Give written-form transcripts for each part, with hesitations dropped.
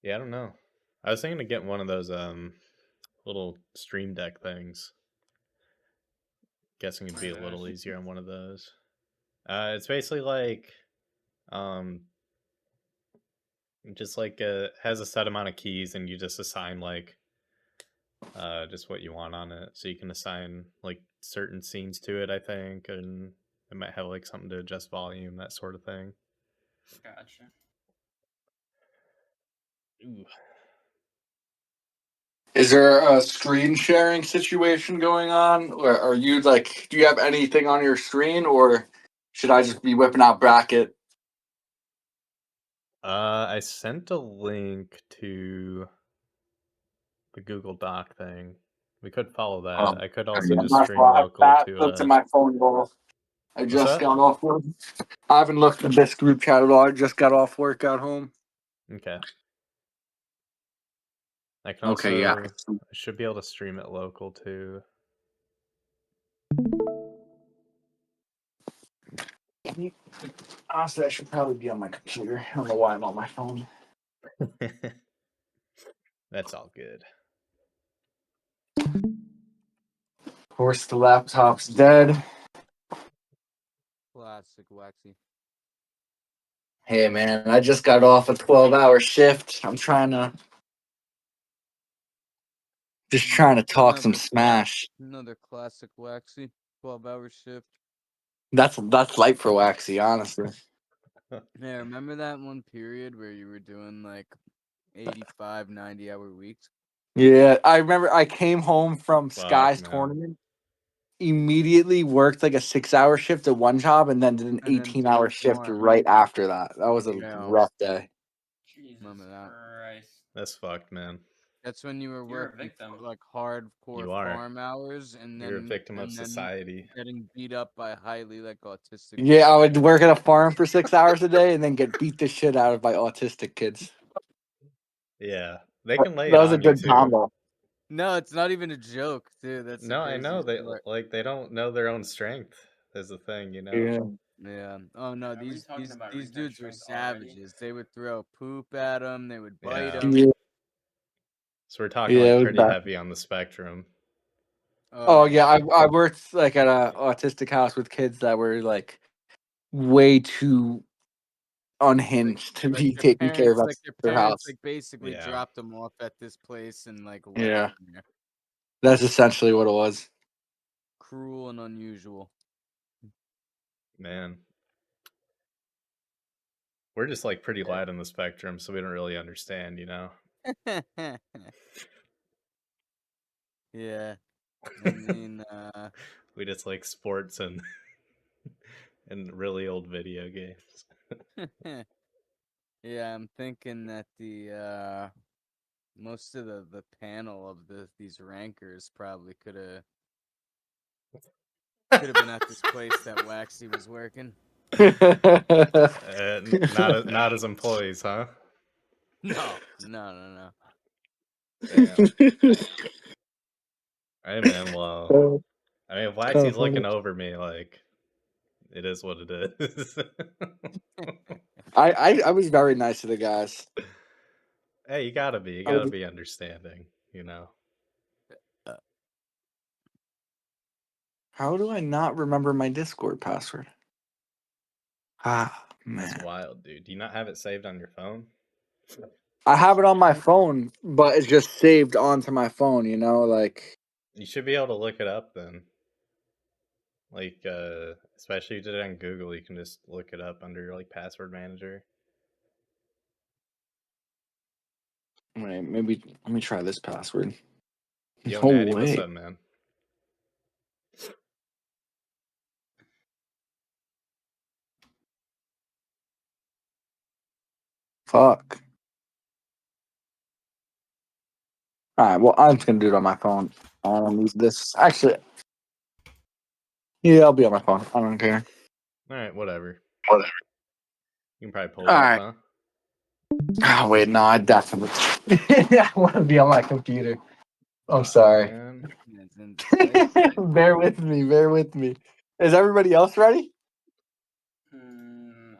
Yeah, I don't know. I was thinking to get one of those little stream deck things. Guessing it'd be a little easier on one of those. It's basically like just like has a set amount of keys and you just assign like just what you want on it. So you can assign like certain scenes to it, I think, and it might have like something to adjust volume, that sort of thing. Gotcha. Ooh. Is there a screen sharing situation going on? Or are you like, do you have anything on your screen, or should I just be whipping out bracket? I sent a link to the Google Doc thing. We could follow that. I could also just stream local I to looked at my phone roll. I just that? got off work. I haven't looked at this group chat at all. I just got off work, got home. Okay. I can also, Okay, yeah. I should be able to stream it local too. Honestly, I should probably be on my computer. I don't know why I'm on my phone. That's all good. Of course, the laptop's dead. Classic Waxy. Hey, man, I just got off a 12-hour shift. I'm trying to talk some smash. Another classic Waxy. 12-hour shift. That's light for Waxy, honestly. Yeah, remember that one period where you were doing like 85, 90-hour weeks? Yeah, I remember I came home from Sky's man. tournament, immediately worked like a 6-hour shift at one job, and then did an 18-hour shift right after that. That was a rough day. Jesus Remember that? Christ. That's fucked, man. That's when you were working like hardcore farm hours, and then you're a victim of society. Getting beat up by highly like autistic. Yeah, I would work at a farm for 6 hours a day and then get beat the shit out of by autistic kids. Yeah, they can lay that it was on a good you too. combo. No, it's not even a joke, dude. That's no, I know they like they don't know their own strength is the thing, you know. Yeah. Oh no, these dudes were savages. They would throw poop at them. They would bite them. Yeah. So we're talking like pretty heavy on the spectrum. Oh yeah, I worked like at a autistic house with kids that were like way too unhinged to be taking care of like their house. Like basically dropped them off at this place and like left Yeah, them there. that's essentially what it was. Cruel and unusual. Man, we're just like pretty light on the spectrum, so we don't really understand, you know. Yeah, I mean, we just like sports and and really old video games. Yeah, I'm thinking that the most of the panel of these rankers probably could have been at this place that Waxy was working. Not as employees, huh? No. Damn. Hey man, well, I mean, if Waxy's looking over me, like, it is what it is. I was very nice to the guys. Hey, you gotta be understanding, you know. How do I not remember my Discord password? Ah, man. That's wild, dude. Do you not have it saved on your phone? I have it on my phone, but it's just saved onto my phone, you know, like. You should be able to look it up then. Like, especially if you did it on Google, you can just look it up under like password manager. Wait, maybe let me try this password. Yo, Natty, what's up, man? Fuck. Alright, well, I'm just gonna do it on my phone. I don't use this. Actually, yeah, I'll be on my phone. I don't care. Alright, whatever. You can probably pull it up, huh? Oh, wait, no, I definitely I want to be on my computer. I'm sorry. Bear with me. Is everybody else ready?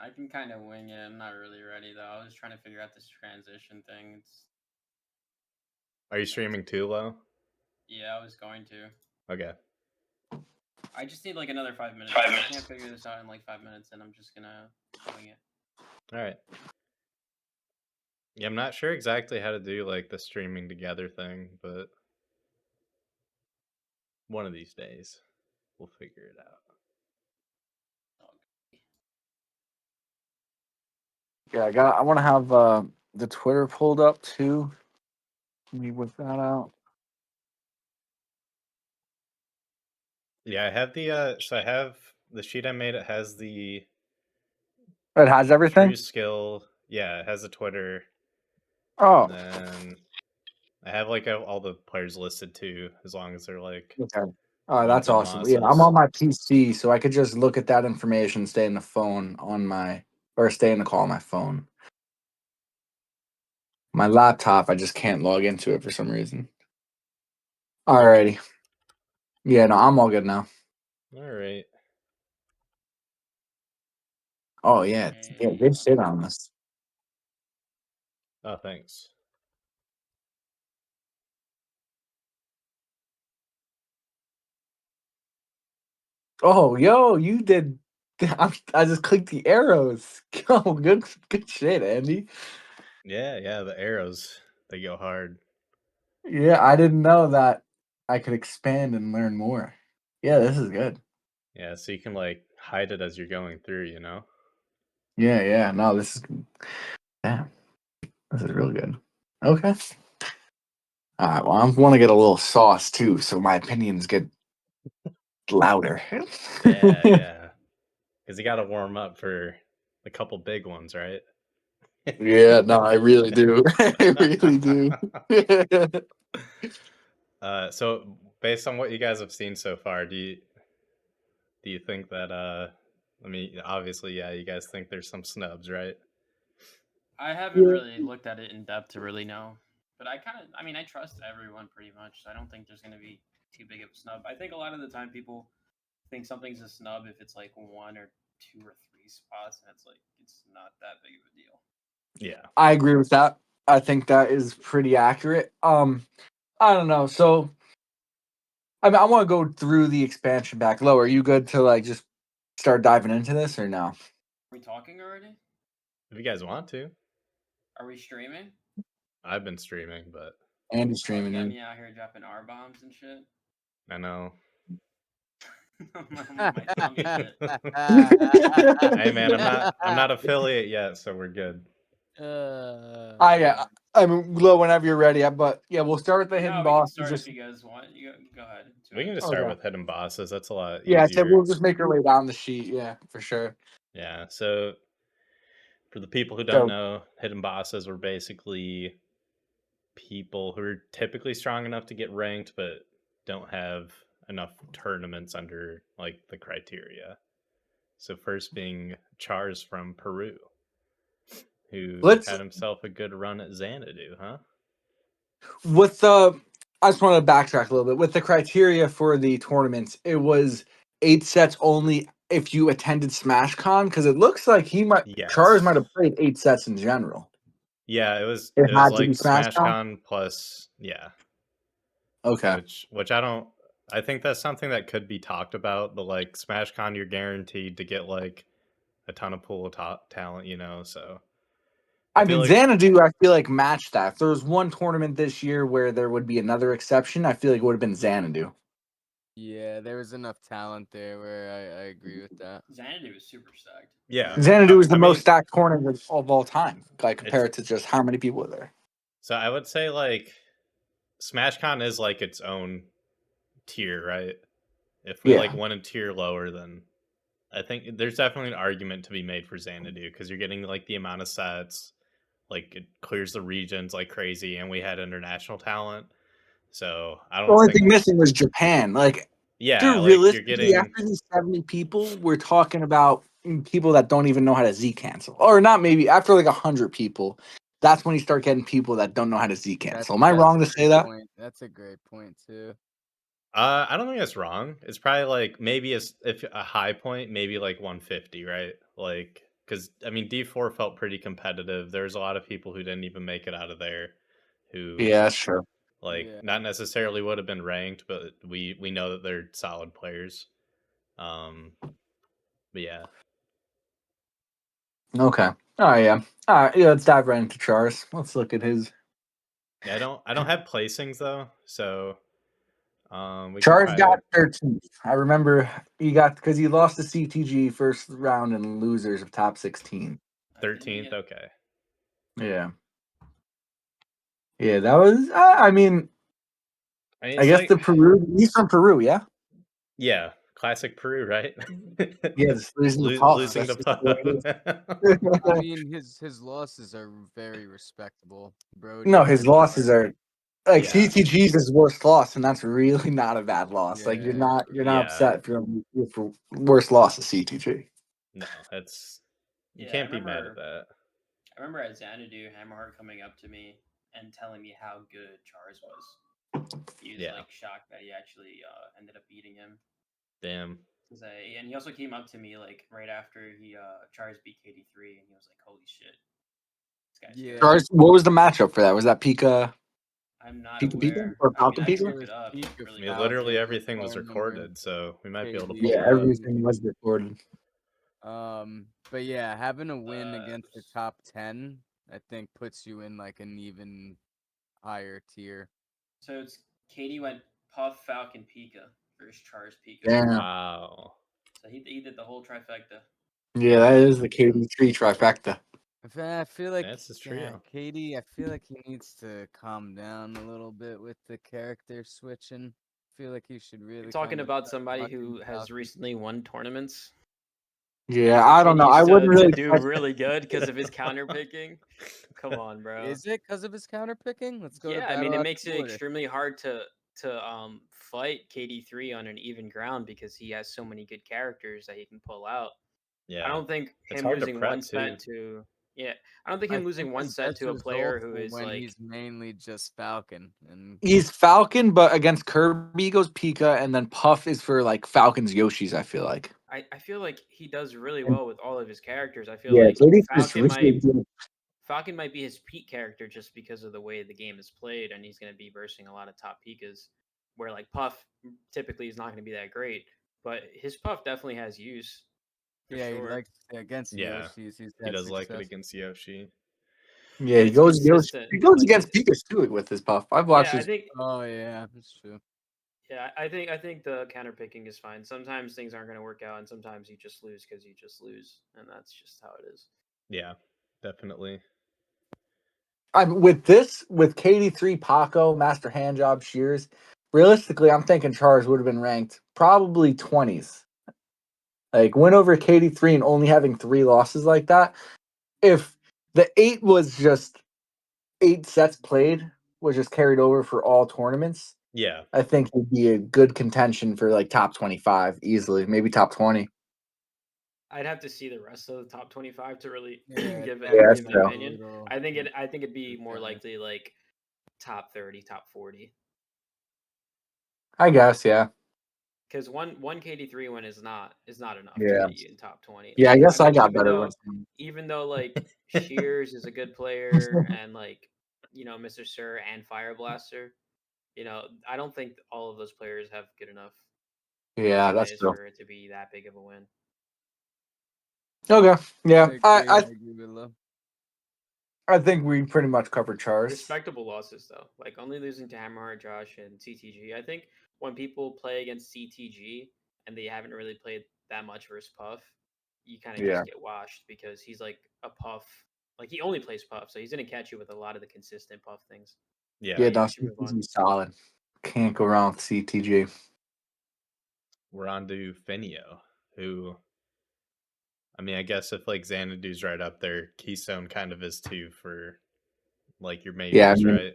I can kind of wing it. I'm not really ready though. I was trying to figure out this transition thing. Are you streaming too low? Yeah, I was going to. Okay. I just need like another 5 minutes. If I can't figure this out in like 5 minutes, then I'm just gonna wing it. All right. Yeah, I'm not sure exactly how to do like the streaming together thing, but one of these days we'll figure it out. Yeah, I want to have the Twitter pulled up too. Let me whip that out. Yeah, I have the so I have the sheet I made. It has the It has everything. true skill. Yeah, it has a Twitter. Oh, And then I have like all the players listed too, as long as they're like okay. on That's Hidden awesome. Yeah, I'm Bosses. on my PC, so I could just look at that information, stay in the phone on my, or stay in the call on my phone. My laptop, I just can't log into it for some reason. Alrighty. Yeah, no, I'm all good now. All right. Oh yeah, good shit on this. Oh, thanks. Oh, yo, you did. I just clicked the arrows. Oh, good shit, Andy. Yeah, the arrows, they go hard. Yeah, I didn't know that I could expand and learn more. Yeah, this is good. Yeah, so you can like hide it as you're going through, you know? Yeah. No, this is damn. This is real good. Okay. All right. Well, I want to get a little sauce too, so my opinions get louder. Yeah. Because you got to warm up for a couple big ones, right? Yeah, no, I really do. I really do. So based on what you guys have seen so far, do you think that I mean, obviously, yeah, you guys think there's some snubs, right? I haven't really looked at it in depth to really know, but I trust everyone pretty much. So I don't think there's gonna be too big of a snub. I think a lot of the time people think something's a snub if it's like 1 or 2 or 3 spots, and it's not that big of a deal. Yeah. I agree with that. I think that is pretty accurate. I don't know. So I mean, I want to go through the expansion back low. Are you good to like just start diving into this or no? Are we talking already? If you guys want to. Are we streaming? I've been streaming, but Andy Oh, you streaming got in. me out here dropping R bombs and shit. I know. My tongue shit. Hey man, I'm not affiliate yet, so we're good. Yeah. I mean, Glow, whenever you're ready. But yeah, we'll start with the hidden No, we boss. can start if you guys want. You go ahead. We can just start with hidden bosses. That's a lot Yeah, I said easier. we'll just make our way down the sheet. Yeah, for sure. Yeah. So for the people who don't know, hidden bosses were basically people who are typically strong enough to get ranked, but don't have enough tournaments under like the criteria. So first being Chars from Peru, who had himself a good run at Xanadu, huh? With the, I just want to backtrack a little bit. With the criteria for the tournaments, it was 8 sets only if you attended SmashCon, because it looks like Chars might have played 8 sets in general. Yeah, it was had to like be SmashCon plus, yeah. Okay. Which I think that's something that could be talked about, but like SmashCon, you're guaranteed to get like a ton of pool of top talent, you know, so. I mean, Xanadu, I feel like matched that. If there was one tournament this year where there would be another exception, I feel like it would have been Xanadu. Yeah, there was enough talent there where I agree with that. Xanadu was super stacked. Yeah. Xanadu is the most stacked tournament of all time, like compared to just how many people are there. So I would say like SmashCon is like its own tier, right? If we like went a tier lower, then I think there's definitely an argument to be made for Xanadu because you're getting like the amount of sets, like it clears the regions like crazy, and we had international talent. So I don't. The only thing missing was Japan. Like, yeah, like realistically, after these 70 people, we're talking about people that don't even know how to Z cancel, or not. Maybe after like 100 people, that's when you start getting people that don't know how to Z cancel. Am I wrong to say that? That's a great point too. I don't think that's wrong. It's probably like maybe if a high point, maybe like 150, right? Like because I mean D4 felt pretty competitive. There's a lot of people who didn't even make it out of there, who Yeah, that's true. like Yeah. not necessarily would have been ranked, but we know that they're solid players. But yeah, Okay. All right, yeah. All right, yeah, let's dive right into Chars. Let's look at his. I don't have placings though, so we can Chars try got to 13th. I remember he got because he lost to CTG first round in losers of top 16. 13th. Okay. Yeah. Yeah, that was. I mean, I mean, I it's guess like, the Peru. He's from Peru, yeah. yeah, classic Peru, right? Yeah, just losing the Puff. Losing That's the just the way it is. Puff. I mean, his losses are very respectable. Brody. No, his losses are like Yeah. CTG's his worst loss, and that's really not a bad loss. Like you're Yeah, not upset if you're for worst loss of CTG. No, it's you Yeah, can't be mad at that. I remember at Xanadu, Hammerheart coming up to me and telling me how good Chars was. He was like shocked that he actually ended up beating him. Damn. And he also came up to me like right after he Chars beat KD3, and he was like, "Holy shit, this guy's good." Chars, what was the matchup for that? Was that Pika? I'm not Pika aware. or I mean, Falcon I can Pika? look it up. Pika Really I mean, quick. literally Falcon, everything was Farnham, recorded, so we might be able to pull Yeah, it up. everything was recorded. But yeah, having a win against the top 10, I think puts you in like an even higher tier. So it's Katie went Puff, Falcon, Pika versus Chars, Pika. Damn. Wow. So he did the whole trifecta. Yeah, that is the KD3 trifecta. I feel like That's his trio. Katie, I feel like he needs to calm down a little bit with the character switching. I feel like he should really. You're talking kinda about start somebody fucking who has Falcon. recently won tournaments. Yeah, I don't know. I wouldn't really do really good because of his counter picking. Come on, bro. Is it because of his counter picking? Let's go. Yeah, to I mean, it Battle makes it Border. extremely hard to fight KD3 on an even ground because he has so many good characters that he can pull out. Yeah. I don't think It's him hard to losing prep, one set to I don't think I him losing think one his set best to a player results who are is when like he's mainly just Falcon and He's Falcon, but against Kirby goes Pika, and then Puff is for like Falcon's Yoshis. I feel like. I feel like he does really well with all of his characters. I feel Yeah, like KD3 Falcon might be his peak character just because of the way the game is played, and he's going to be versing a lot of top Pikas, where like Puff typically is not going to be that great, but his Puff definitely has use. yeah, Sure. he likes against Yeah, Yoshi's. he does like it against Yoshi. Yeah, he It's goes. consistent. He goes Like, against Pika too with his Puff. I've watched I his. think Oh yeah, that's true. yeah, I think the counter picking is fine. Sometimes things aren't going to work out, and sometimes you just lose because you just lose, and that's just how it is. Yeah, definitely. With KD3, Paco, Master Handjob, Shears. Realistically, I'm thinking Chars would have been ranked probably 20s. Like win over KD3 and only having 3 losses like that. If the 8 was just 8 sets played, was just carried over for all tournaments, Yeah, I think he'd be a good contention for like top 25 easily, maybe top 20. I'd have to see the rest of the top 25 to really Yeah, give that's an true. opinion. I think it'd be more likely like top 30, top 40. I guess, yeah. Because one KD3 win is not enough to Yeah. get you in top 20. Yeah, I Like, guess I mean, got better ones. even though like Shears is a good player and like Mr. Sir and Fire Blaster, I don't think all of those players have good enough Yeah, that's resumes true. for it to be that big of a win. Okay. Yeah. I agree with Lo. I think we pretty much covered Chars. Respectable losses though, like only losing to Hammerheart, Josh, and CTG. I think when people play against CTG and they haven't really played that much versus Puff, you kind of just get washed because he's like a Puff. Like he only plays Puff, so he's gonna catch you with a lot of the consistent Puff things. yeah. Yeah, no, CTG's solid. Can't go wrong with CTG. We're on to Finio, who, I mean, I guess if like Xanadu's right up there, Keystone kind of is too for like your maybes, Yeah, I mean, right?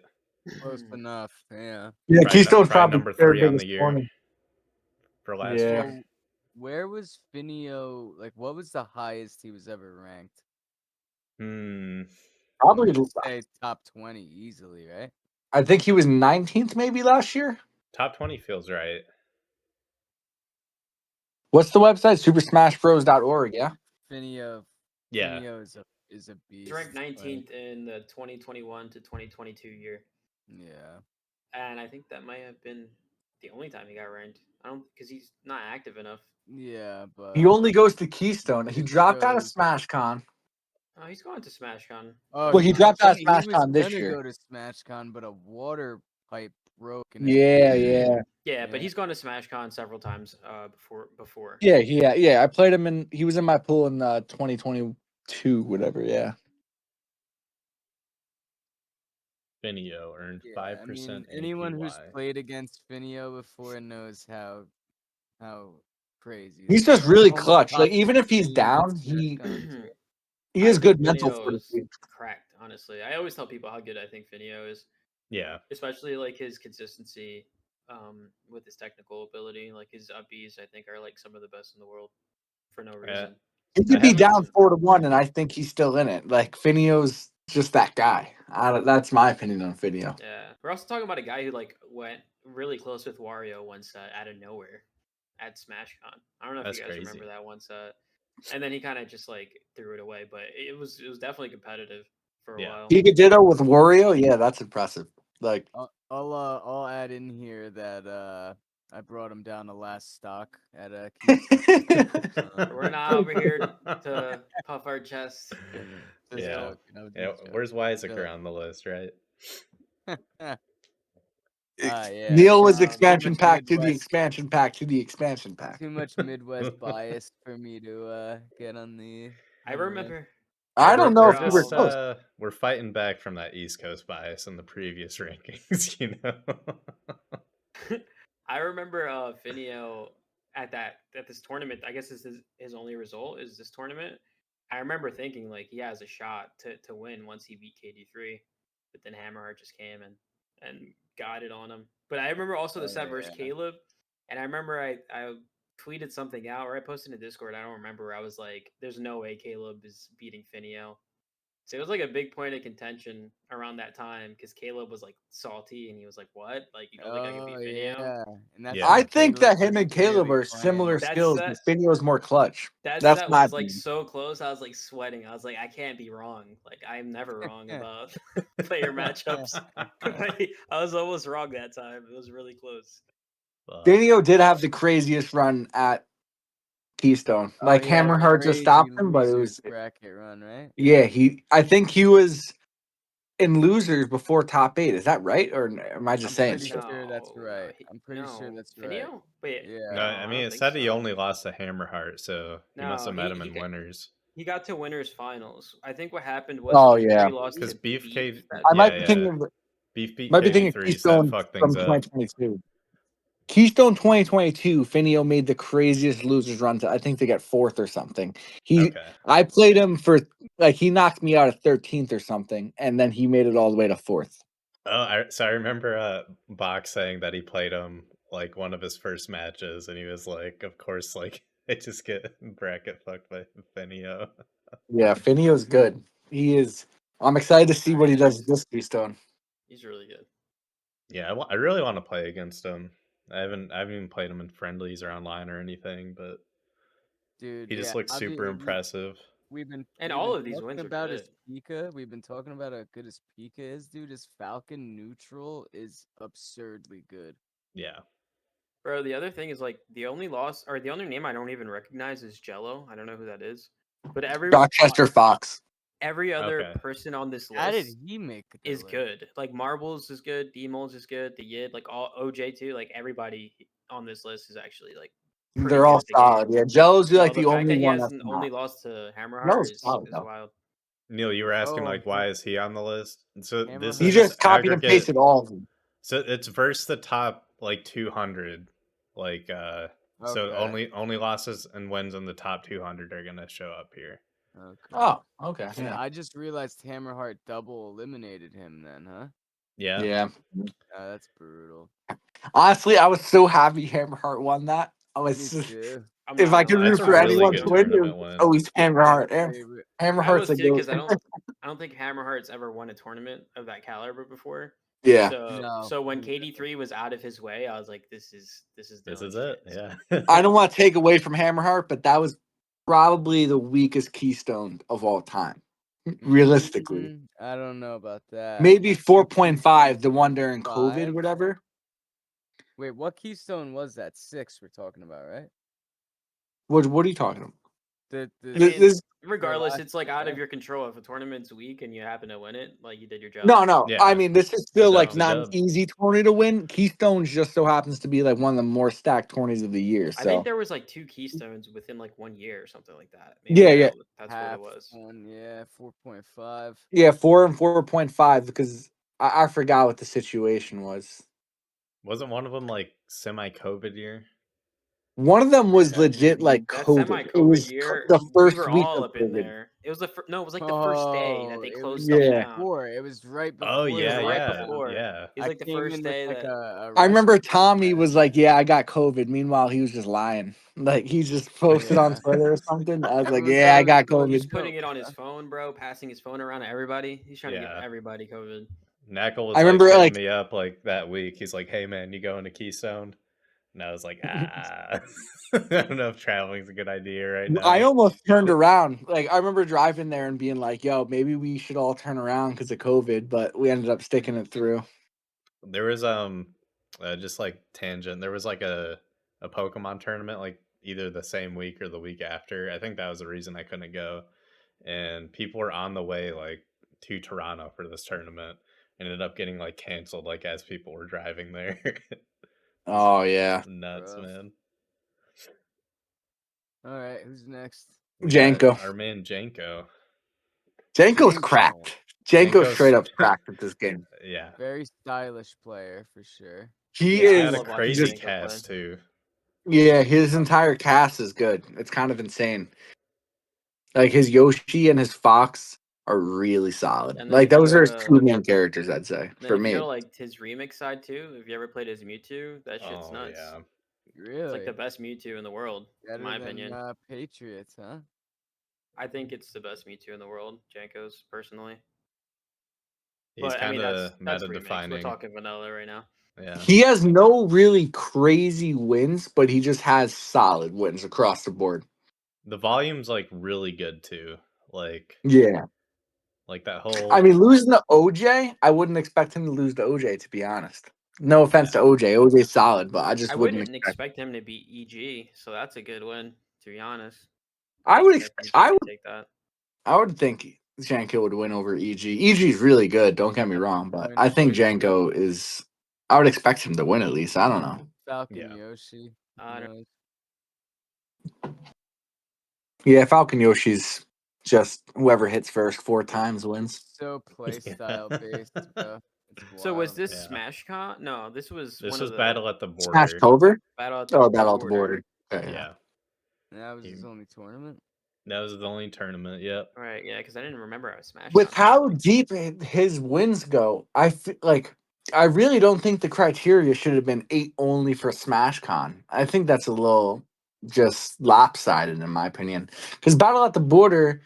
Close enough. Yeah. Yeah, Probably Keystone's probably number their 3 on biggest the year tournament. for last year. So, where was Finio? Like, what was the highest he was ever ranked? Probably Say top 20 easily, right? I think he was 19th maybe last year. Top 20 feels right. What's the website? SuperSmashBros.org, yeah? Finio Yeah. Finio is a beast. He's ranked like, 19th in the 2021 to 2022 year, yeah. and I think that might have been the only time he got ranked. I don't because he's not active enough. Yeah, but He only goes to Keystone. He it dropped out of shows. SmashCon. Oh, he's going to SmashCon. Oh, Well, he dropped out of he was SmashCon this gonna year. go to SmashCon, but a water pipe broke. In Yeah, his yeah. Yeah, but he's gone to SmashCon several times before. Yeah. I played him in. He was in my pool in 2022, whatever. Yeah. Finio earned Yeah, 5% I mean, APY. anyone who's played against Finio before knows how crazy. He's that just really almost clutch. top Like even if he's 15 in down, he SmashCon, too. has I good think mental Finio is fortitude. cracked. Honestly, I always tell people how good I think Finio is. Yeah. Especially like his consistency with his technical ability. Like his upbeats, I think, are like some of the best in the world for no reason. He could I be haven't- down 4-1, and I think he's still in it. Like Finio's just that guy. That's my opinion on Finio. Yeah, we're also talking about a guy who like went really close with Wario once out of nowhere at SmashCon. I don't know if That's you guys crazy. remember that once, and then he kind of just like threw it away. But it was definitely competitive for a while. He could ditto with Wario. Yeah, that's impressive. Like I'll add in here that I brought him down to last stock at We're not over here to puff our chests. Just Yeah. joking, Yeah. Where's Weisaker on the list, right? Yeah. Neil was too expansion much pack to the Midwest- expansion pack to the expansion pack. Too much Midwest bias for me to get on the. I remember. I don't know we're if we were just close. we're fighting back from that East Coast bias in the previous rankings, you know. I remember Finio at this tournament. I guess this is his only result is this tournament. I remember thinking like he has a shot to win once he beat KD3, but then Hammerheart just came and got it on him. But I remember also the set versus Caleb, and I remember I tweeted something out or I posted in Discord. I don't remember. Where I was like, "There's no way Caleb is beating Finio." So it was like a big point of contention around that time because Caleb was like salty and he was like, "What? Like you don't think I can beat Finio?" Yeah. And that's I when think Caleb that him was and Caleb really are similar That skills, set- but Finio's more clutch. That That's set my was like opinion. so close. I was like sweating. I was like, I can't be wrong. Like I'm never wrong about player matchups. I was almost wrong that time. It was really close. Finio did have the craziest run at Keystone. Like he had a Hammerheart just crazy stopped him, but it losers was bracket run, right? yeah. I think he was in losers before top 8. Is that right, or am I just saying Pretty shit? sure that's right. I'm pretty sure that's right. Finio? Wait, Yeah. No, I mean don't it think said he so. only lost to Hammerheart, so he must No, have met him in winners. He got to winners finals. I think what happened was Oh, KD3 yeah. lost Because to Beef K, I might be thinking of Beef beat might be thinking of KD3, so that Keystone fucked from things up. 2022. Keystone 2022, Finio made the craziest losers run. I think they got 4th or something. I played him for like he knocked me out at 13th or something, and then he made it all the way to 4th. Oh, so I remember Bach saying that he played him like one of his first matches, and he was like, "Of course, like I just get bracket fucked by Finio." Yeah, Finio's good. He is. I'm excited to see what he does this Keystone. He's really good. Yeah, I really want to play against him. I haven't even played him in friendlies or online or anything, but Dude, he just looks super impressive. All of these wins talking are about good. his Pika. We've been talking about how good his Pika is, dude. His Falcon neutral is absurdly good. Yeah. Bro, the other thing is like the only name I don't even recognize is Jello. I don't know who that is. But Rochester Fox. Every other person on this list How did he make is good. Like Marbles is good, Dmolz is good, the Yid, like all OJ too. Like everybody on this list is actually like They're all solid. Yeah, Jello's like the only that he one hasn't that's only not. lost to Hammerheart Jello's is solid, though. wild. Neil, you were asking like why is he on the list? And so this is He just copied and pasted all of them. So it's versus the top like 200, like so only losses and wins in the top 200 are gonna show up here. Okay. Oh, okay. And Yeah. I just realized Hammerheart double eliminated him then, huh? Yeah. Yeah. That's brutal. Honestly, I was so happy Hammerheart won that. I was just, if I could root for anyone to win, it was always Hammerheart. Hammerheart's a too, because good. I don't think Hammerheart's ever won a tournament of that caliber before. Yeah. So when KD3 was out of his way, I was like, this is it. Yeah. I don't want to take away from Hammerheart, but that was probably the weakest keystone of all time, realistically. I don't know about that. Maybe 4.5, the one during COVID, 5? whatever. Wait, what keystone was that? 6 we're talking about, right? What are you talking about? The I mean, This, regardless, last it's like out of one. your control. If a tournament's weak and you happen to win it, like you did your job. no. Yeah. I mean, this is still like Dub's a not an dub. easy tourney to win. Keystones just so happens to be like one of the more stacked tourneys of the year. I think So there was like 2 keystones within like 1 year or something like that. Maybe yeah. that's what half it was. one, yeah, 4.5. Yeah, 4 and 4.5 because I forgot what the situation was. Wasn't one of them like semi-COVID year? One of them was Yeah. legit like That COVID. It semi-COVID was year, the we first were week all of up in COVID. there. It was no, it was like the first day that they It closed was stuff Yeah. down. before. It was right before. Oh It was yeah, right yeah, before. yeah. It was like the came first in day with like that. a I remember respirator Tommy mask. was like, "Yeah, I got COVID." Meanwhile, he was just lying. Like he just posted on Yeah. Twitter or something. I was like, Everyone "Yeah, thought I it was a got real He was COVID." putting it on joke. his phone, bro, passing his phone around to everybody. He's trying to give Yeah. everybody COVID. Nackle was I like remember hitting like me up like that week. He's like, "Hey man, you going to Keystone?" And I was like, "Ah, I don't know if traveling's a good idea right I now." almost turned around. Like I remember driving there and being like, "Yo, maybe we should all turn around because of COVID," but we ended up sticking it through. There was just like tangent. There was like a Pokemon tournament like either the same week or the week after. I think that was the reason I couldn't go. And people were on the way like to Toronto for this tournament. Ended up getting like canceled like as people were driving there. Oh yeah, Nuts, Rough. man. All right, who's next? We got Janko. our man Janko. Janko's Janko. cracked. Janko's Janko's straight up cracked at this game. yeah. Very stylish player for sure. He Yeah, I Got a is love watching crazy just Janko play. cast too. yeah. His entire cast is good. It's kind of insane. Like his Yoshi and his Fox are really solid. And then Like if you those go are his to two main characters, I'd say then for if you go me. to like his remix side too, if you ever played as Mewtwo, that shit's Oh nuts. yeah. It's like Really? the best Mewtwo in the world, in Better my than opinion. Patriots, huh? I think it's the best Mewtwo in the world, Janko's personally. He's But I kind mean of that's meta remix. We're defining. talking vanilla right now. Yeah. He has no really crazy wins, but he just has solid wins across the board. The volume's like really good too. Like Yeah. that whole I mean, losing to OJ, I wouldn't expect him to lose to OJ, to be honest. No offense to OJ. OJ's solid, but I just I wouldn't wouldn't expect. expect him to beat EG, so that's a good win, to be honest. I would Expect expect. EG to take that. I would think Janko would win over EG. EG's really good. Don't get me wrong, but I think Janko is. I would expect him to win at least. I don't know. Falcon yeah. Yoshi. I don't- Yeah, Falcon Yoshi's just whoever hits first 4 times wins. So play style based, bro. It's So was wild. this Yeah. Smash Con? No, this was This one was of the Battle at the Smash Border. over? Battle at Oh, Battle at the Border. Okay, Yeah. That was his only tournament. That was the only tournament. Yep. Right, yeah, because I didn't remember a Smash With Con. how deep his wins go, I feel like I really don't think the criteria should have been 8 only for Smash Con. I think that's a little just lopsided in my opinion. Because Battle at the Border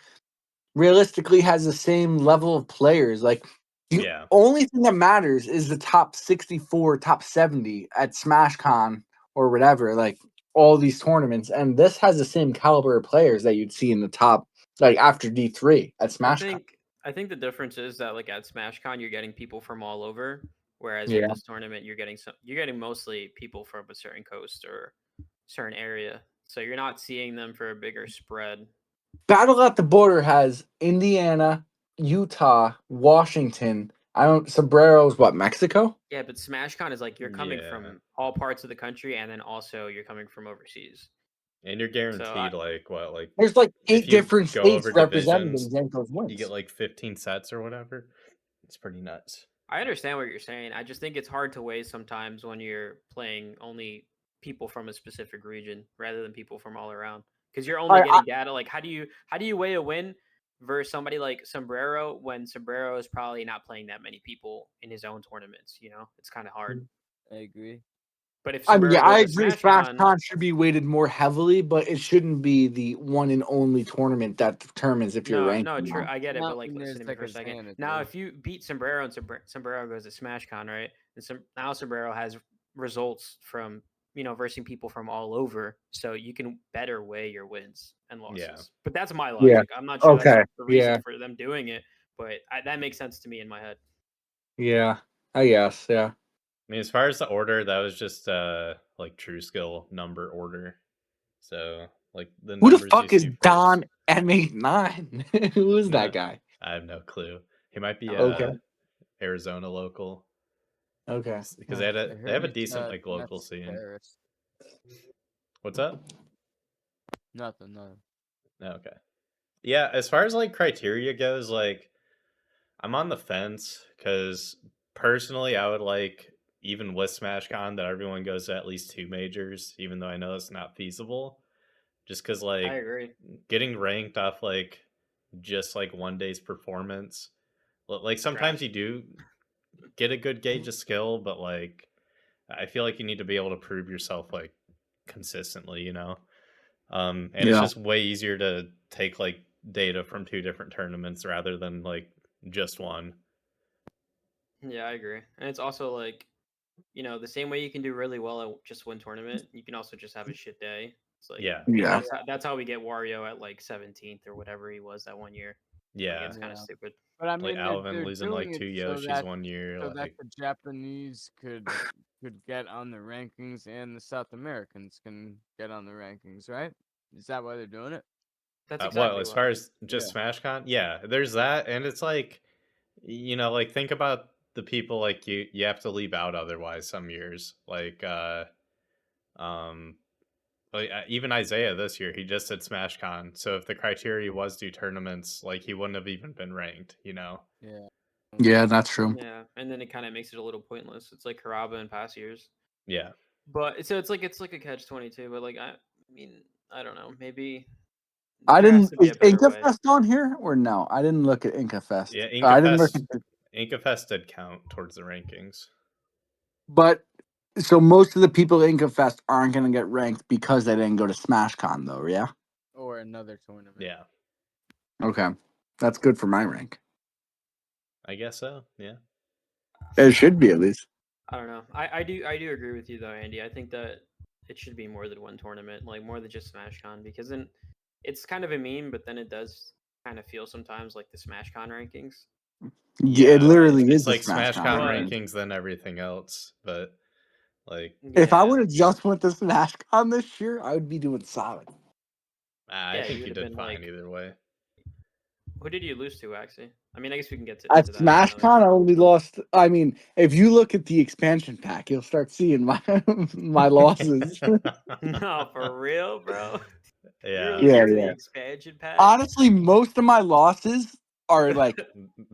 realistically has the same level of players. Like the Yeah. only thing that matters is the top 64, top 70 at Smash Con or whatever, like all these tournaments. And this has the same caliber of players that you'd see in the top, like after D3 at I Smash Con. think the difference is that like at Smash Con you're getting people from all over, whereas Yeah. with this tournament you're getting mostly people from a certain coast or certain area. So you're not seeing them for a bigger spread. Battle at the Border has Indiana, Utah, Washington. Sombrero's what, Mexico? Yeah, but Smash Con is like you're coming Yeah. from all parts of the country and then also you're coming from overseas. And you're guaranteed like what, like There's like if 8 you different go states over represented in divisions, Janko's you wins. get like 15 sets or whatever. It's pretty nuts. I understand what you're saying. I just think it's hard to weigh sometimes when you're playing only people from a specific region rather than people from all around. Because you're only getting data. Like how do you weigh a win versus somebody like Sombrero when Sombrero is probably not playing that many people in his own tournaments? You know, it's kind of hard. I agree. But if I mean, Sombrero yeah, I goes to agree. Smash Smash Con, Con should be weighted more heavily, but it shouldn't be the one and only tournament that determines if you're ranked. no, or true. not. I get it, Not but like when there's, listen to me like, for a a second. Xana, Now, dude. if you beat Sombrero and Sombrero goes to Smash Con, right? And now Sombrero has results from versing people from all over, so you can better weigh your wins and losses. Yeah. But that's my Yeah. logic. I'm not sure Okay. that's the reason Yeah. for them doing it, but that makes sense to me in my head. Yeah. I guess. Yeah. I mean, as far as the order, that was just like true skill number order. So like the Who the numbers fuck you is see first. Don M89? Who is that guy? I have no clue. He might be Okay. Arizona local. Okay. Because Yeah. they have a decent like local scene. Paris. What's up? Nothing. Okay. Yeah, as far as like criteria goes, like I'm on the fence because personally I would like, even with SmashCon, that everyone goes to at least 2 majors, even though I know it's not feasible. Just because I like agree. getting ranked off like just like one day's performance, like sometimes you do get a good gauge of skill, but like I feel like you need to be able to prove yourself like consistently, and it's just way easier to take like data from 2 different tournaments rather than like just one. Yeah, I agree. And it's also like, the same way you can do really well at just one tournament, you can also just have a shit day. It's like, Yeah. Yeah. that's how we get Wario at like 17th or whatever he was that one year. Like, Yeah. it's kind of stupid. But I Like mean, Alvin they're losing doing like 2 it so Yoshis that, 1 year. so that Like the Japanese could get on the rankings and the South Americans can get on the rankings, right? Is that why they're doing it? That's well, exactly as why. far as just SmashCon, yeah, there's that, and it's like, like think about the people like you have to leave out otherwise some years, like um even Isaiah this year, he just did SmashCon, so if the criteria was do tournaments, like he wouldn't have even been ranked. Yeah. Yeah, that's true. Yeah, and then it kind of makes it a little pointless. It's like Haraba in past years. Yeah. But so it's like a catch-22. But like I mean, I don't know. Maybe I there has didn't. to be Is a better Inca way. Fest on here or no? I didn't look at Inca Fest. Yeah, I didn't look at Inca Fest did count towards the rankings. But so most of the people at Inca Fest aren't going to get ranked because they didn't go to SmashCon, though. Yeah. Or another tournament. Yeah, Okay, that's good for my rank. I guess so. Yeah. It should be at least. I don't know. I do agree with you though, Andy. I think that it should be more than one tournament, like more than just SmashCon, because then it's kind of a meme, but then it does kind of feel sometimes like the SmashCon rankings. Yeah, it literally it's is like the SmashCon rankings than everything else. But like, if I would have just went to SmashCon this year, I would be doing solid. I think you did fine either way. Who did you lose to, actually? I mean, I guess we can get to At that. SmashCon, I only lost. I mean, if you look at the expansion pack, you'll start seeing my my losses. No, for real, bro. Yeah. The expansion pack. Honestly, most of my losses are like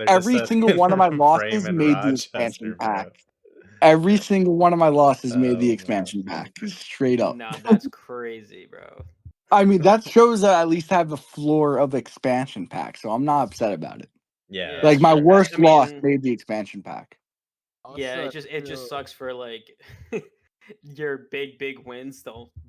every single one of my losses made the expansion pack. Every single one of my losses made the expansion pack. Straight up. No, that's crazy, bro. I mean, that shows that I at least have the floor of expansion pack, so I'm not upset about it. Yeah. Like my worst loss made the expansion pack. Yeah, it just sucks for like your big wins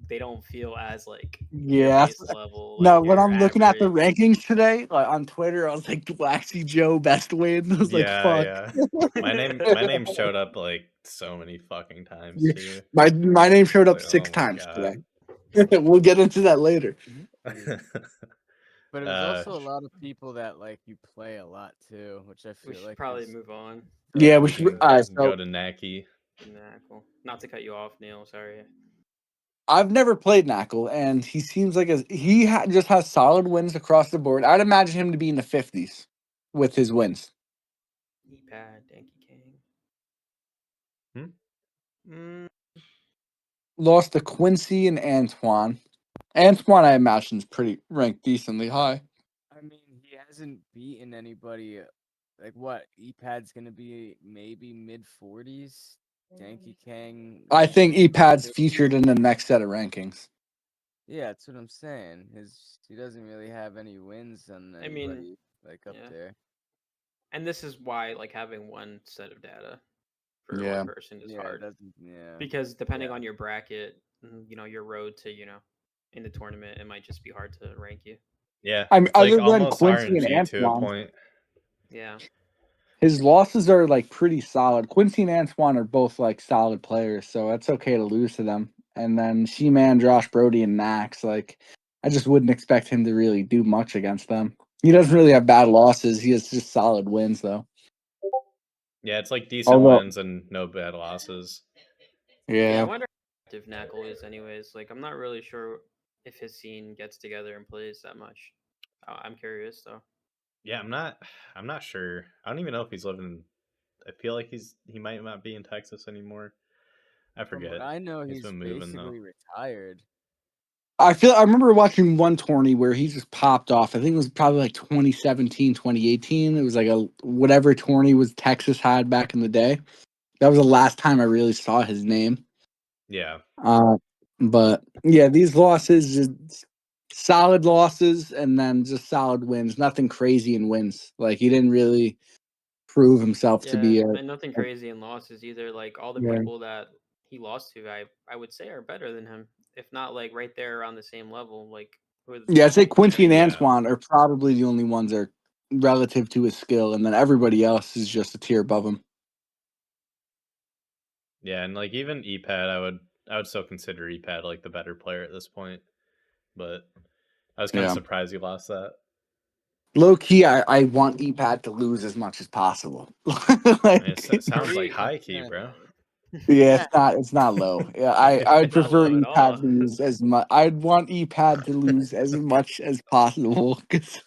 they don't feel as like yeah base level. Like no, when I'm looking at the rankings today, like on Twitter, I was like Waxy Joe best win. I was like, fuck. Yeah. My name showed up like so many fucking times too. My name showed up like, 6 times today. We'll get into that later. But it was also a lot of people that like you play a lot too, which I feel we should like probably move on. Yeah, we should go to Nackle. Nackle. Not to cut you off, Neil. Sorry. I've never played Nackle, and he seems like he just has solid wins across the board. I'd imagine him to be in the 50s with his wins. E-pad, Dankey Kang. Lost to Quincy and Antoine. Antoine, I imagine, is pretty ranked decently high. I mean, he hasn't beaten anybody. Like what? E-pad's gonna be maybe mid-40s. Dankey Kang. I think E-pad's featured in the next set of rankings. Yeah, that's what I'm saying. He doesn't really have any wins on anybody like up there. And this is why like having one set of data for one person is hard. Because depending on your bracket, your road to in the tournament, it might just be hard to rank you. Yeah, I mean, other than almost Quincy RNG and to a Antoine. point. Yeah. His losses are like pretty solid. Quincy and Antoine are both like solid players, so it's okay to lose to them. and then She-Man, Josh Brody, and Nax. Like, I just wouldn't expect him to really do much against them. He doesn't really have bad losses. He has just solid wins, though. Yeah, it's like decent wins and no bad losses. Yeah, I wonder how active Nackle is anyways. Like, I'm not really sure if his scene gets together and plays that much. I'm curious, though. Yeah, I'm not sure. I don't even know if he's living. I feel like he might not be in Texas anymore. I forget. From what I know, he's been moving, basically retired. I remember watching one tourney where he just popped off. I think it was probably like 2017, 2018. It was like a whatever tourney was Texas had back in the day. That was the last time I really saw his name. Yeah. But yeah, these losses, just solid losses, and then just solid wins. Nothing crazy in wins. Like, he didn't really prove himself to be and nothing crazy in losses either. Like, all the people that he lost to, I would say are better than him, if not like right there on the same level. Like, I'd say Quincy and Antoine are probably the only ones that are relative to his skill, and then everybody else is just a tier above him. Yeah, and like even EPAD, I would still consider EPAD like the better player at this point. But I was kind of surprised he lost that. Low key, I want EPAD to lose as much as possible. Like, it sounds like high key, bro. Yeah, it's not low. Yeah, I'd prefer EPAD to lose as much. I'd want EPAD to lose as much as possible because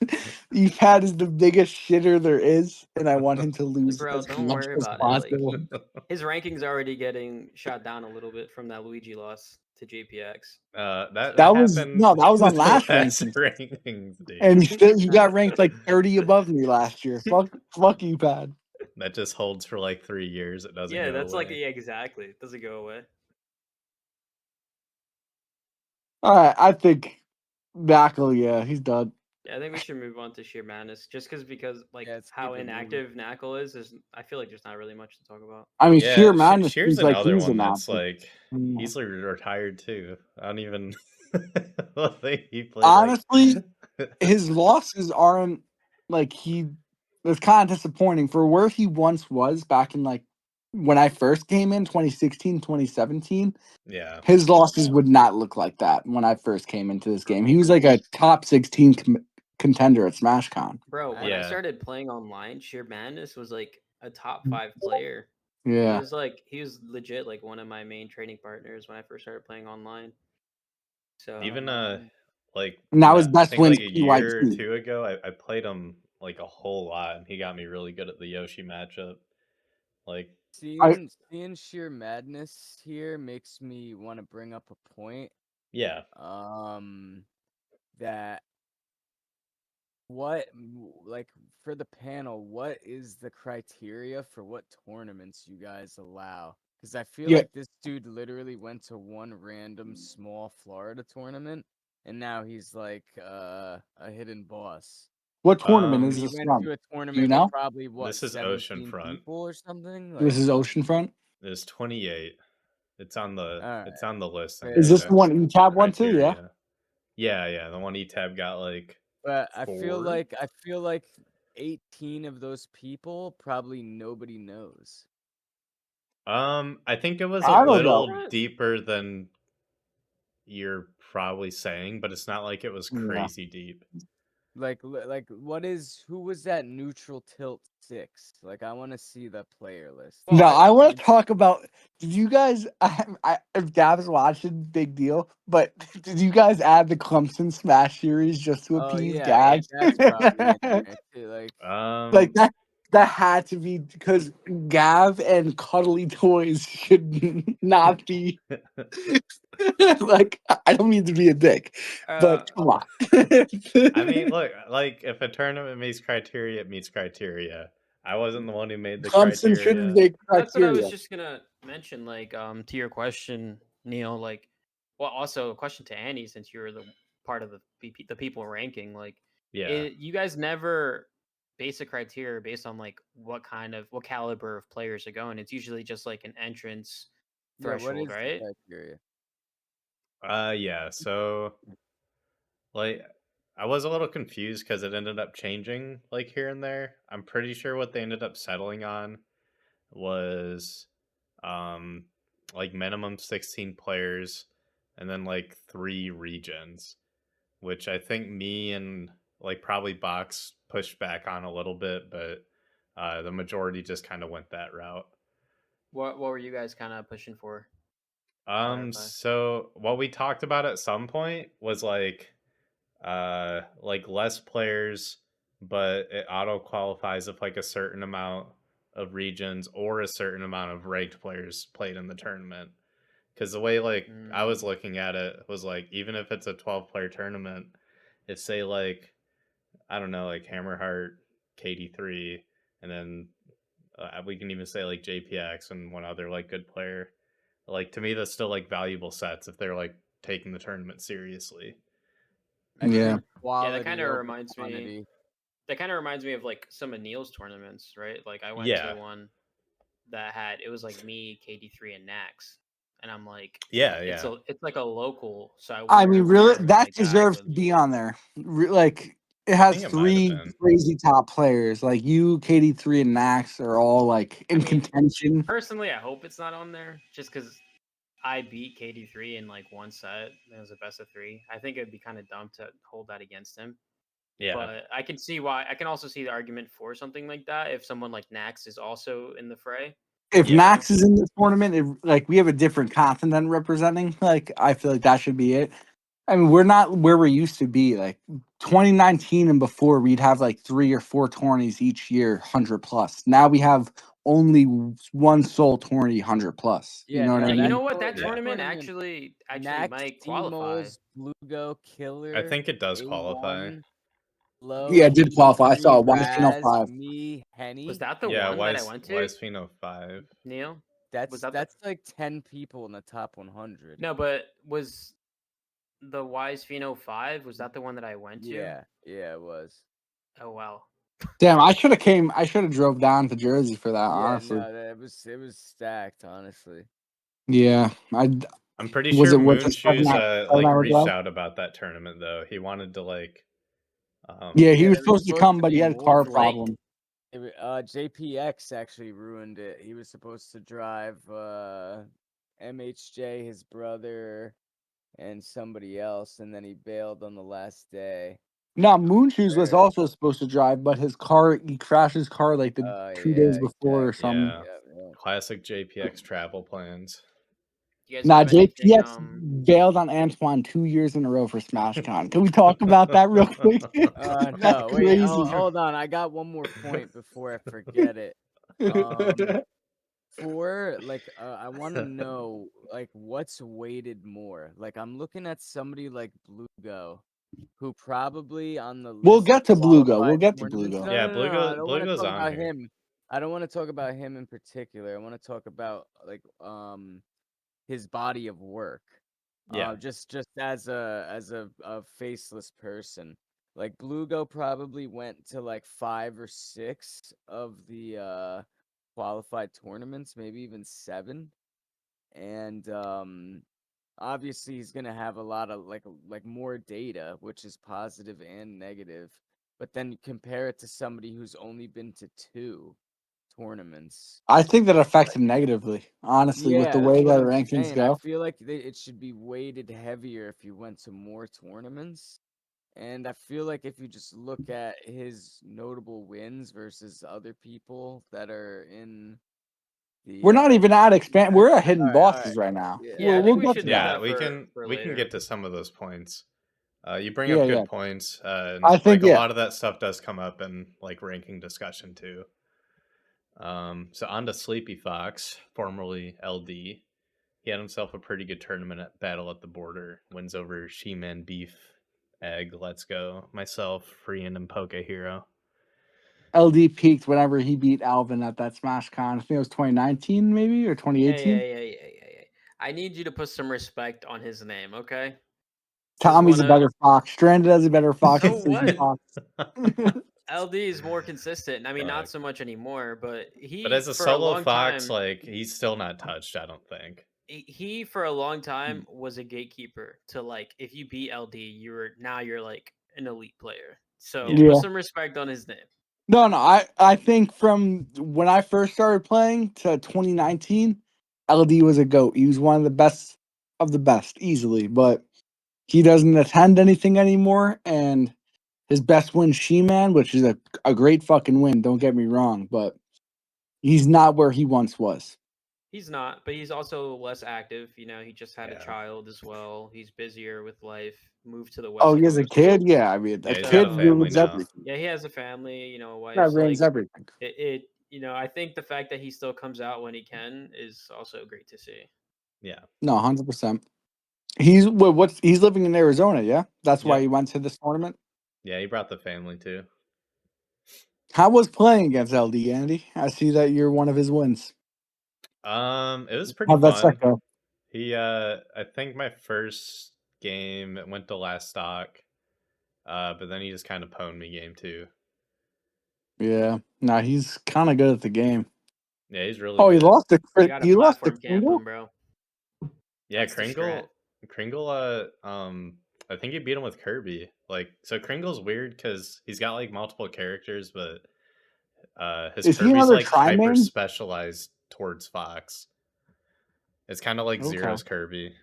EPAD is the biggest shitter there is, and I want him to lose as don't much worry as about possible. it. Like, his ranking's already getting shot down a little bit from that Luigi loss to JPX. That was on last rankings, dude. And he got ranked like 30 above me last year. Fuck EPAD. That just holds for like 3 years. It doesn't. Yeah, go that's away. like exactly. It doesn't go away. All right, I think Nackle, yeah, he's done. Yeah, I think we should move on to SheerMadness, just because like how inactive Nackle is. I feel like there's not really much to talk about. I mean, SheerMadness Shears is like another he's one that's inactive. like he's retired too. I don't even think he played. Honestly, his losses aren't like it's kind of disappointing for where he once was back in like when I first came in 2016, 2017. Yeah. His losses would not look like that when I first came into this game. He was like a top 16 contender at SmashCon. Bro, when I started playing online, SheerMadness was like a top 5 player. Yeah. He was legit like one of my main training partners when I first started playing online. So even like now his best wins like a year or two ago, I played him like a whole lot, and he got me really good at the Yoshi matchup. Like seeing SheerMadness here makes me want to bring up a point. Yeah. That what like for the panel, what is the criteria for what tournaments you guys allow? Because I feel like this dude literally went to one random small Florida tournament, and now he's like a hidden boss. What tournament is he this went from? to a tournament Do you know? with probably This is 17 Oceanfront. people or something. This is Oceanfront. There's 28. It's on the It's on the list. Is this the one ETAB one too? Yeah. Yeah. The one ETAB got like. But I feel like 18 of those people probably nobody knows. I think it was a little deeper than you're probably saying, but it's not like it was crazy deep. Like who was that neutral tilt 6? Like, I want to see the player list. No, I want to talk about. Did you guys? If Gab's watching, big deal. But did you guys add the Clemson Smash series just to appease Gab? That's probably in there too, like that had to be because Gav and Cuddly Toys should not be. Like, I don't mean to be a dick, but come on. I mean, look, like if a tournament meets criteria, it meets criteria. I wasn't the one who made the Clemson shouldn't make criteria. That's what I was just gonna mention. Like, to your question, Neil. Like, well, also a question to Annie, since you're the part of the people ranking. Like, you guys never base a criteria based on like what caliber of players are going. It's usually just like an entrance threshold, right? Yeah. So, like, I was a little confused because it ended up changing like here and there. I'm pretty sure what they ended up settling on was, like minimum 16 players, and then like 3 regions, which I think me and like probably Box pushed back on a little bit, but the majority just kind of went that route. What were you guys kind of pushing for? So what we talked about at some point was like less players, but it auto qualifies if like a certain amount of regions or a certain amount of ranked players played in the tournament. Because the way like I was looking at it was like, even if it's a 12-player tournament, if say like, I don't know, like Hammerheart, KD3, and then we can even say like JPX and one other like good player. Like to me, that's still like valuable sets if they're like taking the tournament seriously. Yeah. Yeah, that kind of reminds me. That kind of reminds me of like some of Neil's tournaments, right? Like I went to one that had, it was like me, KD3, and Nax, and I'm like, it's like a local. So I mean, really, that deserves to be on there. Like, it has 3 crazy top players. Like you, KD3, and Nax are all like in contention. Personally, I hope it's not on there, just because I beat KD3 in like one set. It was a best of 3. I think it'd be kind of dumb to hold that against him. Yeah. But I can see why. I can also see the argument for something like that if someone like Nax is also in the fray. If Nax is in the tournament, like we have a different continent representing, like I feel like that should be it. I mean, we're not where we used to be. Like 2019 and before, we'd have like 3 or 4 tourneys each year, 100+. Now we have only one sole tourney, 100+. Yeah, you know what I mean? You know what? That tournament actually Nax, might qualify. Dmolz, Bloogo, Killer. I think it does qualify. Yeah, it did qualify. I saw Razz, 5. Me, Henny. Was that the one that I went to? Finio 5. Neil? That's like 10 people in the top 100. No, but was the Wise Finio 5? Was that the one that I went to? Yeah, it was. Oh wow. Damn, I should have drove down to Jersey for that. Honestly, no, it was stacked. Honestly. Yeah, I'm pretty sure Moonshoes like reached out about that tournament though. He wanted to like. Yeah, he was supposed to come, but he had a car problem. JPX actually ruined it. He was supposed to drive MHJ, his brother, and somebody else, and then he bailed on the last day. No, Moonshoes was also supposed to drive, but he crashed his car like the 2 days before or something. Yeah. Classic JPX travel plans. Nah, JPX bailed on Antoine 2 years in a row for SmashCon. Can we talk about that real quick? No, wait, hold on. I got one more point before I forget it. I want to know, like, what's weighted more? Like, I'm looking at somebody like Bloogo, who probably on the list. We'll get to Bloogo. Yeah, Bloogo's on here. I don't want to talk about him in particular. I want to talk about like his body of work. Yeah. Just as a faceless person. Like Bloogo probably went to like 5 or 6 of the qualified tournaments, maybe even 7. And obviously he's gonna have a lot of like more data, which is positive and negative. But then compare it to somebody who's only been to 2 tournaments. I think that affects him negatively, honestly, with the way that rankings go. I feel like it should be weighted heavier if you went to more tournaments. And I feel like if you just look at his notable wins versus other people that are in the, we're not even at expand. We're at hidden bosses right now. Yeah, we'll we get to that. we can get to some of those points. You bring up good points. And I think a lot of that stuff does come up in like ranking discussion too. So on to Sleepy Fox, formerly LD. He had himself a pretty good tournament at Battle at the Border. Wins over SheerMadness, Egg, LETSGO, myself, Freean, and Poke Hero. LD peaked whenever he beat Alvin at that SmashCon. I think it was 2019 maybe or 2018. Hey. I need you to put some respect on his name, okay? Tommy's a better fox. Stranded as a better fox. So what? LD is more consistent. I mean, not so much anymore, but But as a solo fox, like he's still not touched. I don't think. He for a long time was a gatekeeper to like if you beat LD, you're like an elite player. So put some respect on his name. No, I think from when I first started playing to 2019, LD was a GOAT. He was one of the best of the best, easily, but he doesn't attend anything anymore, and his best win, She-Man, which is a great fucking win, don't get me wrong, but he's not where he once was. He's not, but he's also less active. You know, he just had a Yeah. child as well. He's busier with life. Moved to the Oh, West he has a Coast. kid? Yeah, I mean, Yeah, a he's kid got a family ruins now. everything. Yeah, he has a family. You know, a wife. That ruins everything. It. You know, I think the fact that he still comes out when he can is also great to see. Yeah. No, 100%. He's he's living in Arizona, yeah? That's why Yep. he went to this tournament? Yeah, he brought the family too. How was playing against LD, Andy? I see that you're one of his wins. It was pretty How'd that set fun. go? He I think my first game went to last stock. But then he just kind of pwned me game 2. Yeah. Nah, he's kind of good at the game. Yeah, he's really Oh, good. he lost the You got a he lost the platform Kringle? camping, bro. Yeah, That's the strat. Kringle I think he beat him with Kirby. Like, so Kringle's weird because he's got like multiple characters, but his Is he Kirby's another like hyper Tri-Man? specialized towards Fox. It's kind of like Okay. Zero's Kirby.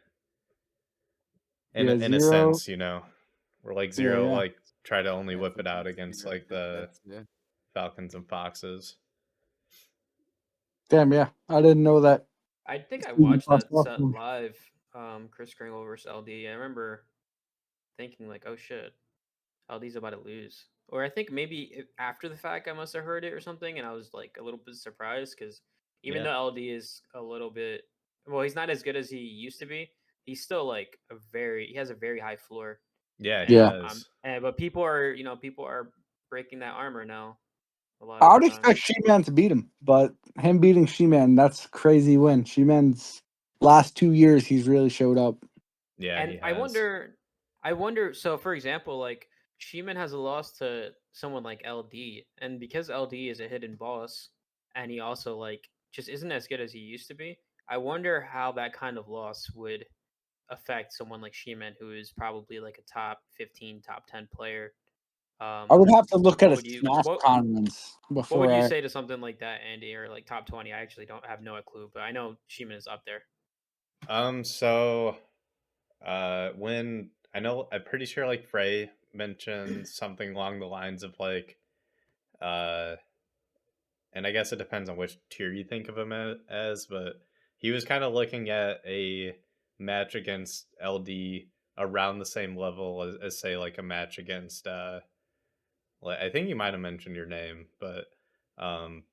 Yeah, In a Zero. sense, you know. Where like Yeah, Zero yeah. like try to only Yeah, I whip think it out that's against fair. like the Yeah. Falcons and Foxes. Damn, yeah. I didn't know that. I think I Steven watched crossed that off set him. live. Chris Kringle versus LD. I remember thinking like, oh shit, LD's about to lose. Or I think maybe after the fact I must have heard it or something, and I was like a little bit surprised because even Yeah. though LD is a little bit, well, he's not as good as he used to be. He's still like he has a very high floor. Yeah, he And Yeah. does. but people are breaking that armor now a lot I of would the time. expect She-Man to beat him, but him beating She-Man, that's a crazy win. She-Man's last 2 years, he's really showed up. Yeah, And he has. I wonder. So, for example, like Sheeman has a loss to someone like LD, and because LD is a hidden boss, and he also like just isn't as good as he used to be. I wonder how that kind of loss would affect someone like Sheeman, who is probably like a top 15, top 10 player. I would have to look at What a would you Smash comments what would before you I. say to something like that, Andy, or like top 20? I actually don't have no clue, but I know Sheeman is up there. So when I'm pretty sure like Frey mentioned something along the lines of like uh and I guess it depends on which tier you think of him as, but he was kind of looking at a match against LD around the same level as say like a match against like I think you might have mentioned your name, um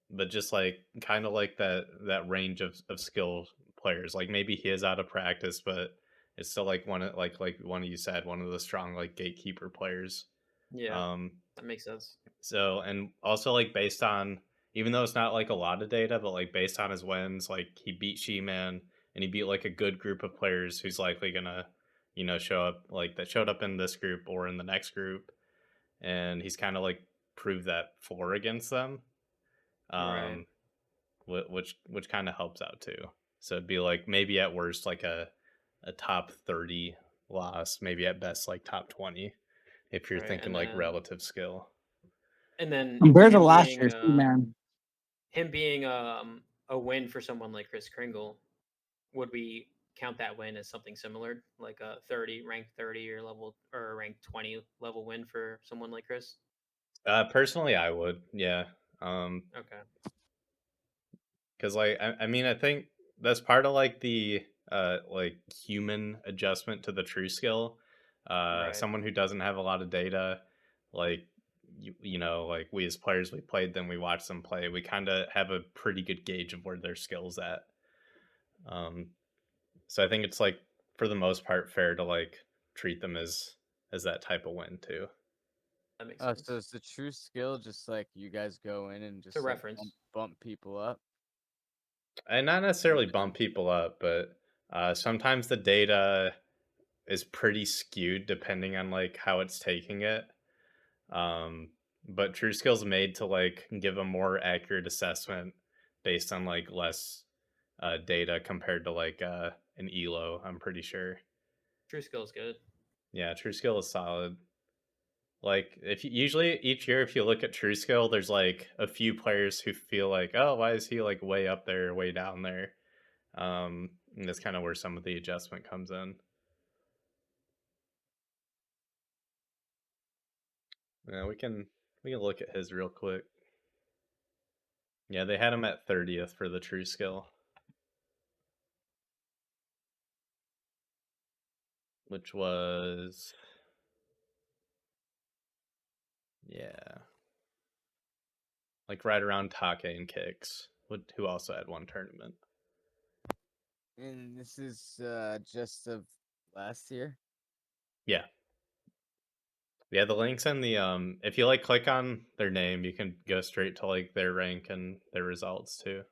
but just like kind of like that range of skill players. Like maybe he is out of practice, but it's still like like one of you said, one of the strong like gatekeeper players. Yeah, Um that makes sense. so and also like based on, even though it's not like a lot of data, but like based on his wins, like he beat She-Man and he beat like a good group of players who's likely gonna, you know, show up like that showed up in this group or in the next group, and he's kind of like proved that floor against them. Right. Um which kind of helps out too. So it'd be like maybe at worst like a top 30 loss, maybe at best like top 20 if you're Right. thinking like relative skill. And then Compared to him last year, being She-Man. a win for someone like Chris Kringle, would we count that win as something similar, like a 30 ranked 30 or level or ranked 20 level win for someone like Chris? Personally I would, yeah. Um Okay. because like I mean I think that's part of like the like human adjustment to the true skill. Right. Someone who doesn't have a lot of data, like you know, like we as players, we played them, we watched them play, we kind of have a pretty good gauge of where their skills at. um so I think it's like for the most part fair to like treat them as that type of win too. That makes Oh, sense. so is the true skill just like you guys go in and It's a just like reference. bump people up? And not necessarily bump people up, but sometimes the data is pretty skewed depending on like how it's taking it. Um, but True Skill's made to like give a more accurate assessment based on like less data compared to like an Elo. I'm pretty sure. True skill is good. Yeah, True Skill is solid. Like if you, usually each year if you look at True Skill, there's like a few players who feel like, oh, why is he like way up there, way down there? And that's kind of where some of the adjustment comes in. Yeah, we can look at his real quick. Yeah, they had him at 30th for the true skill, which was like right around Take and Kicks, who also had one tournament. And this is just of last year. Yeah. Yeah, the links in the if you like click on their name, you can go straight to like their rank and their results too.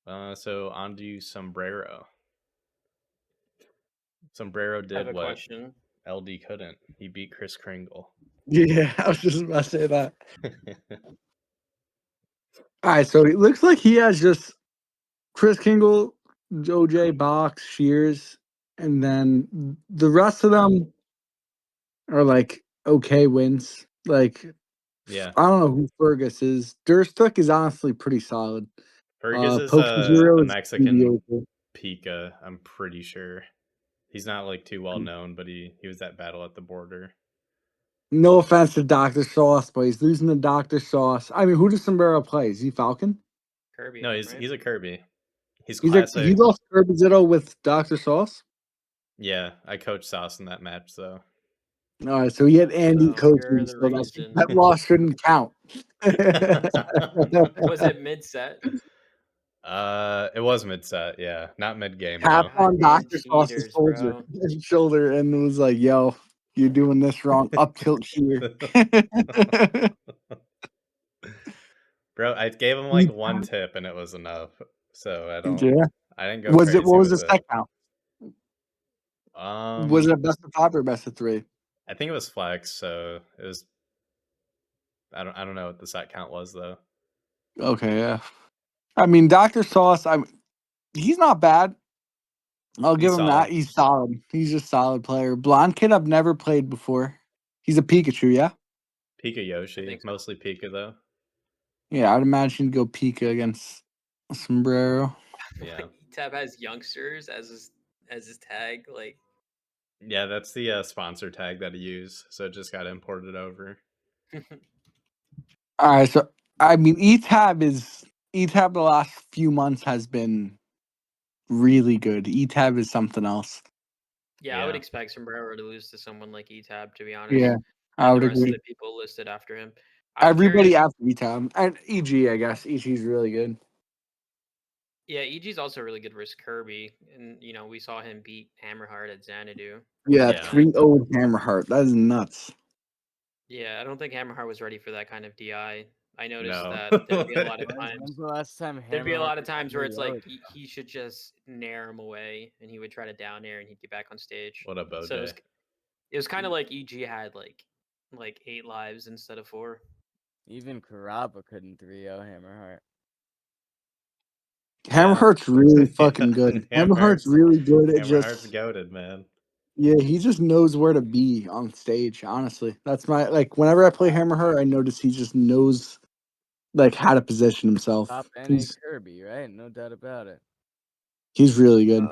So on to Sombrero. Sombrero I have did a what question. LD couldn't. He beat Chris Kringle. Yeah, I was just about to say that. All right, so it looks like he has just Chris Kingle, OJ, Box, Shears, and then the rest of them are like okay wins. Like, Yeah. I don't know who Fergus is. Durstock is honestly pretty solid. Fergus is Poke a Zero is Mexican mediocre. Pika, I'm pretty sure. He's not like too well known, but he was that battle at the border. No offense to Dr. Sauce, but he's losing to Dr. Sauce. I mean, who does Sombrero play? Is he Falcon? Kirby. No, right? he's a Kirby. He's He classic. lost Kirby Zitto with Dr. Sauce? Yeah, I coached Sauce in that match, so. All right, so he had Andy So coaching, you're the so reason. that loss shouldn't count. Was it mid set? It was mid set, yeah, not mid game Tap though. on Goddamn Dr. Sauce's cheaters, bro. shoulder and was like, yo, you're doing this wrong. Up tilt here. Bro, I gave him like one tip and it was enough. So Yeah. I didn't go What crazy was with the it. set count? Was it a best of 5 or best of 3? I think it was flex, so it was. I don't know what the set count was though. Okay, yeah. I mean, Dr. Sauce, he's not bad. I'll give him that. He's solid. He's just a solid player. Blonde kid I've never played before. He's a Pikachu, yeah? Pika Yoshi, so. mostly Pika though. Yeah, I'd imagine he'd go Pika against Sombrero. Yeah. Tab has youngsters as his tag, like. Yeah, that's the sponsor tag that he used, so it just got imported over. All right, so I mean, ETAB the last few months has been really good. ETAB is something else. Yeah, I would expect Sombrero to lose to someone like ETAB, to be honest. Yeah, I and would the rest agree. of the people listed after him. Everybody after ETAB and EG, I guess. EG's really good. Yeah, EG's also really good versus Kirby, and we saw him beat Hammerheart at Xanadu. Yeah, 3-0 with Hammerheart. That is nuts. Yeah, I don't think Hammerheart was ready for that kind of DI. I noticed No. that there'd be a lot of times. When's the last time There'd be a lot of Hammerheart times where it's like reloaded? he should just nair him away, and he would try to down air, and he'd get back on stage. What up, OJ? So it was kind of like EG had like 8 lives instead of 4. Even Karaba couldn't 3-0 Hammerheart. Hammerheart's really fucking good. Hammerheart's really good at Hammerheart's goated, man. Yeah, he just knows where to be on stage, honestly. That's my whenever I play Hammerheart, I notice he just knows how to position himself. Top NA Kirby, right? No doubt about it. He's really good.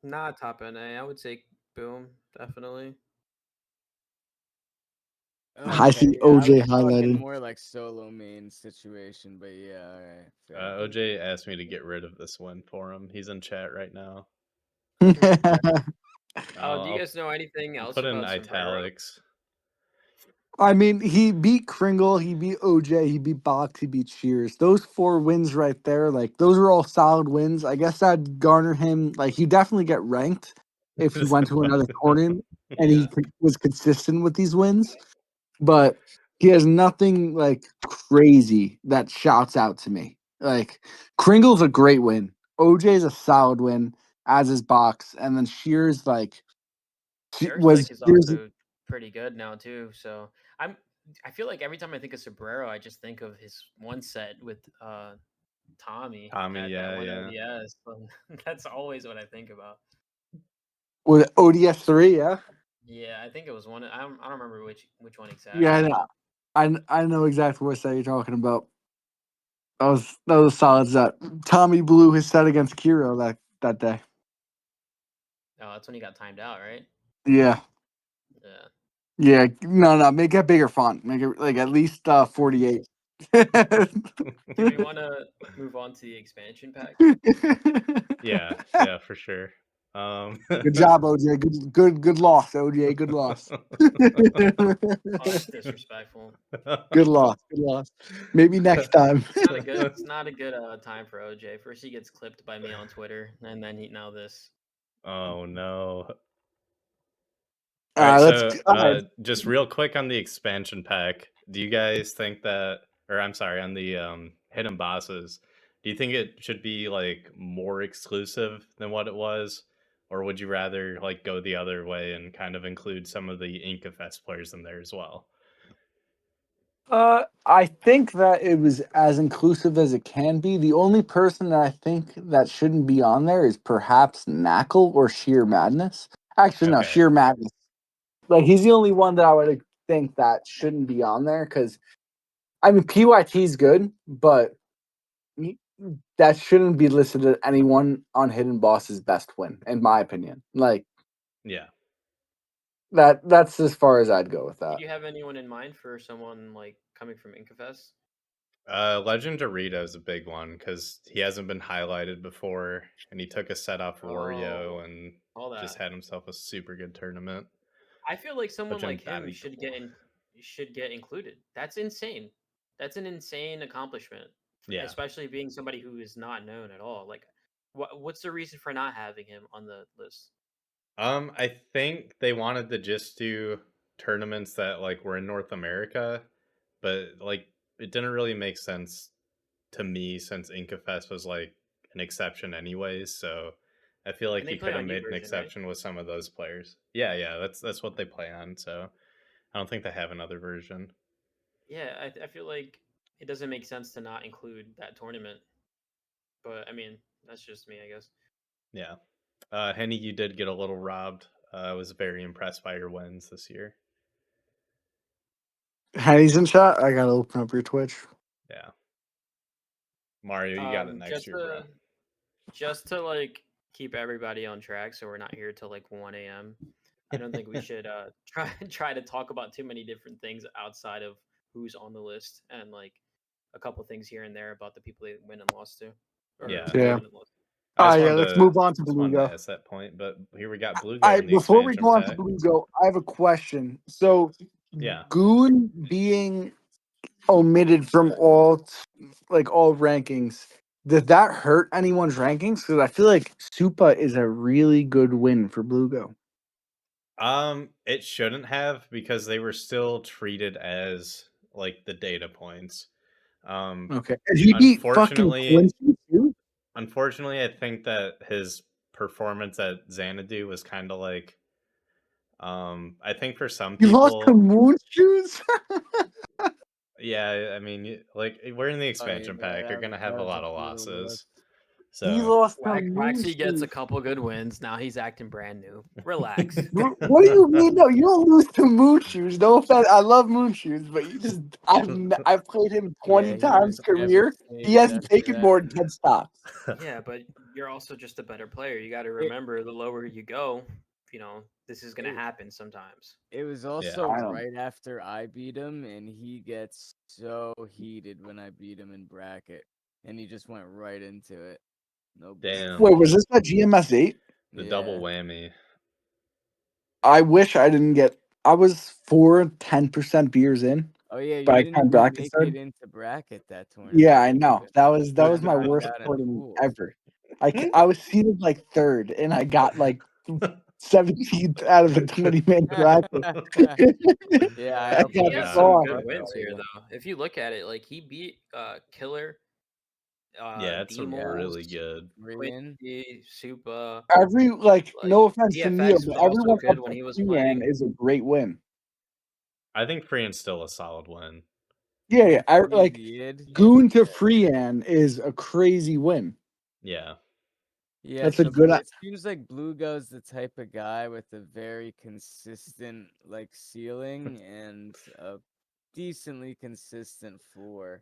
Not top NA. I would say Boom, definitely. Okay, I see OJ highlighted. More like solo main situation, but yeah, all right. OJ asked me to get rid of this one for him. He's in chat right now. Do you guys know anything else put in about italics? I mean, he beat Kringle, he beat OJ, he beat Box, he beat Shears. Those 4 wins right there, those are all solid wins. I guess that'd garner him, he definitely get ranked if he went to another tournament and he was consistent with these wins. But he has nothing crazy that shouts out to me. Kringle's a great win. OJ's a solid win, as is Box, and then Shears is also pretty good now too. So I feel like every time I think of Sombrero, I just think of his one set with Tommy. Yeah. ODS. That's always what I think about. With ODS 3, yeah. Yeah, I think it was one. I don't remember which one exactly. Yeah, I know exactly what set you're talking about. That was a solid set. Tommy blew his set against Kiro that day. Oh, that's when he got timed out, right? Yeah. Yeah. Yeah. No. Make it bigger font. Make it like at least 48. Do we want to move on to the expansion pack? Yeah, for sure. Good job, OJ. Good loss, OJ. Good loss. Oh, that's disrespectful. Good loss. Maybe next time. It's not a good time for OJ. First he gets clipped by me on Twitter, and then now this. Oh no. All All right, right, so just real quick on the expansion pack, do you guys think that, or I'm sorry, on the hidden bosses, do you think it should be like more exclusive than what it was, or would you rather like go the other way and kind of include some of the Inkafest players in there as well? I think that it was as inclusive as it can be. The only person that I think that shouldn't be on there is perhaps Nackle or SheerMadness. Actually, no, Okay. SheerMadness. Like he's the only one that I would think that shouldn't be on there because I mean PYT is good, but that shouldn't be listed as anyone on Hidden Boss's best win, in my opinion. Like, Yeah. that's as far as I'd go with that. Do you have anyone in mind for someone like coming from Inkafest? Legend Dorito is a big one because he hasn't been highlighted before, and he took a set off Wario and just had himself a super good tournament. I feel like someone like him banned should get included. That's insane. That's an insane accomplishment. Yeah. Especially being somebody who is not known at all. Like, what's the reason for not having him on the list? I think they wanted to just do tournaments that like were in North America, but like it didn't really make sense to me since Inkafest was like an exception anyways. So I feel like And they you play could have on made an U-version, right? exception with some of those players. Yeah, that's what they play on. So I don't think they have another version. Yeah, I feel like it doesn't make sense to not include that tournament. But I mean, that's just me, I guess. Yeah. Henny, you did get a little robbed. I was very impressed by your wins this year. Henny's in chat. I gotta open up your Twitch. Yeah. Mario, you got it next year, bro. Just to like keep everybody on track, so we're not here till like 1 a.m. I don't think we should try to talk about too many different things outside of who's on the list and like a couple things here and there about the people they win and lost to. Yeah. Let's move on to Just wanted to Bloogo. ask that point, but here we got Bloogo. All right, before we go on to Bloogo, I have a question. So, yeah, Goon being omitted from all rankings, did that hurt anyone's rankings? Because I feel like Supa is a really good win for Bloogo. it shouldn't have because they were still treated as like the data points. Okay, he beat fucking Quincy too. Unfortunately, I think that his performance at Xanadu was kind of like, I think for some people, you lost to Moon Shoes. Yeah, I mean, like we're in the expansion pack. You're gonna have a lot of losses. So he lost to Waxy gets a couple good wins. Now he's acting brand new. Relax. What do you mean? No, you don't lose to Moon Shoes. No offense, I love Moon Shoes, but you just I've played him 20 times career. He hasn't taken more than 10 stops. Yeah, but you're also just a better player. You got to remember, the lower you go, this is gonna happen sometimes. It was also right after I beat him, and he gets so heated when I beat him in bracket, and he just went right into it. No. Damn. Wait, was this that GMS 8? The double whammy. I wish I didn't get. I was 10% beers in. Oh yeah, you but didn't I even bracket make started. it into bracket that tournament. Yeah, I know. That was my worst tournament ever. I was seeded like third, and I got like 17th out of a 20-man bracket. Yeah, I He got has some good gone. wins here, though. If you look at it, like he beat Killer, Yeah, it's Dmolz, really good. Quincy, Supa. Every no offense to Neo, DFX but was also everyone good up when to he was Freean playing. is a great win. I think Freean's still a solid win. Yeah. I like Goon to Freean is a crazy win. Yeah. Yeah, that's a good. It seems like Bloogo's the type of guy with a very consistent like ceiling and a decently consistent floor.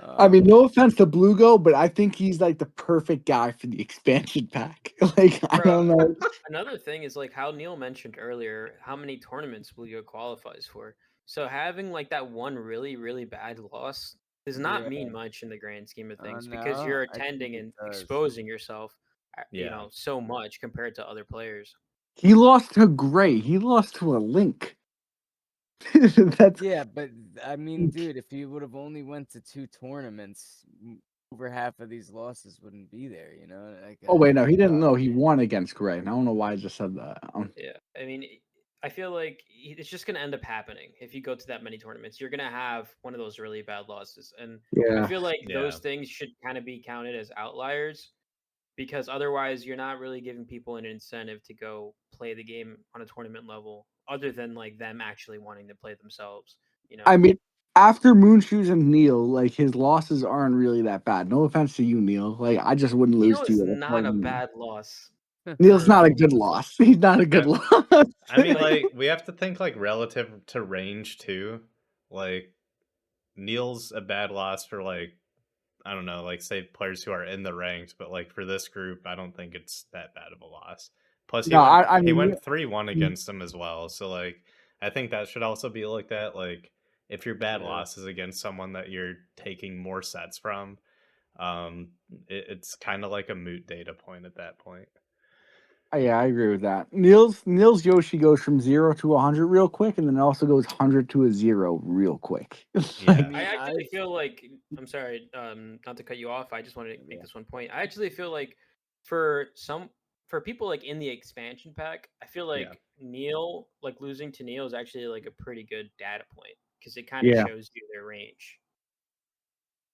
I mean, no offense to Bloogo, but I think he's like the perfect guy for the expansion pack. Like, I Bro, don't know. another thing is like how Neil mentioned earlier, how many tournaments Bloogo qualifies for. So having like that one really, really bad loss does not Yeah. mean much in the grand scheme of things because No, you're I think attending it and does. exposing yourself, you Yeah. know, so much compared to other players. He lost to Gray. He lost to a Link. That's Yeah, but I mean, dude, if you would have only went to 2 tournaments, over half of these losses wouldn't be there. You know? Like, oh wait, no, he didn't know he won against Gray. I don't know why I just said that. Yeah, I mean, I feel like it's just going to end up happening if you go to that many tournaments. You're going to have one of those really bad losses, and I Yeah. feel like Yeah. those things should kind of be counted as outliers because otherwise, you're not really giving people an incentive to go play the game on a tournament level, other than like them actually wanting to play themselves. You know, I mean, after Moonshoes and Neil, like his losses aren't really that bad. No offense to you, Neil. Like I just wouldn't lose Neil to is you at a not a tournament. bad loss. Neil's For not a good loss. He's not a good loss. I mean, Like- like we have to think like relative to range too. Like Neil's a bad loss for like I don't know, like say players who are in the ranks, but like for this group, I don't think it's that bad of a loss. Plus, No, I he mean, went 3-1 against them as well. So like, I think that should also be looked at. Like, if your bad Yeah. loss is against someone that you're taking more sets from, it's kind of like a moot data point at that point. yeah, I agree with that. Neil's Yoshi goes from 0 to 100 real quick, and then it also goes 100 to a 0 real quick. Yeah. Like, I actually feel like I'm sorry, not to cut you off. I just wanted to make this one point. I actually feel like for people like in the expansion pack, I feel like Neil, like losing to Neil is actually like a pretty good data point because it kind of Yeah. shows you their range.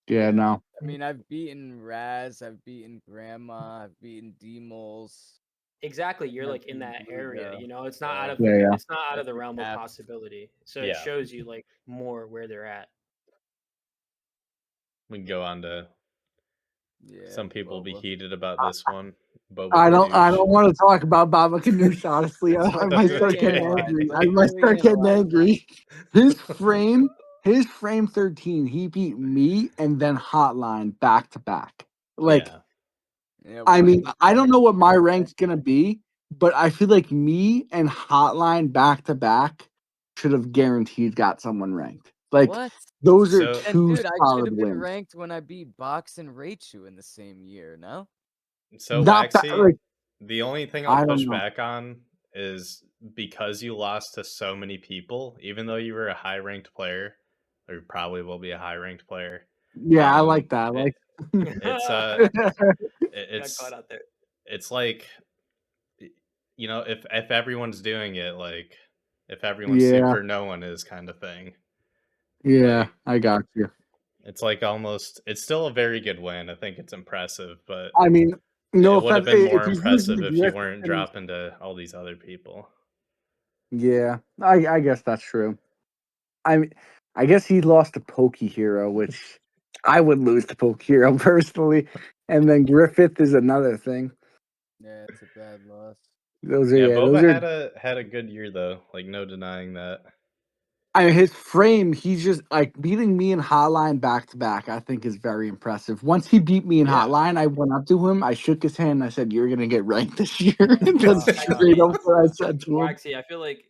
yeah, no. I mean, I've beaten Razz, I've beaten Grandma, I've beaten Dmolz. Exactly, you're I've like in beaten that area. Bloogo. You know, it's not out of Yeah, yeah. it's not out of the Every realm of app. possibility. So Yeah. it shows you like more where they're at. We can go on to Yeah, some people will be Boba. heated about this one. I don't Bobakanoosh. want to talk about Bobakanoosh, honestly. I might start getting analyze angry. it. I might Really start getting analyze angry. His frame 13, he beat me and then Hotline back to back. Like, Yeah. Yeah, I one mean, was I don't know what my Janco. rank's gonna be, but I feel like me and Hotline back to back should have guaranteed got someone ranked. Like, What? those are So- And two dude, I should solid have been wins. ranked when I beat Box and Raichu in the same year, no? So Not that, Waxy, like, the only thing I I'll don't push know. back on is because you lost to so many people, even though you were a high ranked player, or probably will be a high ranked player. Yeah, I like that. Like, It's Got it's caught out there. it's like you know if everyone's doing it, like if everyone's Yeah. super, no one is kind of thing. yeah, Like, I got you. it's like almost it's still a very good win. I think it's impressive, but I mean, no it would have offense. been If more he's losing impressive to if you Griffin, weren't dropping to all these other people. yeah, I guess that's true. I mean, I guess he lost to Pokey Hero, which I would lose to Pokey Hero personally. And then Griffith is another thing. Yeah, it's a bad loss. Those are Yeah, those Boba are. had a good year though. Like no denying that. I mean, his frame, he's just like beating me in Hotline back to back. I think is very impressive. Once he beat me in Yeah. Hotline, I went up to him, I shook his hand, and I said, "You're gonna get ranked this year." That's Actually, straight up what I said to him. Waxy, I feel like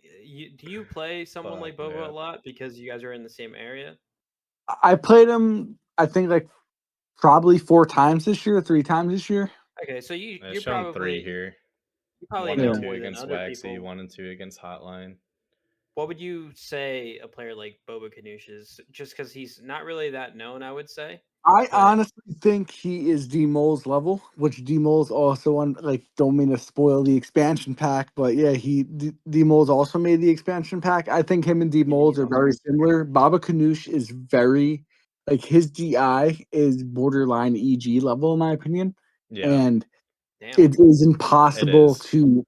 do you play someone like Fuck, Boba yeah. a lot because you guys are in the same area? I played him, I think, like probably 4 times this year, 3 times this year. Okay, so It's you're shown 3 probably here. you probably 1 know and 2 more than against other Waxy, people. 1 and 2 against Hotline. What would you say a player like Bobakanoosh is? Just because he's not really that known, I would say. I But- honestly think he is Dmolz level, which Dmolz also on. Like, don't mean to spoil the expansion pack, but yeah, Dmolz also made the expansion pack. I think him and Dmolz are very similar. Bobakanoosh is very like his GI is borderline EG level in my opinion, Yeah. and Damn. it is impossible is. to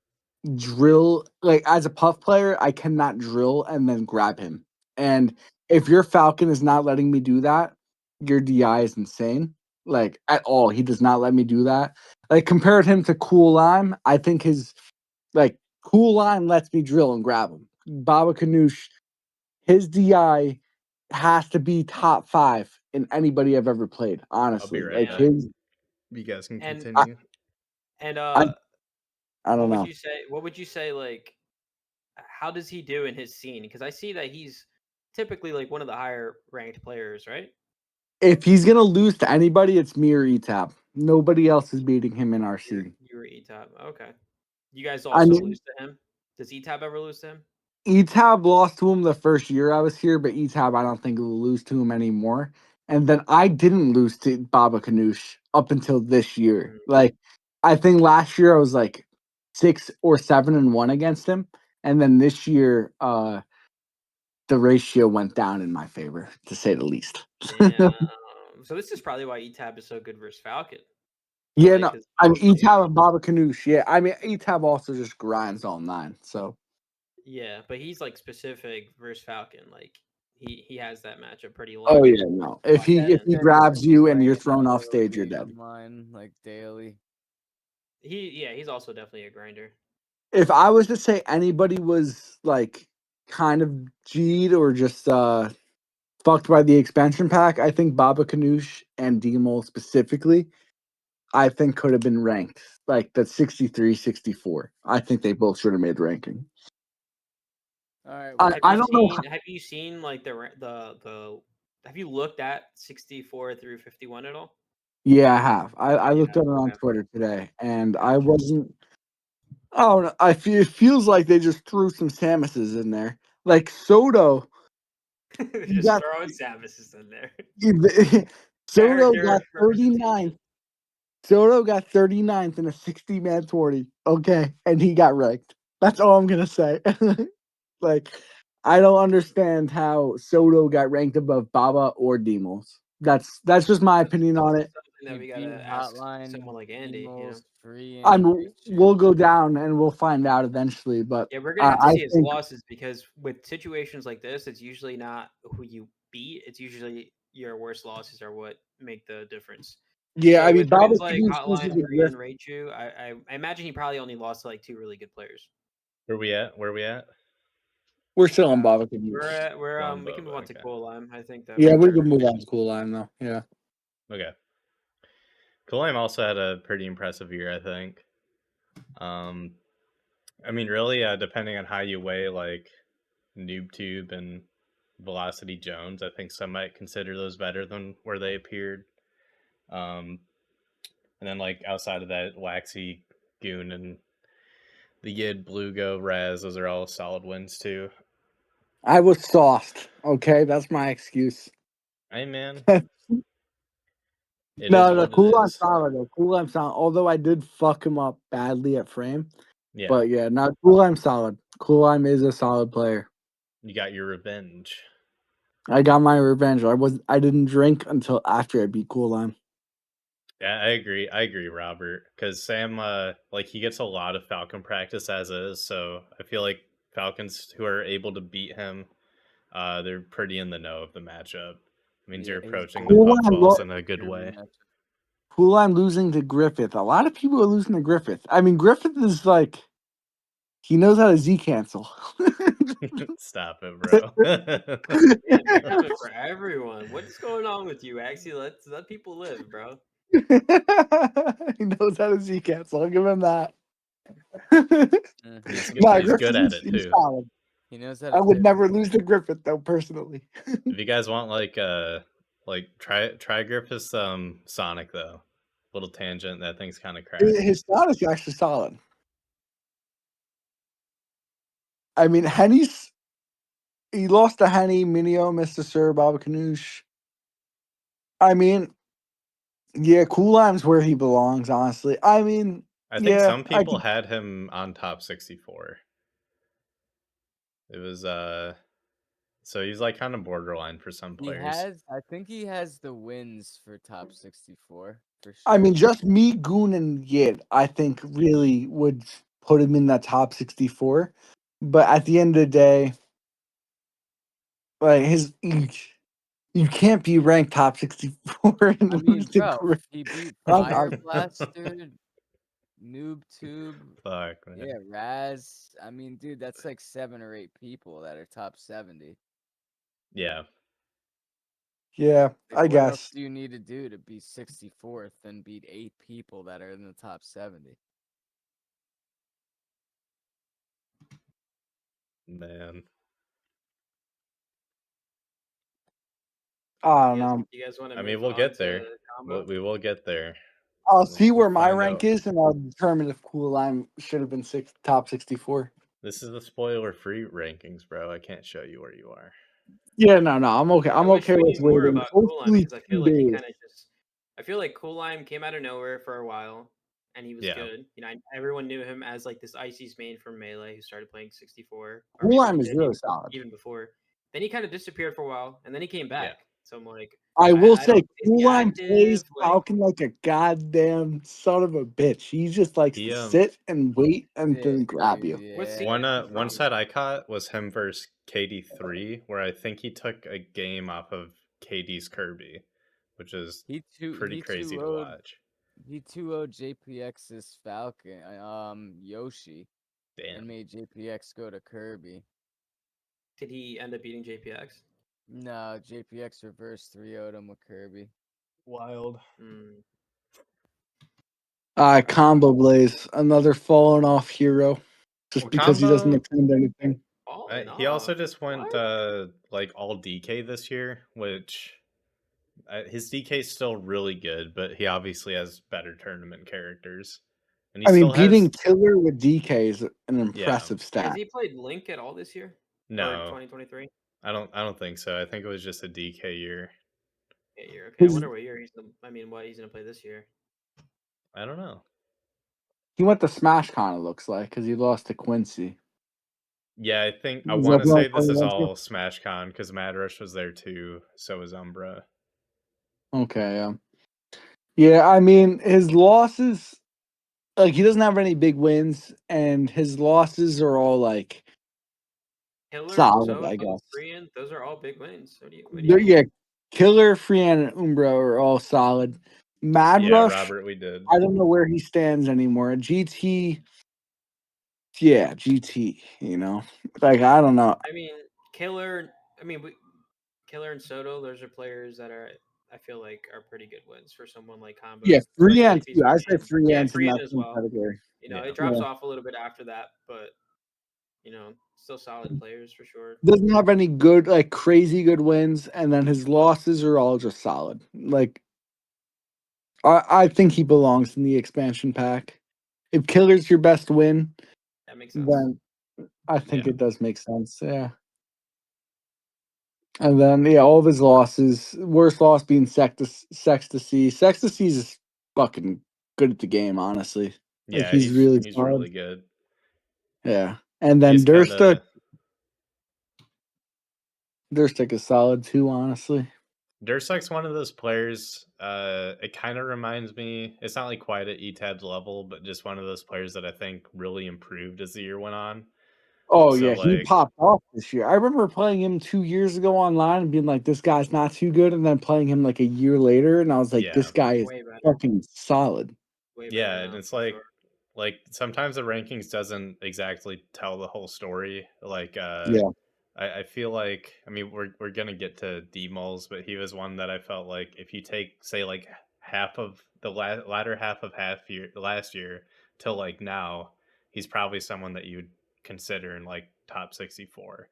drill. Like as a puff player, I cannot drill and then grab him. And if your Falcon is not letting me do that, your DI is insane. Like at all, he does not let me do that. Like compared him to Cool Lime, I think his like Cool Lime lets me drill and grab him. Bobakanoosh, his DI has to be top 5 in anybody I've ever played. I'll be Honestly, right like back. his, You guys can And continue. and I what don't would know. you say? What would you say? Like, how does he do in his scene? Because I see that he's typically like one of the higher ranked players, right? If he's gonna lose to anybody, it's me or ETAP. Nobody else is beating him in our scene. You were ETAB. Okay. You guys I also mean, lose to him? Does ETAB ever lose to him? ETAB lost to him the first year I was here, but ETAB I don't think will lose to him anymore. And then I didn't lose to Bobakanoosh up until this year. Mm. Like I think last year I was like 6 or 7-1 against him, and then this year the ratio went down in my favor, to say the least. Damn. So this is probably why ETAB is so good versus Falcon. Yeah, Right? no, 'Cause I mean Falcon- ETAB and Bobakanoosh. Yeah, I mean ETAB also just grinds all 9. So Yeah, but he's like specific versus Falcon. Like he has that matchup pretty oh locked. yeah, no. If Locked he in. grabs you and you're Grinding thrown off daily stage, you're dead. online, like daily. He's also definitely a grinder. If I was to say anybody was like kind of G'd or just fucked by the expansion pack, I think Bobakanoosh and Dmolz specifically, I think could have been ranked like that 63, 64. I think they both should have made ranking. All right. I don't know. Have you seen like the have you looked at 64 through 51 at all? Yeah, I have. I You looked at have? it on Okay. Twitter today, and I Gotcha. wasn't. Oh, no, it feels like they just threw some Samuses in there. Like SOTO, you Just got throwing Samuses in there. SOTO got Character 39th. representation. SOTO got 39th in a 60-man 40. Okay, and he got ranked. That's all I'm gonna say. Like, I don't understand how SOTO got ranked above Baba or Dmolz. That's just my opinion on it. Something that He we beat gotta ask Hotline, someone like Andy. You know. Dmolz, Freean. We'll go down and we'll find out eventually. But Yeah, we're gonna have to I see his think losses because with situations like this, it's usually not who you beat. It's usually your worst losses are what make the difference. yeah, I So mean with Baba wins like Ganoush Hotline, loses a Free, and grift. Raichu, I imagine he probably only lost to like 2 really good players. Where we at? Where we at? We're still on Baba Ganoush. We're Still on we can move Boba, on to okay. Cool Lime. I think that Yeah, would we be can move on to Cool Line though. Yeah. Okay. Coolime also had a pretty impressive year, I think. I mean, really, depending on how you weigh like NoobTube and Velocity Jones, I think some might consider those better than where they appeared. And then like outside of that, Waxy, Goon, and the Yid, Bloogo, Razz, those are all solid wins too. I was soft. Okay, that's my excuse. Hey man, no, it is no, what it Cool Lime's is. solid though. Cool Lime's solid. Although I did fuck him up badly at frame. Yeah, But yeah, no, Cool Lime's solid. Cool Lime is a solid player. you got your revenge. I got my revenge. I didn't drink until after I beat Cool Lime. Yeah, I agree. I agree, Robert. Because Sam, like he gets a lot of Falcon practice as is, so I feel like Falcons who are able to beat him, they're pretty in the know of the matchup. It means you're Yeah, he's approaching the Cool puck Lime, balls in a good way. Cool Lime losing to Griffith. A lot of people are losing to Griffith. I mean, Griffith is like, he knows how to Z cancel. Stop it, bro. Man, you're coming for everyone. What's going on with you, Axie? Let people live, bro. He knows how to Z cancel. I'll give him that. he's Nah, he's good at Griffith, it he's too. solid. He knows how I to would pivot. never lose to Griffith though, personally. If you guys want like try Griffith's Sonic though. Little tangent, that thing's kind of cracked. His style is actually solid. I mean, he lost to Henny, Minio, Mr. Sir, Bobakanoosh. I mean, yeah, Cool Lime's where he belongs, honestly. I mean, I think yeah, some people had him on top 64. It was so he's like kind of borderline for some players. I think he has the wins for top 64 for sure. I mean, just me, Goon, and Yid, I think really would put him in that top 64. But at the end of the day, like you can't be ranked top 64 and I lose mean, to bro, Griffith. he beat I'm Fire not- Blaster, Noob Tube, Fuck, man. yeah, Razz. I mean, dude, that's like 7 or 8 people that are top 70. Yeah. Yeah, Like, I what else guess. do you need to do to be 64th and beat 8 people that are in the top 70? Man. I don't know. You guys want to I move mean, we'll on get to there. combo? We will get there. I'll see We'll where my find rank out. is, and I'll determine if Cool Lime should have been top 64. This is the spoiler-free rankings, bro. I can't show you where you are. Yeah, no, I'm okay. I I'm wish okay we with knew more waiting. about Cool Lime Hopefully because I 2 feel like he days. kind of just. I feel like Cool Lime came out of nowhere for a while, and he was Yeah. good. You know, everyone knew him as like this Icy's main from Melee who started playing 64, or Cool maybe Lime he is did really solid. even before. Then he kind of disappeared for a while, and then he came back. So I'm like, I will I say, don't. Is Cool he Lime plays active? Like, Falcon like a goddamn son of a bitch. He just likes He to sit and wait and then Sit, grab dude, you. what scene yeah. is he One from? set I caught was him versus KD3, where I think he took a game off of KD's Kirby, which is pretty crazy to watch. He 2-0'd JPX's Falcon, Yoshi, and Damn. made JPX go to Kirby. Did he end up beating JPX? No, JPX reverse 3-0'd him with Kirby. Wild. Combo Blaze, another fallen off hero, just Well, because he doesn't Combo, extend anything. he also just went What? like all DK this year, which his DK is still really good, but he obviously has better tournament characters, and he I mean, still has. beating Killer with DK is an impressive Has stat. he played Link at all this year? Or No, 2023? I don't think so. I think it was just a DK year. Yeah, year. Okay, I His, wonder what year he's gonna. I mean, what he's gonna play this year. I don't know. he went to Smash Con, it looks like, because he lost to Quincy. Yeah, I think I Was want that to the say only this one he is went to? all Smash Con because Mad Rush was there too. So was Umbra. Okay, yeah. Yeah, I mean, his losses, like, he doesn't have any big wins, and his losses are all, like, Killer, solid, SOTO, I guess. Freean, those are all big wins. What do you They're, mean? yeah, Killer, Freean, and Umbro are all solid. Mad Yeah, Rush, Robert, we did. I don't know where he stands anymore. GT, yeah, GT, you know? Like, I don't know. I mean, Killer. I mean, Killer and SOTO. Those are players that are. I feel like are pretty good wins for someone like Combo, Yeah, especially Freean, if he's too. I say playing. Yeah, Freean's in Freean that as same well. category. You know, Yeah. it drops off a little bit after that, but still solid players for sure. Doesn't have any good, like, crazy good wins, and then his losses are all just solid. Like, I think he belongs in the expansion pack. If Killer's your best win, That makes sense. then I think Yeah. it does make sense. Yeah. And then, yeah, all of his losses, worst loss being Sextasy. Sextasy is fucking good at the game, honestly. Like, Yeah, he's really he's solid. really good. Yeah. And He then just kinda Durstek is solid too, honestly. Durstek's one of those players. It kind of reminds me. It's not like quite at ETAB's level, but just one of those players that I think really improved as the year went on. Oh, So yeah, he like, popped off this year. I remember playing him 2 years ago online and being like, this guy's not too good, and then playing him, like, a year later, and I was like, this yeah, guy is Way better. fucking solid. Way better yeah, and now it's for sure. like sometimes the rankings doesn't exactly tell the whole story. Like, Yeah. I feel like, I mean, we're gonna get to Dmolz, but he was one that I felt like if you take, say, like half of the latter half of last year till like now, he's probably someone that you'd consider in like top 64.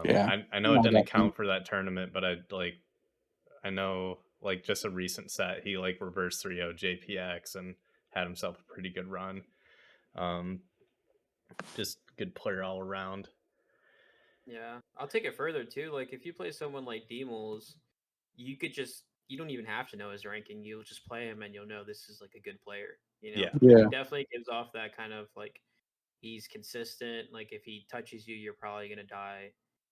Yeah. I know No, it didn't definitely. count for that tournament, but I know like just a recent set he like reversed 3-0 JPX and had himself a pretty good run. Just good player all around. Yeah, I'll take it further too. Like if you play someone like Dmolz, you don't even have to know his ranking. You'll just play him and you'll know this is like a good player. Yeah. Like Yeah. he definitely gives off that kind of like he's consistent. Like if he touches you, you're probably gonna die.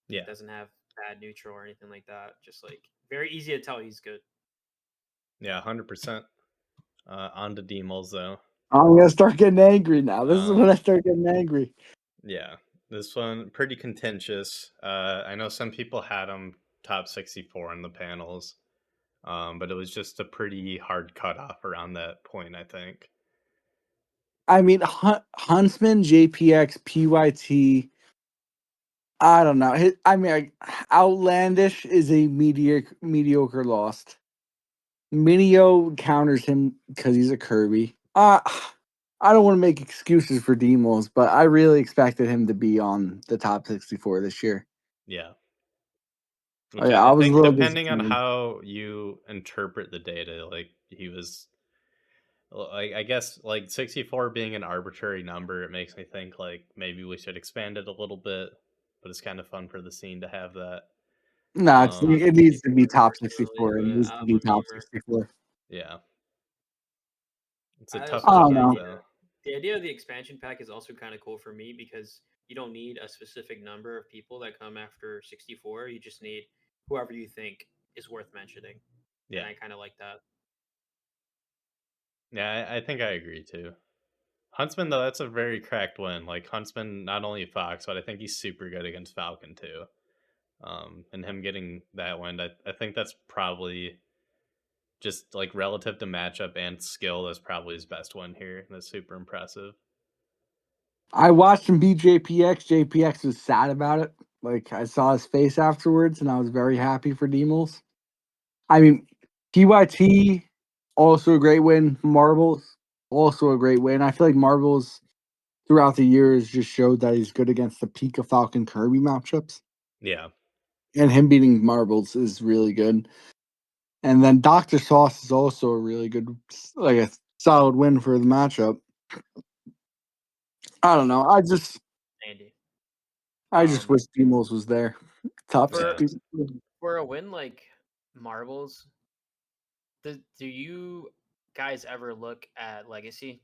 Yeah. Doesn't have bad neutral or anything like that. Just like very easy to tell he's good. Yeah, 100%. On to Dmolz though. I'm gonna start getting angry now. This is when I start getting angry. Yeah, this one pretty contentious. I know some people had him top 64 in the panels, but it was just a pretty hard cutoff around that point, I think. I mean, Huntsman, JPX, PYT. I don't know. Outlandish is a mediocre lost. Minio counters him because he's a Kirby. I don't want to make excuses for Dmolz, but I really expected him to be on the top 64 this year. Yeah. Oh, Which yeah, I I was a think little depending on disappointed. how you interpret the data, like he was, I guess like 64 being an arbitrary number, it makes me think like maybe we should expand it a little bit. But it's kind of fun for the scene to have that. No, it needs to be 64 top personally, 64. It but needs to I'm be a top beaver. 64. Yeah. It's a I tough also like don't the know. cutoff idea. though. The idea of the expansion pack is also kind of cool for me because you don't need a specific number of people that come after 64. You just need whoever you think is worth mentioning. Yeah. And I kind of like that. Yeah, I think I agree too. Huntsman, though, that's a very cracked win. Like, Huntsman, not only Fox, but I think he's super good against Falcon, too. And him getting that win, I think that's probably just, like, relative to matchup and skill, that's probably his best win here. That's super impressive. I watched him beat JPX. JPX was sad about it. Like, I saw his face afterwards, and I was very happy for Dmolz. I mean, TYT, also a great win. Marbles, also a great win. I feel like Marbles, throughout the years, just showed that he's good against the Pika Falcon Kirby matchups. Yeah. And him beating Marbles is really good. And then Dr. Sauce is also a really good, like a solid win for the matchup. I don't know. Andy. I just wish Dmolz was there. Top For, 60. for a win like Marbles, do you guys ever look at Legacy?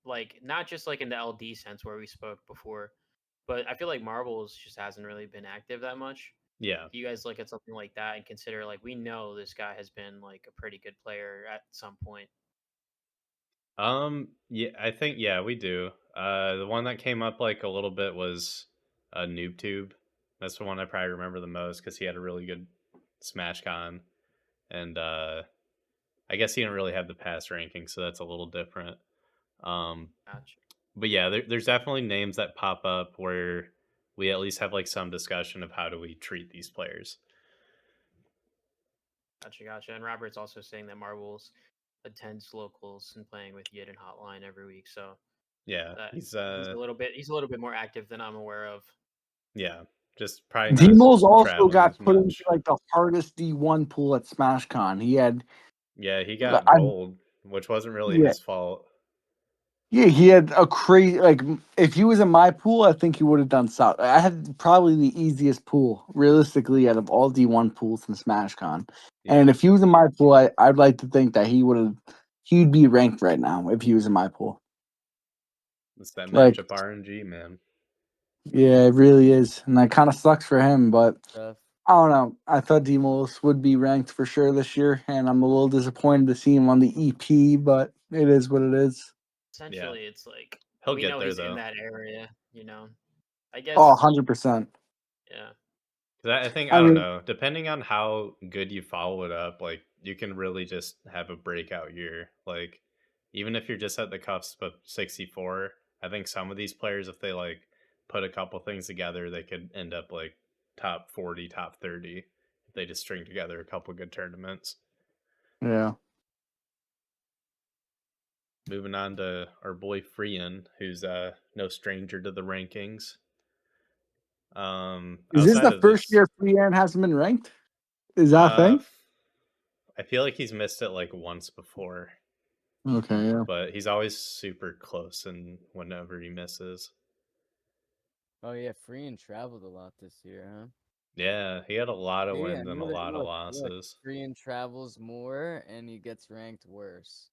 Like, not just like in the LD sense where we spoke before, but I feel like Marbles just hasn't really been active that much. Yeah. Do you guys look at something like that and consider, like, we know this guy has been like a pretty good player at some point? Yeah, I think, yeah, we do. The one that came up, like, a little bit was NoobTube. That's the one I probably remember the most because he had a really good Smash Con. And, I guess he didn't really have the pass ranking, so that's a little different. Gotcha. But yeah, there's definitely names that pop up where we at least have like some discussion of how do we treat these players. Gotcha. And Robert's also saying that Marbles attends locals and playing with Yid and Hotline every week, so Yeah, that he's he's a little bit more active than I'm aware of. yeah, just probably not Dmolz also traveling got as put into much. like the hardest D1 pool at SmashCon. He had He got gold, which wasn't really his fault. Yeah, he had a crazy, like, if he was in my pool, I think he would have done south. I had probably the easiest pool, realistically, out of all D1 pools in SmashCon. Yeah. And if he was in my pool, I'd like to think that he'd be ranked right now if he was in my pool. It's that Like, matchup RNG, man. yeah, it really is. And that kind of sucks for him, but Tough. I don't know. I thought Dmolz would be ranked for sure this year, and I'm a little disappointed to see him on the EP, but it is what it is. Essentially, it's like He'll we get know there he's though. in that area, you know. I guess. Oh, 100%. Yeah. I think, I I don't mean- know, depending on how good you follow it up, like you can really just have a breakout year. Like even if you're just at the cusp of 64, I think some of these players, if they like put a couple things together, they could end up like top 40, top 30 if they just string together a couple good tournaments. Yeah. Moving on to our boy Freean, who's no stranger to the rankings. Is this Outside the of first this, year Freean hasn't been ranked? Is that a thing? I feel like he's missed it like once before. Okay, yeah. But he's always super close and whenever he misses. Oh yeah, Freean traveled a lot this year, huh? Yeah, he had a lot of Yeah, wins and a look, lot of look, losses. Freean travels more and he gets ranked worse.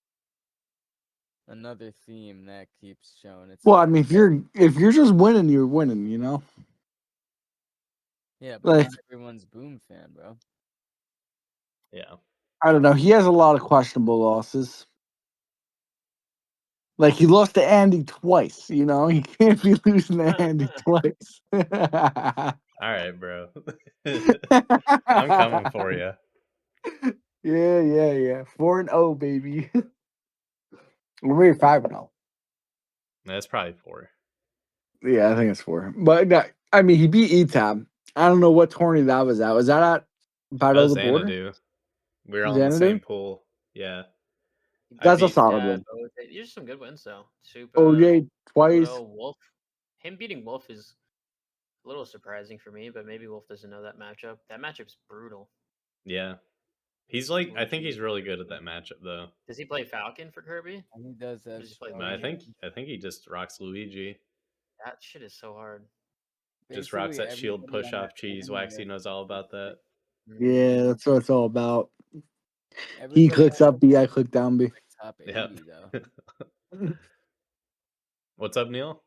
Another theme that keeps showing itself. Well, I mean, if you're just winning, you're winning, you know? Yeah, but Like, not everyone's Boom fan, bro. Yeah. I don't know. He has a lot of questionable losses. Like, he lost to Andy twice, you know? He can't be losing to Andy twice. All right, bro. I'm coming for you. Yeah. 4-0, baby. We're 5-0. That's probably 4. Yeah, I think it's 4. But no, I mean, he beat ETAB. I don't know what tourney that was at. Was that at That Battle of was the Border? Xanadu. We were all in the Xanadu? same pool. Yeah. I That's a beat solid win. These are some good wins though. Super. OJ twice. Pluto, Wolf. Him beating Wolf is a little surprising for me, but maybe Wolf doesn't know that matchup. That matchup's brutal. Yeah. He's like, I think Luigi he's really good at that matchup though. Does he play Falcon for Kirby? And he does Or have. does he play But I Luigi? think he just rocks Luigi. That shit is so hard. Just rocks basically that shield everybody push on off that cheese. tournament Waxy is knows all about that. Yeah, that's what it's all about. He everybody clicks on up B, I click down B. like top 80 Yeah. though. What's up, Neil?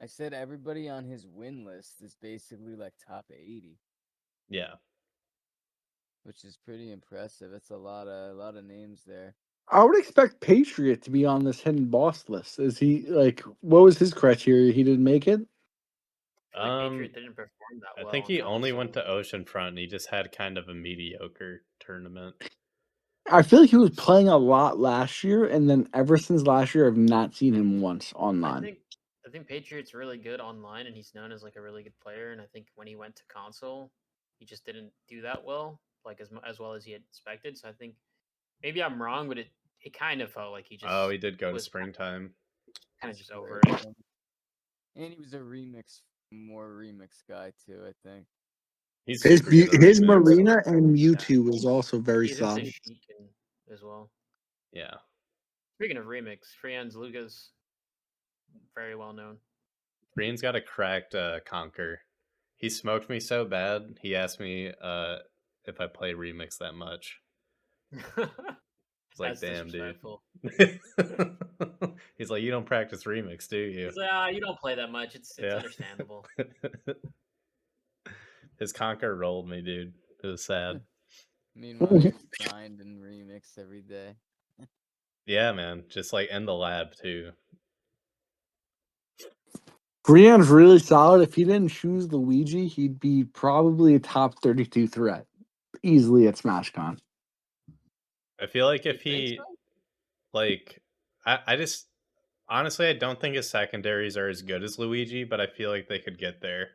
I said everybody on his win list is basically like top 80, Yeah. which is pretty impressive. It's a lot of names there. I would expect Patriot to be on this hidden boss list. Is he like what was his criteria? He didn't make it? I feel like Patriot didn't perform that I well. think on he only went console. to Oceanfront and he just had kind of a mediocre tournament. I feel like he was playing a lot last year, and then ever since last year, I've not seen him once online. I think Patriot's really good online, and he's known as like a really good player. And I think when he went to console, he just didn't do that well, like as well as he had expected. So I think maybe I'm wrong, but it kind of felt like he just Oh, he did go to was springtime. kind of just over Right. it. And he was a more remix guy too, I think. He's His super good at his remix. Marina and Mewtwo was also very He's into solid. Sheik as well. Yeah. Speaking of remix, Freean's Lucas, very well known. Freean's got a cracked Conquer. He smoked me so bad, he asked me if I play remix that much. It's like, That's damn, dude. disrespectful. He's like, you don't practice remix, do you? He's like, you don't play that much. It's Yeah. understandable. His Conquer rolled me, dude. It was sad. Meanwhile, you grind and remix every day. Yeah, man. Just like in the lab too. Brienne's really solid. If he didn't choose Luigi, he'd be probably a top 32 threat easily at SmashCon. I feel like if You think he, so? like, I just honestly, I don't think his secondaries are as good as Luigi, but I feel like they could get there.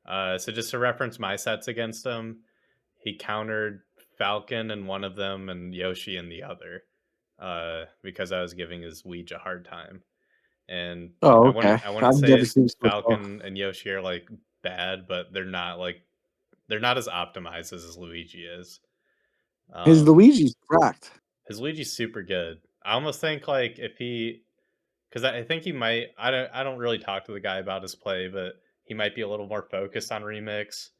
So just to reference my sets against him, he countered Falcon in one of them and Yoshi in the other, because I was giving his Ouija a hard time. And Oh, I okay. wouldn't say his Falcon and Yoshi are like bad, but they're not as optimized as his Luigi is. His Luigi's cracked. His Luigi's super good. I almost think like if he, because I think he might. I don't really talk to the guy about his play, but he might be a little more focused on remix.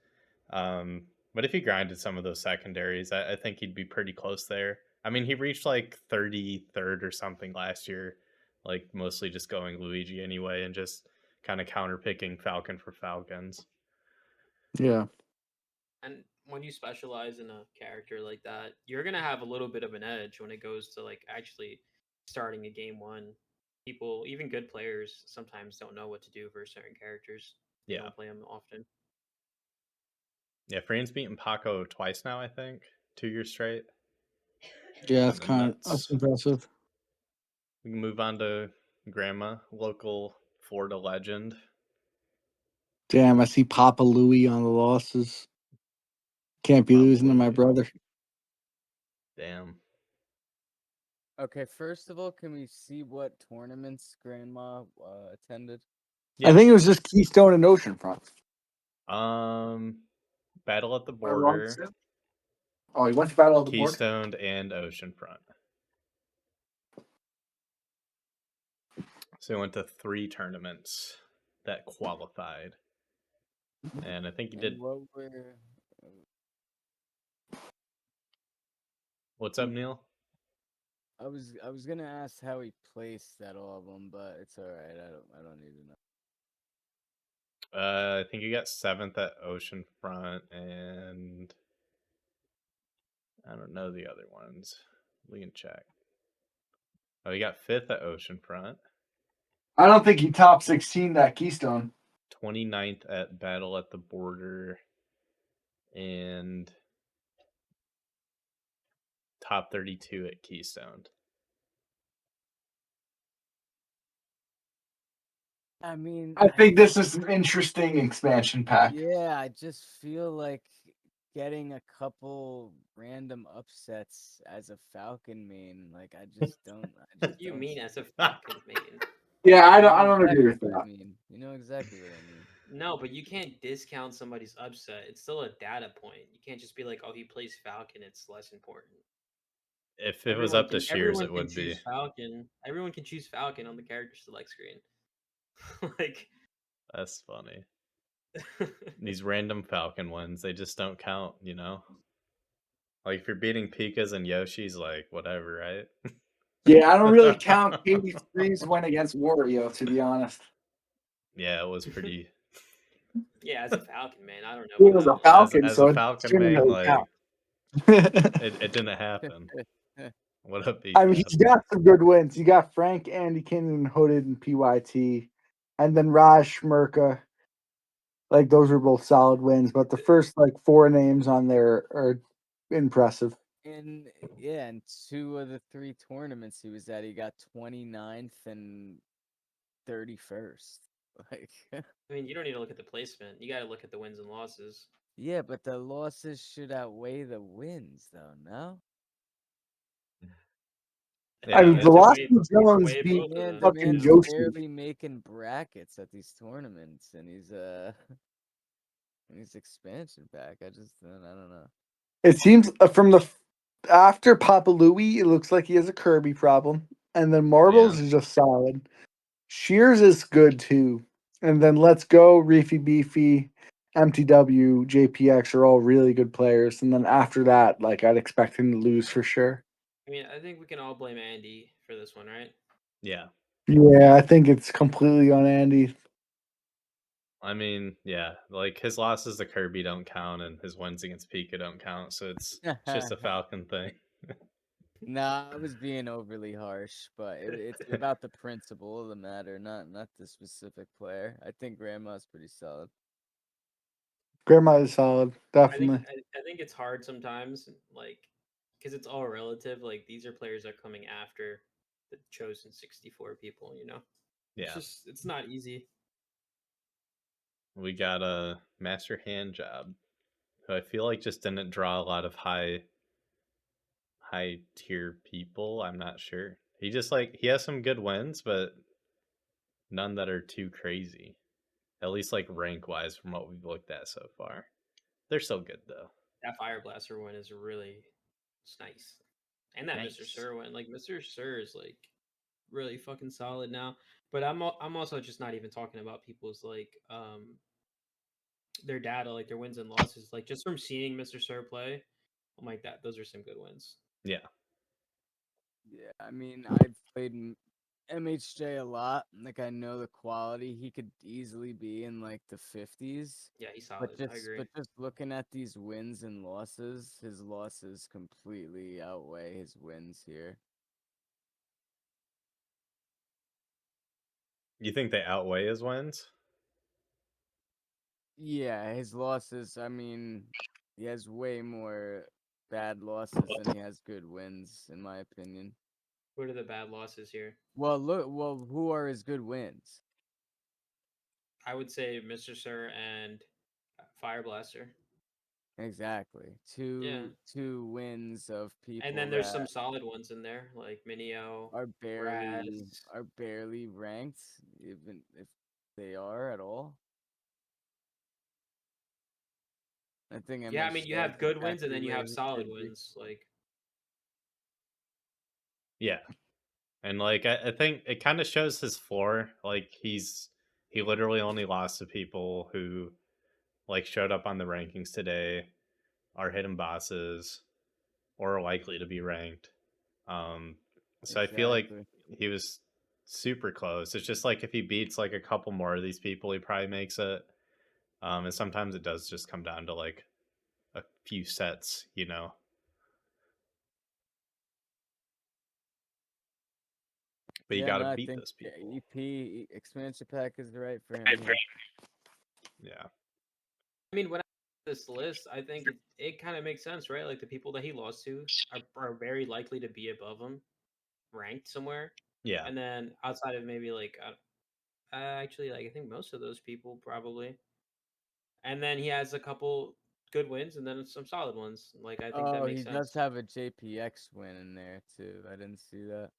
But if he grinded some of those secondaries, I think he'd be pretty close there. I mean, he reached like 33rd or something last year, like mostly just going Luigi anyway, and just kind of counterpicking Falcon for Falcons. Yeah. And when you specialize in a character like that, you're gonna have a little bit of an edge when it goes to like actually starting a game one. People, even good players, sometimes don't know what to do for certain characters. They don't play them often. Yeah, Freean's beaten Paco twice now, I think. 2 years straight. Yeah, that's impressive. We can move on to Grandma, local Florida legend. Damn, I see Papa Louie on the losses. Can't be losing to my brother. Damn. Okay, first of all, can we see what tournaments Grandma attended? Yeah. I think it was just Keystone and Oceanfront. Battle at the Border. Oh, he went to Battle at the Border? Keystone and Oceanfront. So he went to 3 tournaments that qualified. And I think he did. What were... What's up, Neil? I was gonna ask how he placed at all of them, but it's all right. I don't need to know. I think he got 7th at Oceanfront, and I don't know the other ones. We can check. Oh, he got 5th at Oceanfront. I don't think he top 16 at Keystone. 29th at Battle at the Border, and top 32 at Keystone. I mean, I think this is an interesting expansion pack. Yeah, I just feel like getting a couple random upsets as a Falcon main. Like I just don't. I just You don't mean see as a it. Falcon main? Yeah, I You don't. know I don't agree exactly with what I that. mean. You know exactly what I mean. No, but you can't discount somebody's upset. It's still a data point. You can't just be like, "Oh, he plays Falcon. It's less important." If it was up to Shears, Everyone it can would be. choose Falcon. Everyone can choose Falcon on the character select screen. Like That's funny. These random Falcon ones, they just don't count, you know? Like, if you're beating Pikas and Yoshis, like, whatever, right? Yeah, I don't really count 83's win against Wario, to be honest. Yeah, it was pretty. yeah, as a Falcon man, I don't know He about was a that. Falcon, As so a it Falcon shouldn't main, really like, count. it didn't happen. What up, I mean, Pika? he's got some good wins. You got Frank, Andy King, Hooded, and PYT, and then Raj Shmerka. Like those were both solid wins, but the first like 4 names on there are impressive. And yeah, and 2 of the 3 tournaments he was at, he got 29th and 31st. Like, I mean, you don't need to look at the placement. You got to look at the wins and losses. yeah, but the losses should outweigh the wins, though. No. Yeah, I mean, You have to Velocity weigh, Jones weigh beat both of them. The fucking man's Yoshi. barely making brackets at these tournaments, and he's in his expansion pack. I don't know. It seems from the after Papa Louie, it looks like he has a Kirby problem, and then Marbles Yeah. is just solid. Shears is good too, and then Let's Go, ReefyBeefy, EmptyW, JPX are all really good players, and then after that, like I'd expect him to lose for sure. I mean, I think we can all blame Andy for this one, right? Yeah. Yeah, I think it's completely on Andy. I mean, yeah, like his losses to Kirby don't count, and his wins against Pika don't count, so it's just a Falcon thing. Nah, I was being overly harsh, but it's about the principle of the matter, not the specific player. I think Grandma's pretty solid. Grandma is solid, I think definitely. I think it's hard sometimes, like, because it's all relative. Like these are players that are coming after the chosen 64 people. You know, Yeah. it's not easy. We got a Master Hand Job, who I feel like just didn't draw a lot of high tier people. I'm not sure. He just like he has some good wins, but none that are too crazy. At least like rank wise from what we've looked at so far. They're still good though. That Fire Blaster one is really it's nice, and that Mr. Nice. Sir one, like Mr. Sir is like really fucking solid now. But I'm also just not even talking about people's like their data, like their wins and losses. Like just from seeing Mr. Sir play, I'm like that. Those are some good wins. Yeah. Yeah, I mean, I've played MHJ a lot. Like, I know the quality. He could easily be in like the 50s. Yeah, he's But solid. I just agree. but just looking at these wins and losses, his losses completely outweigh his wins here. You think they outweigh his wins? Yeah, his losses, I mean, he has way more bad losses than he has good wins, in my opinion. What are the bad losses here? Well, who are his good wins? I would say Mr. Sir and Fire Blaster. Exactly. Yeah. Two wins of And people then there's that some solid ones in there, like Minio, are Razz. barely ranked, even if they are at all. I think Yeah, I mean you MHJ is have good wins and exactly then you where have he solid should be. wins. Like Yeah. And like I think it kind of shows his floor. Like he literally only lost to people who like showed up on the rankings today, are hidden bosses, or are likely to be ranked. Um so I feel like Exactly. he was super close. It's just like if he beats like a couple more of these people, he probably makes it. And sometimes it does just come down to like a few sets, you know. But you Yeah, got to no, I beat think those people. EP expansion pack is right for him here. Yeah. I mean when I this list, I think it kind of makes sense, right? Like the people that he lost to are very likely to be above him, ranked somewhere. Yeah. And then outside of maybe like Actually, like I think most of those people probably. And then he has a couple good wins, and then some solid ones. Like I think that Oh, makes he does sense. have a JPX win in there too. I didn't see that.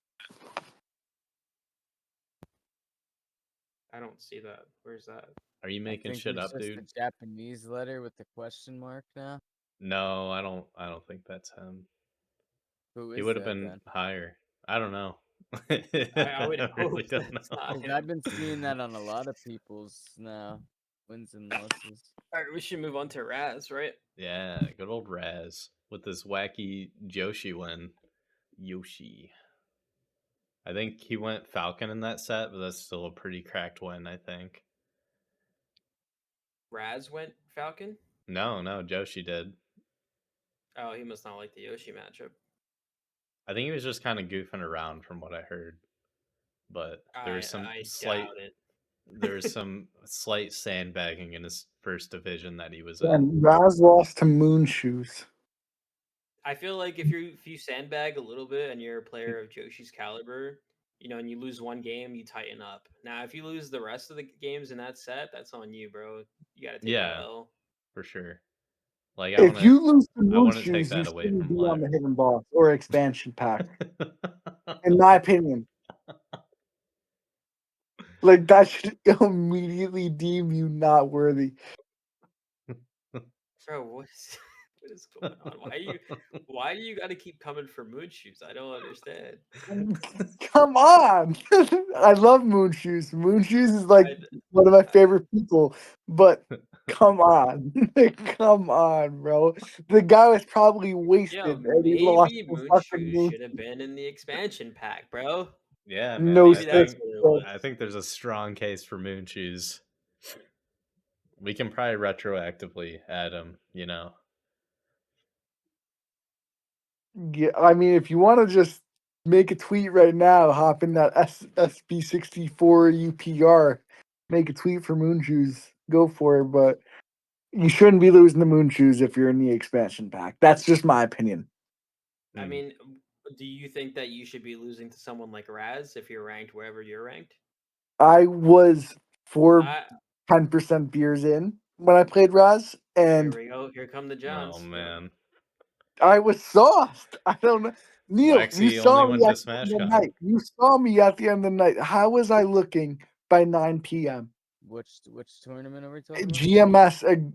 I don't see that. Where's that? Are you I making think shit there's up, just dude? a Japanese letter with the question mark now. No, I don't think that's him. Who He is would have that been then? high. I don't know. I would I hope really don't that's know. not Because him. I've been seeing that on a lot of people's now wins and losses. All right, we should move on to Razz, right? Yeah, good old Razz with this wacky Joshi win. Yoshi. I think he went Falcon in that set, but that's still a pretty cracked win, I think. Razz went Falcon. No, Joshi did. Oh, he must not like the Yoshi matchup. I think he was just kind of goofing around from what I heard. But there was some I slight doubt it. there's some slight sandbagging in his first division that he was in. And Raz lost to Moon Shoes. I feel like if you sandbag a little bit and you're a player of Joshi's caliber, you know, and you lose one game, you tighten up. Now, if you lose the rest of the games in that set, that's on you, bro. You got to take that Yeah, L. for sure. Like If you lose to I Moon wouldn't take Shoes, you that away shouldn't from be on life. the Hidden Boss or expansion pack, in my opinion. Like that should immediately deem you not worthy. Bro, what is going on? Why do you got to keep coming for Moon Shoes? I don't understand. Come on. I love Moon Shoes. Moon Shoes is like one of my favorite people, but come on. Come on, bro. The guy was probably wasted Yo, and he lost maybe to Moon fucking Shoes Moon. should have been in the expansion pack, bro. Yeah, man. No Maybe such that's what it was. I think there's a strong case for Moon Shoes. We can probably retroactively add him, you know. Yeah, I mean, if you want to just make a tweet right now, hop in that SB64 UPR, make a tweet for Moon Shoes, go for it. But you shouldn't be losing the Moon Shoes if you're in the expansion pack. That's just my opinion. I mean, do you think that you should be losing to someone like Razz if you're ranked wherever you're ranked? I was I 10% beers in when I played Razz, Here and we go. Here come the Oh Johns. man. I was soft. I don't know. Neil, you Waxy saw only me went to at the end of the SmashCon. night. You saw me at the end of the night. How was I looking by 9 p.m.? Which tournament are we talking about? GMS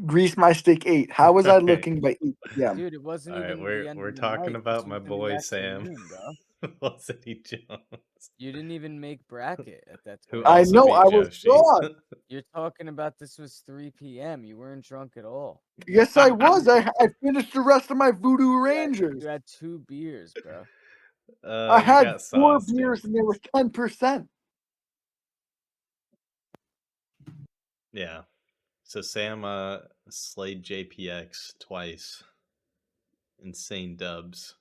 Grease My Steak 8. How was I Alright. looking by 8 p.m.? Dude, it wasn't All right, even the end we're of the talking night. This about my was in the boy Sam. afternoon, bro. Felicity Jones. You didn't even make bracket at that Who tournament. I also know beat I was Joshi. soft. You're talking about this was 3 p.m. You weren't drunk at all. Yes, I was. I finished the rest of my Voodoo Rangers. You had 2 beers, bro. I You had got 4 sauced, beers dude. and they were 10%. Yeah. So Sam slayed JPX twice. Insane dubs.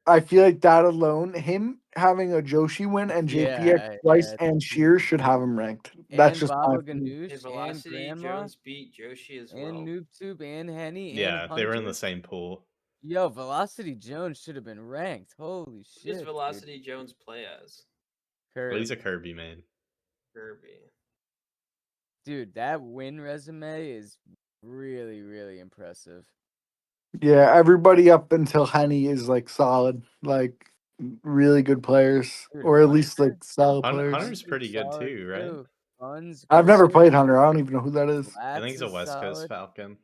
I feel like that alone, him having a Joshi win and JPX twice and Shears should have him ranked. That's And just my opinion. Did Bobakanoosh and Velocity Grandma Jones beat Joshi as well? and NoobTube and Henny and Yeah, Hunter. they were in the same pool. Yo, Velocity Jones should have been ranked. Holy Who shit, does Velocity Jones play as? Well, he's a Kirby. Kirby man. Kirby. Dude, that win resume is really, really impressive. Yeah, everybody up until Henny is like solid, like really good players, Dude, or at least like solid players. Hunter's pretty good solid too, right? too. Fun's I've never good. played Hunter. I don't even know who that is. I think he's a Flats is West Coast solid. Falcon.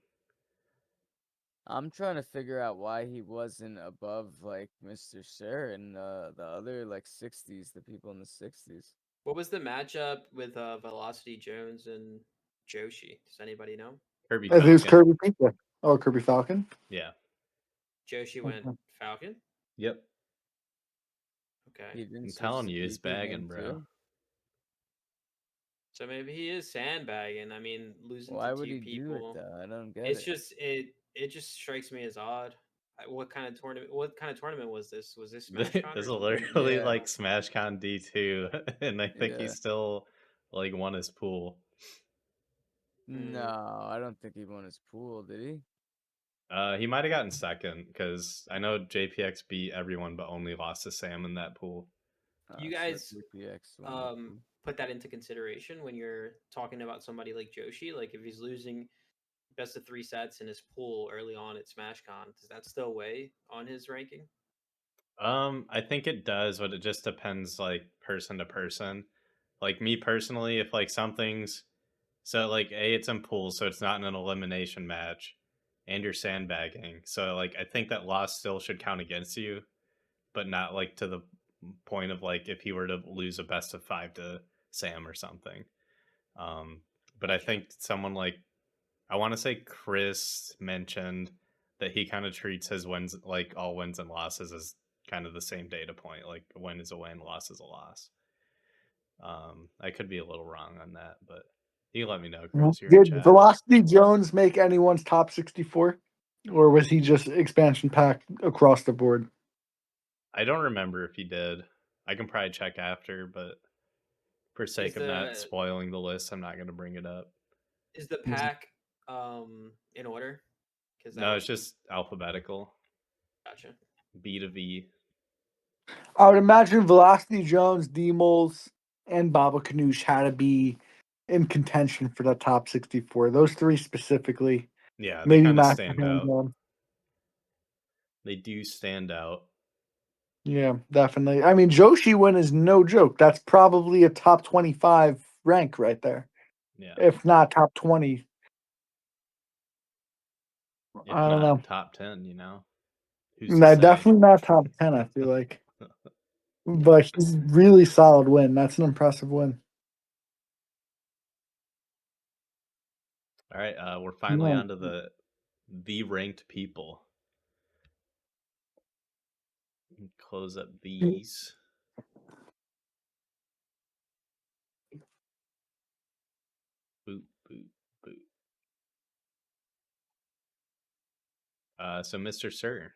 I'm trying to figure out why he wasn't above like Mr. Sir and the other like 60s, the people in the 60s. What was the matchup with Velocity Jones and Joshi? Does anybody know? Kirby I think it's Falcon. Kirby Pizza. Oh, Kirby Falcon. Yeah. Joshi went Falcon? Yep. Okay. He didn't I'm switch telling to you, he's Beefy bagging, game bro. too? So maybe he is sandbagging. I mean, losing Why to would two he do it people. though? I don't get It's it. just it just strikes me as odd. What kind of tournament? What kind of tournament was this? Was this This SmashCon or is something? literally Yeah. like SmashCon D2, and I think he Yeah. still like won his pool. No, I don't think he won his pool, did he? He might have gotten second because I know JPX beat everyone but only lost to Sam in that pool. You So guys, JPX won the pool. put that into consideration when you're talking about somebody like Joshi? Like if he's losing best of 3 sets in his pool early on at SmashCon, does that still weigh on his ranking? I think it does, but it just depends like person to person. Like me personally, if like something's so like it's in pools, so it's not an elimination match, and you're sandbagging. So like I think that loss still should count against you, but not like to the point of like if he were to lose a best of 5 to Sam or something. But I think someone like I want to say Chris mentioned that he kind of treats his wins like all wins and losses as kind of the same data point. Like a win is a win, loss is a loss. I could be a little wrong on that, but you can let me know, Chris. You're in Did chat. Velocity Jones make anyone's top 64? Or was he just expansion pack across the board? I don't remember if he did. I can probably check after, but for sake of not spoiling the list, I'm not going to bring it up. Is the pack in order? No, it's just alphabetical. Gotcha. B to V. I would imagine Velocity Jones, Dmolz, and Bobakanoosh had to be in contention for the top 64. Those three specifically. Yeah, they maybe kind of Max stand out. They do stand out. Yeah, definitely. I mean, Joshi win is no joke. That's probably a top 25 rank right there. Yeah. If not top 20. If I don't not know. top 10, you know. No, definitely not top 10, I feel like. But he's really solid win. That's an impressive win. All right, we're finally on to the ranked people. Close up these. Boop, boop, boop. So Mr. Sir,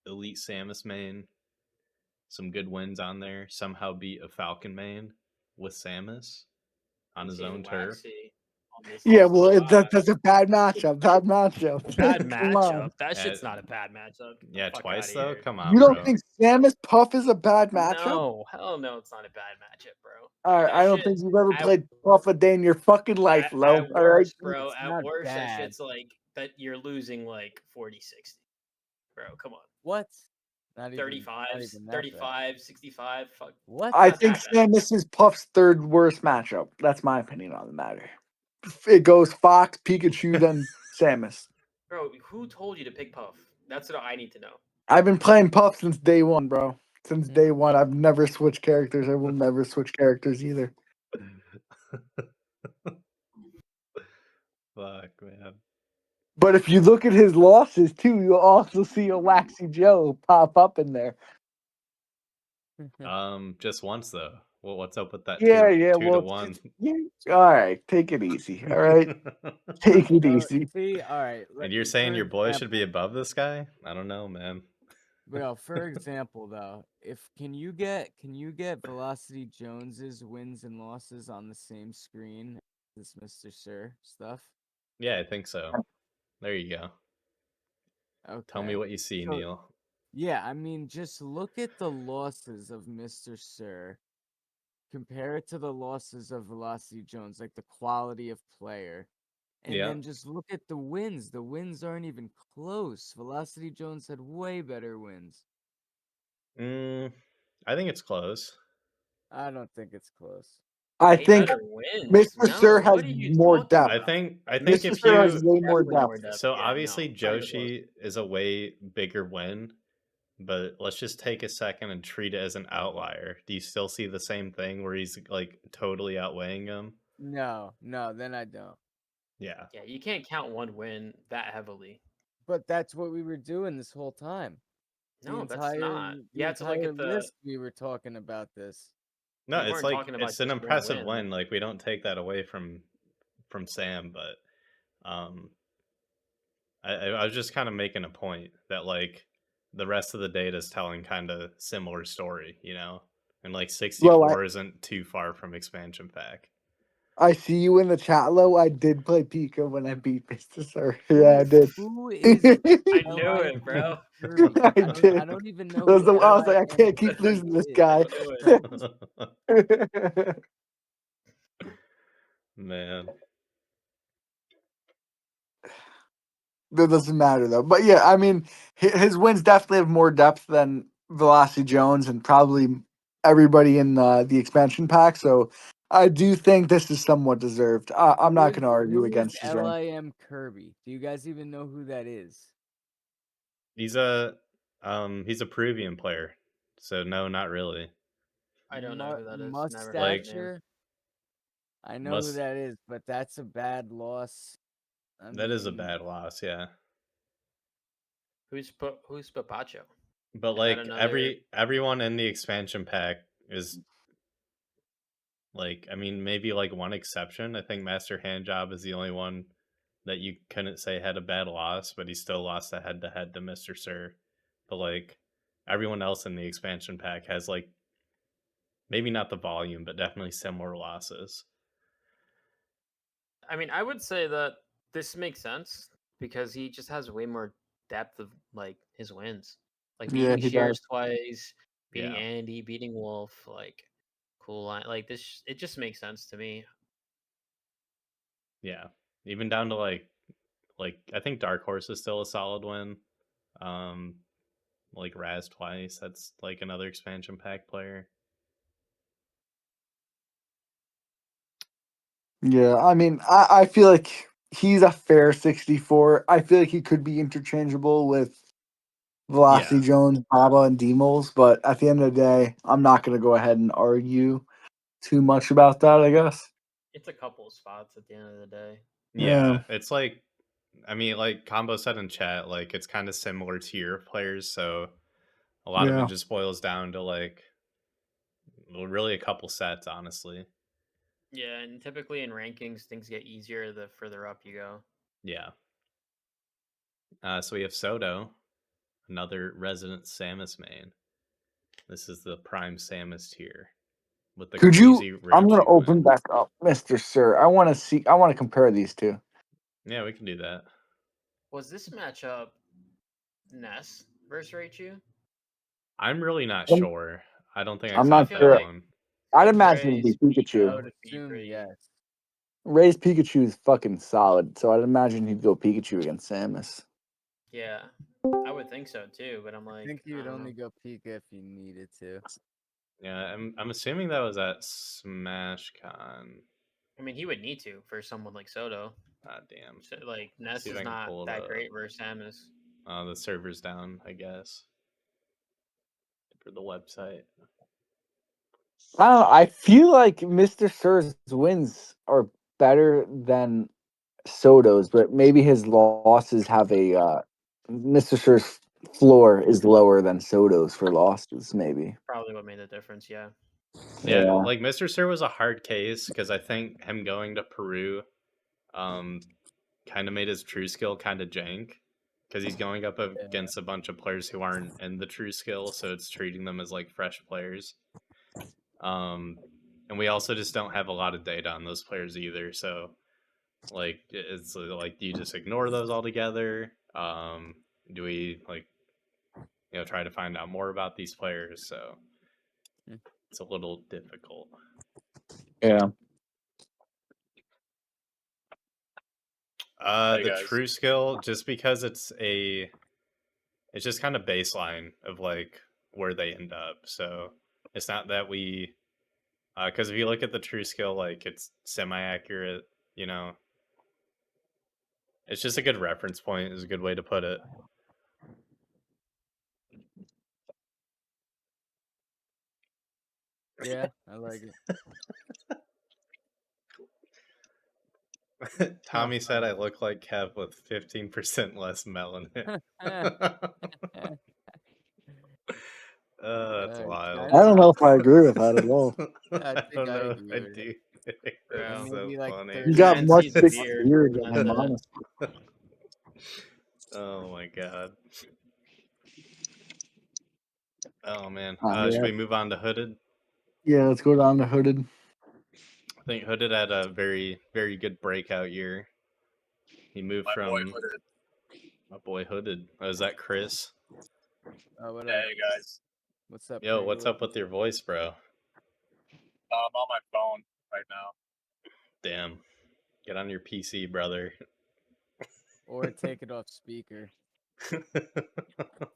Elite Samus main, some good wins on there. Somehow beat a Falcon main with Samus on his own turf. Yeah, well, that's a bad matchup. Bad matchup. Bad Come matchup. on. That shit's not a bad matchup. Yeah, twice though. Here. Come on, You don't bro. think Samus Puff is a bad matchup? No, hell no, it's not a bad matchup, bro. All right, I don't think you've ever played Puff a day in your fucking life, Lo. At All right, worst, bro. It's At not worst, that bad. shit's like that. You're losing like 40, 60. Bro, come on. What? Not even 35, not even that 35, 65. Fuck. What? I think Samus is Puff's third worst matchup. That's my opinion on the matter. It goes Fox, Pikachu, then Samus. Bro, who told you to pick Puff? That's what I need to know. I've been playing Puff since day one, bro. Since day one, I've never switched characters. I will never switch characters either. Fuck, man. But if you look at his losses too, you'll also see a Waxy Joe pop up in there. Just once though. Well, what's up with that? Yeah, two to one. All right, take it easy. All right, take it easy. See, all right. And you're saying your boy should be above this guy? I don't know, man. Well, for example, though, can you get Velocity Jones's wins and losses on the same screen as Mr. Sir stuff? Yeah, I think so. There you go. Okay. Tell me what you see, Neil. Yeah, I mean, just look at the losses of Mr. Sir. Compare it to the losses of Velocity Jones, like the quality of player. And then just look at the wins. The wins aren't even close. Velocity Jones had way better wins. I think it's close. I don't think it's close. I think Mr. Sir has more depth. I think Mr. if Sir you has way more depth. So obviously Joshi is a way bigger win, but let's just take a second and treat it as an outlier. Do you still see the same thing where he's like totally outweighing him? No, then I don't. Yeah. Yeah, you can't count one win that heavily. But that's what we were doing this whole time. No, that's not. You have to look at the list. We were talking about this. No, it's like it's an impressive win. Like we don't take that away from Sam, but I was just kind of making a point that like the rest of the data is telling kind of similar story, you know, and like 64 isn't too far from expansion pack. I see you in the chat, Low. I did play Pika when I beat Mr. Sir. Yeah, I did. Who is I knew it, bro. Kirby? I I did. don't even know I who was like, I LIM can't keep losing this is. guy. Man. That doesn't matter though. But yeah, I mean, his wins definitely have more depth than Velocity Jones and probably everybody in the expansion pack. So I do think this is somewhat deserved. I'm not going to argue against his rank. LIM Kirby. Do you guys even know who that is? He's a Peruvian player. So no, not really. I don't know who that is. Never heard Like- that name. Mustacher? I know who that is, but that's a bad loss. That is a bad loss, yeah. Who's Papacho? But Is like that another- everyone in the expansion pack is like, I mean, maybe like one exception. I think Master Handjob is the only one that you couldn't say had a bad loss, but he still lost a head to head to Mr. Sir. But like everyone else in the expansion pack has like maybe not the volume, but definitely similar losses. I mean, I would say that this makes sense because he just has way more depth of like his wins. Like Yeah, beating he Shears does. twice, beating Yeah. Andy, beating Wolf, like cool line. Like this, it just makes sense to me. Yeah. Even down to like I think Dark Horse is still a solid win. Like Razz twice. That's like another expansion pack player. Yeah, I mean, I feel like he's a fair 64. I feel like he could be interchangeable with Velocity Jones, Baba, and Dmolz, but at the end of the day, I'm not going to go ahead and argue too much about that, I guess. It's a couple of spots at the end of the day. Yeah. It's like, I mean, like Combo said in chat, like it's kind of similar to your players, so a lot of it just boils down to like, well, really a couple sets, honestly. Yeah, and typically in rankings, things get easier the further up you go. Yeah. So we have SOTO, another resident Samus main. This is the prime Samus tier with the crazy rage. I'm going to open back up, Mr. Sir. I want to compare these two. Yeah, we can do that. Was this matchup Ness versus Raichu? I'm really not sure. I don't think I I'm caught not that sure. one. I'd imagine it'd be I Pikachu. would assume yes. Ray's Pikachu is fucking solid, so I'd imagine he'd go Pikachu against Samus. Yeah, I would think so too, but I'm like, I think you would don't only know. go Pika if you needed to. Yeah, I'm assuming that was at SmashCon. I mean, he would need to for someone like SOTO. Ah, damn. So, like Ness See if is I can not pull it that up. great versus Samus. The server's down, I guess, for the website. I don't know. I feel like Mr. Sir's wins are better than Soto's, but maybe his losses have a Mr. Sir's floor is lower than Soto's for losses, maybe. Probably what made the difference. Yeah. Yeah, like Mr. Sir was a hard case because I think him going to Peru kind of made his true skill kind of jank because he's going up against a bunch of players who aren't in the true skill, so it's treating them as like fresh players. And we also just don't have a lot of data on those players either, so like it's like, do you just ignore those altogether? Do we like, you know, try to find out more about these players? So it's a little difficult. Yeah. The true skill, just because it's just kind of baseline of like where they end up. So it's not that we, because if you look at the true skill, like it's semi-accurate, you know. It's just a good reference point is a good way to put it. Yeah, I like it. Tommy said I look like Kev with 15% less melanin. That's wild. I don't know if I agree with that at all. I think I know if agree I with do. it. That's so Maybe like funny. You got Man much sees a thicker beard, beard than that's him, it. honestly. Oh my god. Oh man. Yeah. Should we move on to Hooded? Yeah, let's go down to Hooded. I think Hooded had a very, very good breakout year. He moved My boy from Hooded. my boy Hooded. Oh, is that Chris? What up? Hey guys, What's up? Yo, Pretty what's up Lord? with your voice, bro? I'm on my phone right now. Damn. Get on your PC, brother. Or take it off speaker.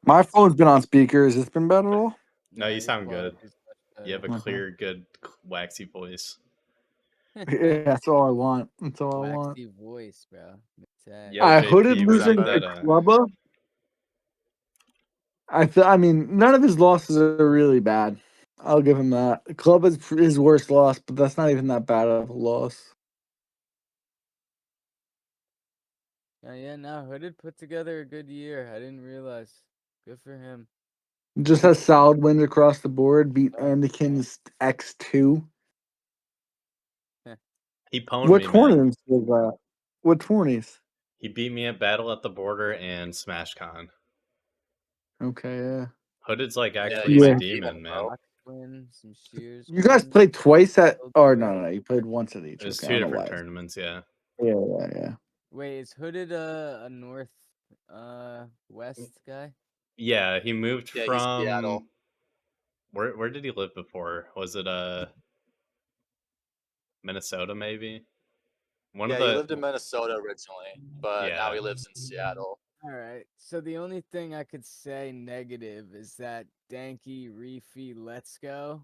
My phone's been on speaker. Has this been bad at all? No, you your sound good. quality's much You have a better. clear, good, waxy voice. Yeah, that's all I want. That's all I want. Waxy voice, bro. Yo, I JP, Hooded what do you losing think to that? Clubba. I mean, none of his losses are really bad. I'll give him that. Club is his worst loss, but that's not even that bad of a loss. Yeah, no, Hooded put together a good year. I didn't realize. Good for him. Just has solid wins across the board. Beat Anakin's X2. He pwned What me, man. tournaments was that? What tourneys? He beat me at Battle at the Border and SmashCon. Okay, yeah. Hooded's like Yeah, actually you my might beat demon, him, man. bro. Fox win, some Shears. You guys win, played twice at. Gold Or Cup. no. You played once at each. It was Okay, I two don't know different why. tournaments, yeah. Yeah. Wait, is Hooded a north west guy? Yeah, he moved Yeah, he's from Seattle. where did he live before? Was it Minnesota maybe? One of Yeah, he the lived in Minnesota originally, but now yeah. he lives in Seattle. All right. So the only thing I could say negative is that Dankey, Reefy, LETSGO,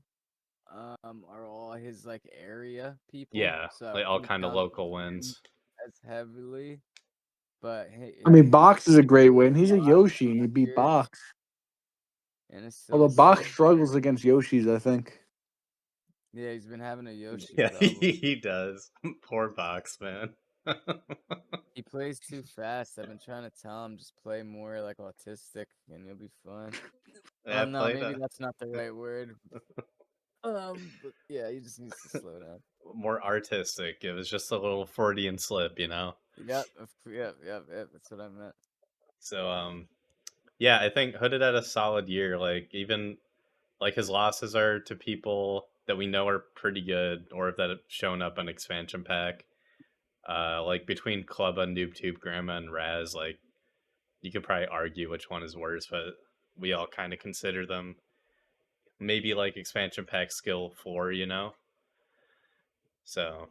are all his like area people. Yeah, So like all wouldn't kind of count local him wins. as heavily. But hey, I mean, Box is a great win. He's a Yoshi, and he beat Shears, Box. and it's still Although a Box win. struggles against Yoshis, I think. Yeah, he's been having a Yoshi Yeah, problem. he does. Poor Box, man. He plays too fast. I've been trying to tell him just play more like autistic, and you'll be fine. Yeah, No, play maybe that that's not the right word. But yeah, he just needs to slow down. more artistic. It was just a little Freudian slip, you know. Yep. That's what I meant. So yeah, I think Hooded had a solid year. Like even like his losses are to people that we know are pretty good or that have shown up on expansion pack. Like between Clubba, NoobTube, Grandma, and Razz, like you could probably argue which one is worse, but we all kind of consider them maybe like expansion pack skill 4, you know. So,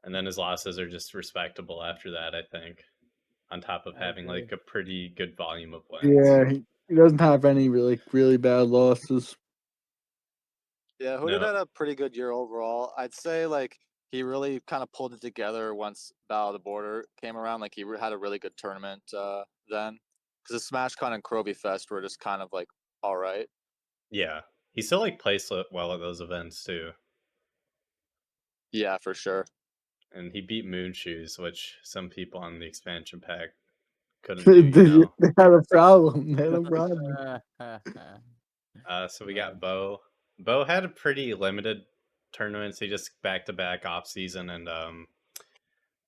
and then his losses are just respectable after that, I think. On top of I having agree. like a pretty good volume of wins. Yeah, he doesn't have any really bad losses. Yeah, Hooded No, had a pretty good year overall. I'd say like he really kind of pulled it together once Battle of the Border came around. Like he had a really good tournament then, because the SmashCon and Kroby Fest were just kind of like all right. yeah, he still like plays well at those events too. Yeah, for sure. And he beat Moonshoes, which some people on the expansion pack couldn't do, They you know. had a problem. They had a problem. So we got Bo. Bo had a pretty limited tournaments. He just back to back off season and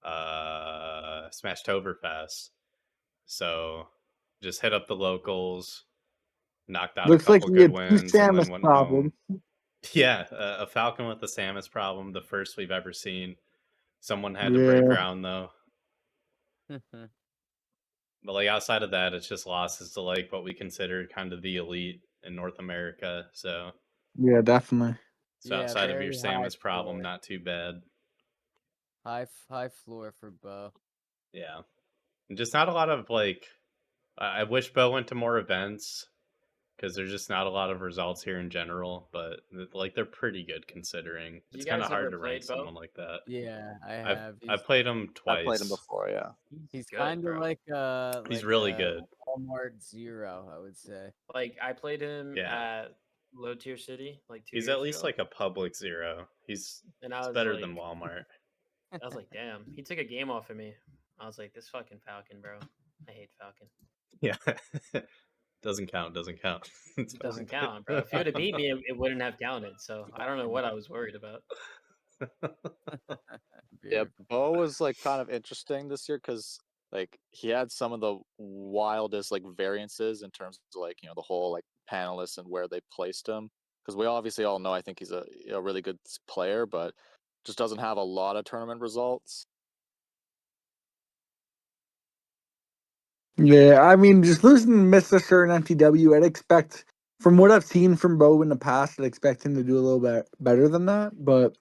Smashtoberfest. So just hit up the locals, knocked out a Looks like couple he good had two wins, and Samus then went problems. home. Yeah, a Falcon with the Samus problem, the first we've ever seen. Someone had to break Yeah. ground though. But like outside of that, it's just losses to like what we consider kind of the elite in North America. So Yeah, definitely. Yeah, outside of your very high Samus problem, floor. not too bad. High floor for Bo. Yeah, and just not a lot of like. I wish Bo went to more events because there's just not a lot of results here in general. But like they're pretty good considering. You It's kind guys of hard ever to rank played Bo? someone like that. Yeah, I have. I've played him I played him twice. before. Yeah. He's good, kind of bro. He's like really a good. Walmart Zero, I would say. Like I played him Yeah. at Low Tier City like 2 He's years at least ago, like a public zero. He's and I it's was better like, than Walmart. damn, he took a game off of me. I was like, this fucking Falcon, bro. I hate Falcon. Yeah. Doesn't count. Doesn't count. It's It doesn't fine. count, bro. If he would have beat me, it wouldn't have counted. So I don't know what I was worried about. Yeah, Beautiful. Bo was like kind of interesting this year because like he had some of the wildest like variances in terms of like the whole like panelists and where they placed him. because we obviously all know I think he's a really good player, but just doesn't have a lot of tournament results. Yeah, I mean, just losing Mr. Sir and EmptyW, I'd expect, from what I've seen from Bo in the past, I'd expect him to do a little bit better than that. But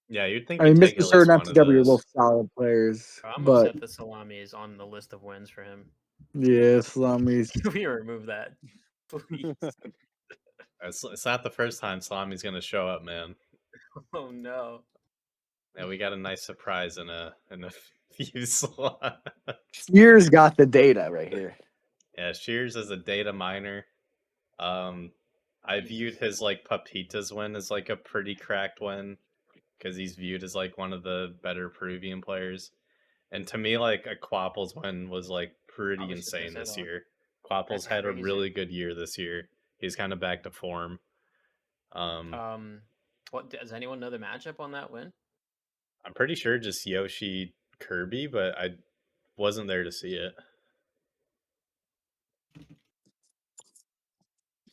Yeah, you'd think I he'd mean, take Mr. at Sir least and one of EmptyW are both those. solid players. I'm But upset that Salami is on the list of wins for him. yeah, Salami's. Can we remove that, please? It's not the first time Salami's gonna show up, man. Oh no. Yeah, we got a nice surprise in a few slots. Shears got the data right here. Yeah, Shears is a data miner. I viewed his like Papitas win as like a pretty cracked win because he's viewed as like one of the better Peruvian players. And to me, like a Quapples win was like pretty Probably should insane piss this it off. year. Quapples That's had a crazy. really good year this year. He's kind of back to form. What does anyone know the matchup on that win? I'm pretty sure just Yoshi Kirby, but I wasn't there to see it.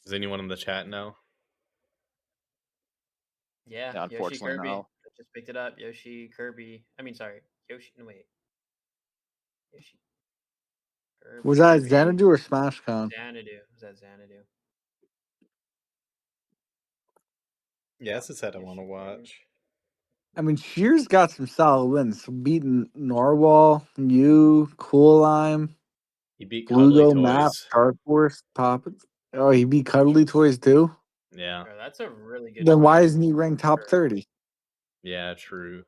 Does anyone in the chat know? Yeah, Yeah, Yoshi unfortunately, Kirby. no. I just picked it up. Yoshi Kirby. I mean, sorry, Yoshi. No wait. Yoshi. Kirby. Was that Xanadu or SmashCon? Xanadu. Was that Xanadu? Yeah, that's a set I want to Yoshi Kirby. watch. I mean, Shears got some solid wins, beating Narwhal, you, Cool Lime, He beat Cuddly Bloogo, Map, Toys. Dark Horse, Pop. Oh, he beat Cuddly Toys too? Yeah. Bro, that's a really good. Then why tournament isn't he ranked top for 30? Yeah, true.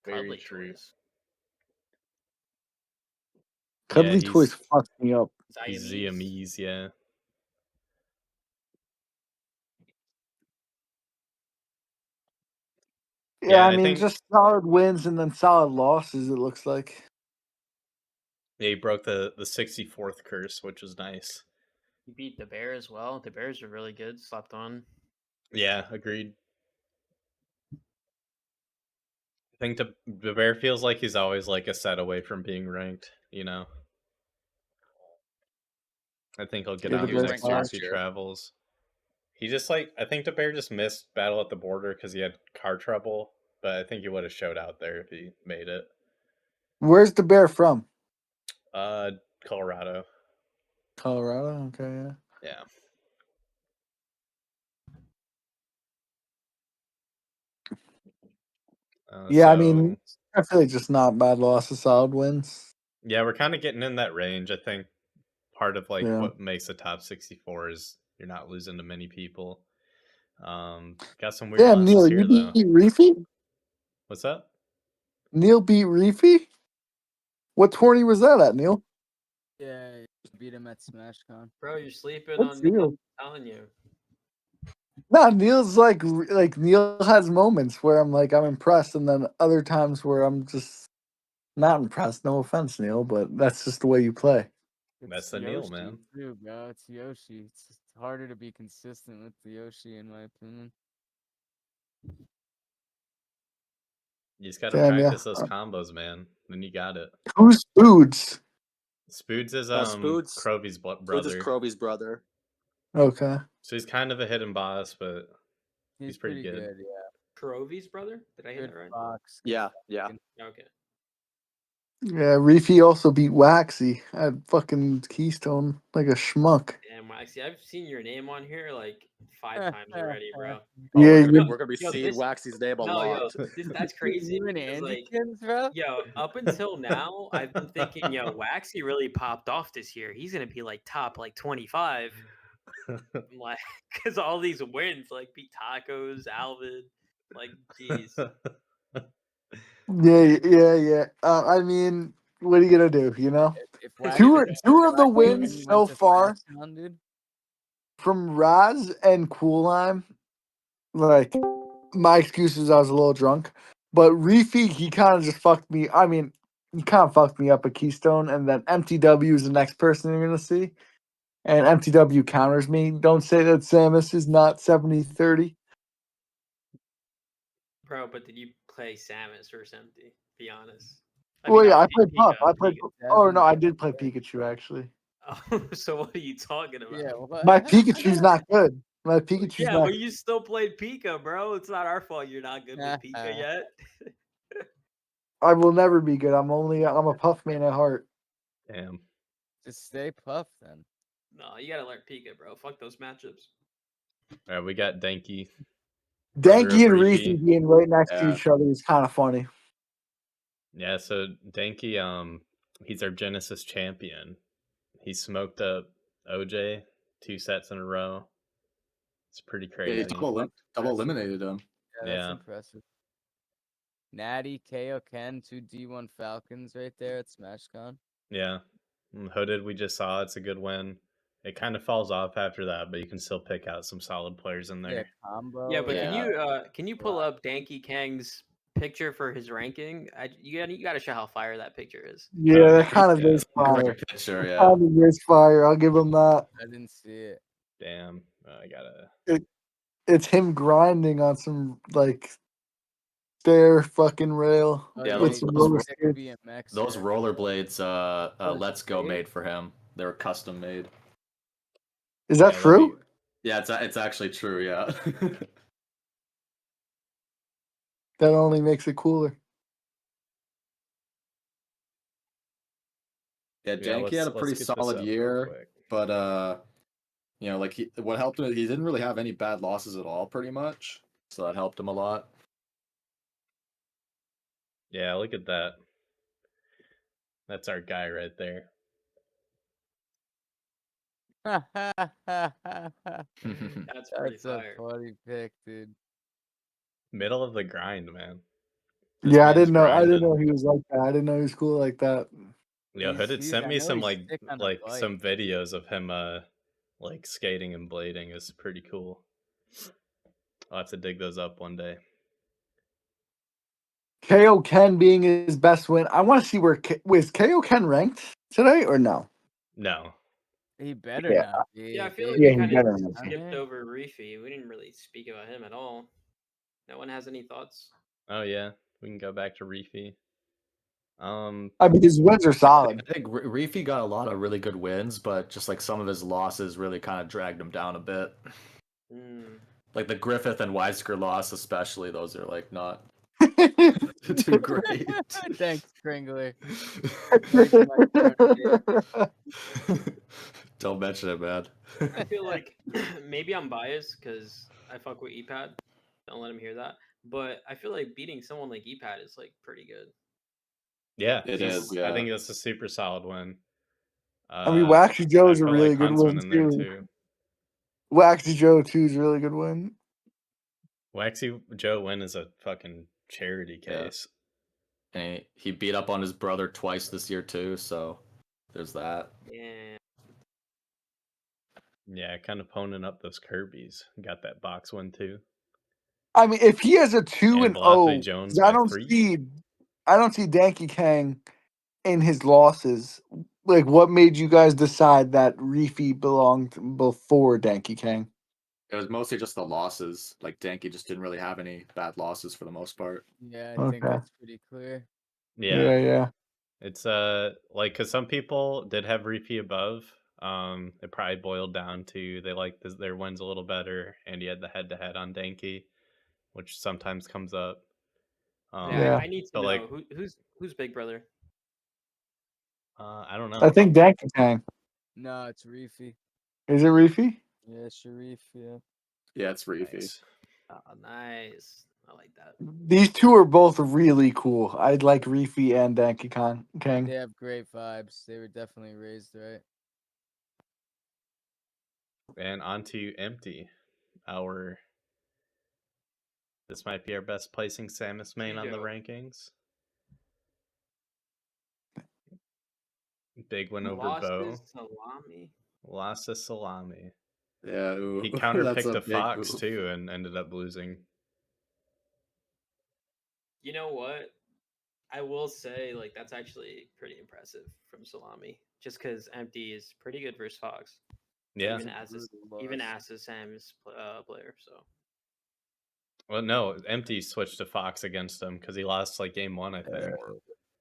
Very Cuddly true. Toys. Cuddly Yeah, Toys fucked me up. he's Siamese. Siamese, yeah. Yeah, I I mean, think just solid wins and then solid losses, it looks like. yeah, he broke the 64th curse, which was nice. He beat the Bear as well. The Bears are really good. Slept on. Yeah, agreed. I think the Bear feels like he's always like a set away from being ranked, you know. I think he'll get Yeah, out He was next ranked year if last he year. travels. He just like I think the Bear just missed Battle at the Border because he had car trouble, but I think he would have showed out there if he made it. Where's the Bear from? Colorado. Colorado? Okay, yeah. Yeah. Yeah, I mean, I feel like just not bad losses, solid wins. Yeah, we're kind of getting in that range. I think part of like Yeah. what makes a top 64 is you're not losing to many people. Got some weird Yeah, losses Neil, here you though. beat Reefy? What's up? Neil beat Reefy? What tourney was that at, Neil? Yeah, beat him at SmashCon. Bro, you're sleeping What's on Neil. Neil? I'm telling you. No, Neil's like Neil has moments where I'm like I'm impressed, and then other times where I'm just not impressed. No offense, Neil, but that's just the way you play. That's the Neil, man. Too, bro. It's Yoshi. It's just harder to be consistent with the Yoshi, in my opinion. You just got to Damn, practice yeah. those combos, man. Then you got it. Who's Foods? Spoods is Spoods. Krovy's Spoods brother. is Krovy's brother. Okay. So he's kind of a hidden boss, but He's pretty good. Yeah. Krovy's brother? Did I hear that right? Fox. Yeah. Okay. Yeah, Reefy also beat Waxy at fucking Keystone like a schmuck. Damn, Waxy, I've seen your name on here like 5 times already, bro. Oh, Yeah, we're gonna be seeing this- Waxy's name a No, lot. that's crazy. You and because, like, Andykins, bro? yo, up until now, I've been thinking, yo, Waxy really popped off this year. He's gonna be like top like 25. Like, because all these wins, like beat Tacos, Alvin, like, jeez. Yeah. I mean, what are you gonna do? You know, If two Waxy- of the Waxy wins went so to far SmashCon, dude. from Razz and Cool Lime. Like, my excuse is I was a little drunk, but Reefy, he kind of just fucked me. I mean, he kind of fucked me up at Keystone, and then EmptyW is the next person you're gonna see, and EmptyW counters me. Don't say that Samus is not 70-30. Bro, but did you play Samus or Empty? Be honest. Well, yeah, I obviously played Puff. Pika, I played. Pika. Oh no, I did play Pikachu actually. Oh, so what are you talking about? Yeah, what? My Pikachu's not good. My Pikachu's Yeah, not. but you still played Pika, bro. It's not our fault you're not good with Pika yet. I will never be good. I'm a Puff man at heart. Damn. Just stay Puff then. No, you gotta learn Pika, bro. Fuck those matchups. All right, we got Dankey. brother Dankey of and Reefy Reefy. being right next to Yeah. each other is kind of funny. Yeah, so Dankey, he's our Genesis champion. He smoked up OJ 2 sets in a row. It's pretty Yeah, crazy. he double eliminated him. Yeah, that's Yeah. impressive. Natty, KO Ken, 2 D1 Falcons right there at SmashCon. Yeah. Hooded, we just saw. It's a good win. It kind of falls off after that, but you can still pick out some solid players in there. Yeah, combo. Yeah, but Yeah. can you pull up Dankey Kang's picture for his ranking? You gotta show how fire that picture is. Yeah, that kind of Yeah, is fire. great picture, yeah. Kind of is fire. I'll give him that. I didn't see it. Damn. I gotta. It's him grinding on some like stair fucking rail Oh, Yeah, with those- some those roller sick skates. BMX, Those yeah. rollerblades, Oh, LETSGO they- made for him. They were custom made. Is that Yeah, true? Yeah, it's actually true. Yeah. That only makes it cooler. Yeah, Janky had a pretty let's get this solid up real year, quick. but you know, like what helped him, he didn't really have any bad losses at all, pretty much. So that helped him a lot. Yeah, look at that. That's our guy right there. That's pretty That's a fire. funny pick, dude. Middle of the grind, man. This Yeah, I man's didn't know. I didn't grinding. know he was like that. I didn't know he was cool like that. Yeah, Hooded sent I me know some he's sick on a bike. some videos of him like skating and blading. It's pretty cool. I'll have to dig those up one day. KO Ken being his best win. I want to see where was KO Ken ranked today or no? No. He better Yeah. not be. Yeah, I feel They- like Yeah, we he kind better of not. skipped over Reefy. We didn't really speak about him at all. No one has any thoughts. Oh yeah, we can go back to Reefy. I mean, his wins are solid. I think Reefy got a lot of really good wins, but just like some of his losses really kind of dragged him down a bit. Like the Griffith and Weisker loss, especially, those are like not too great. Thanks, Kringler. Don't mention it, man. I feel like maybe I'm biased because I fuck with EPAD. Don't let him hear that. But I feel like beating someone like EPAD is like pretty good. Yeah, It he's- is, yeah. I think that's a super solid win. I mean, Waxy Joe is a I'd put, really like, good Huntsman win in there, too. Waxy Joe too is a really good win. Waxy Joe win is a fucking charity Yeah. case. And he beat up on his brother twice this year too, so there's that. Yeah. Yeah, kind of poning up those Kirby's. Got that box win too. I mean, if he has a 2-0, Balate Jones I by don't 3. see Dankey Kang in his losses. Like, what made you guys decide that Reefy belonged before Dankey Kang? It was mostly just the losses. Like Dankey just didn't really have any bad losses for the most part. Yeah, I think Okay. that's pretty clear. Yeah. It's like because some people did have Reefy above. It probably boiled down to they liked their wins a little better, and he had the head-to-head on Dankey, which sometimes comes up. Yeah. I need to but, know like, who's big brother. I don't know. I think Dankey Kang. No, it's Reefy. Is it Reefy? Yeah, Sharif, yeah. Yeah, it's Reefy. Nice. Oh, nice. I like that. These two are both really cool. I'd like Reefy and Dankey Kang. They have great vibes. They were definitely raised right. And on to Empty. This might be our best placing Samus main on the Cheeto. rankings. Big win over Lost Bo. his salami. Lost his salami. Yeah, ooh, He that's counterpicked a big Fox move. too and ended up losing. You know what? I will say, like, that's actually pretty impressive from Salami. Just because Empty is pretty good versus Fox. Yeah. Even as a Sam's player. So. Well, no, Empty switched to Fox against him because he lost like game 1, I think.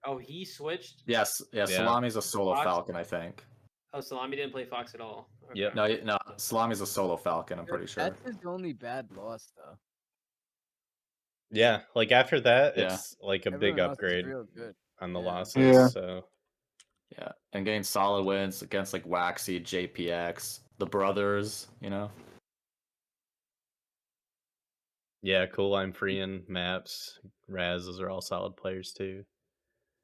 Oh, he switched. Yes, yeah. Yeah. Salami's a solo Fox- Falcon, I think. Oh, Salami didn't play Fox at all. Okay. Yep. No, Salami's a solo Falcon. I'm pretty sure. That's his only bad loss, though. Yeah, like after that, Yeah. it's like a big Everyone else is upgrade real good. on the Yeah. losses. Yeah. So Yeah, and getting solid wins against like Waxy, JPX, the brothers. yeah, cool. I'm Freean, Maps, Razz. Those are all solid players too.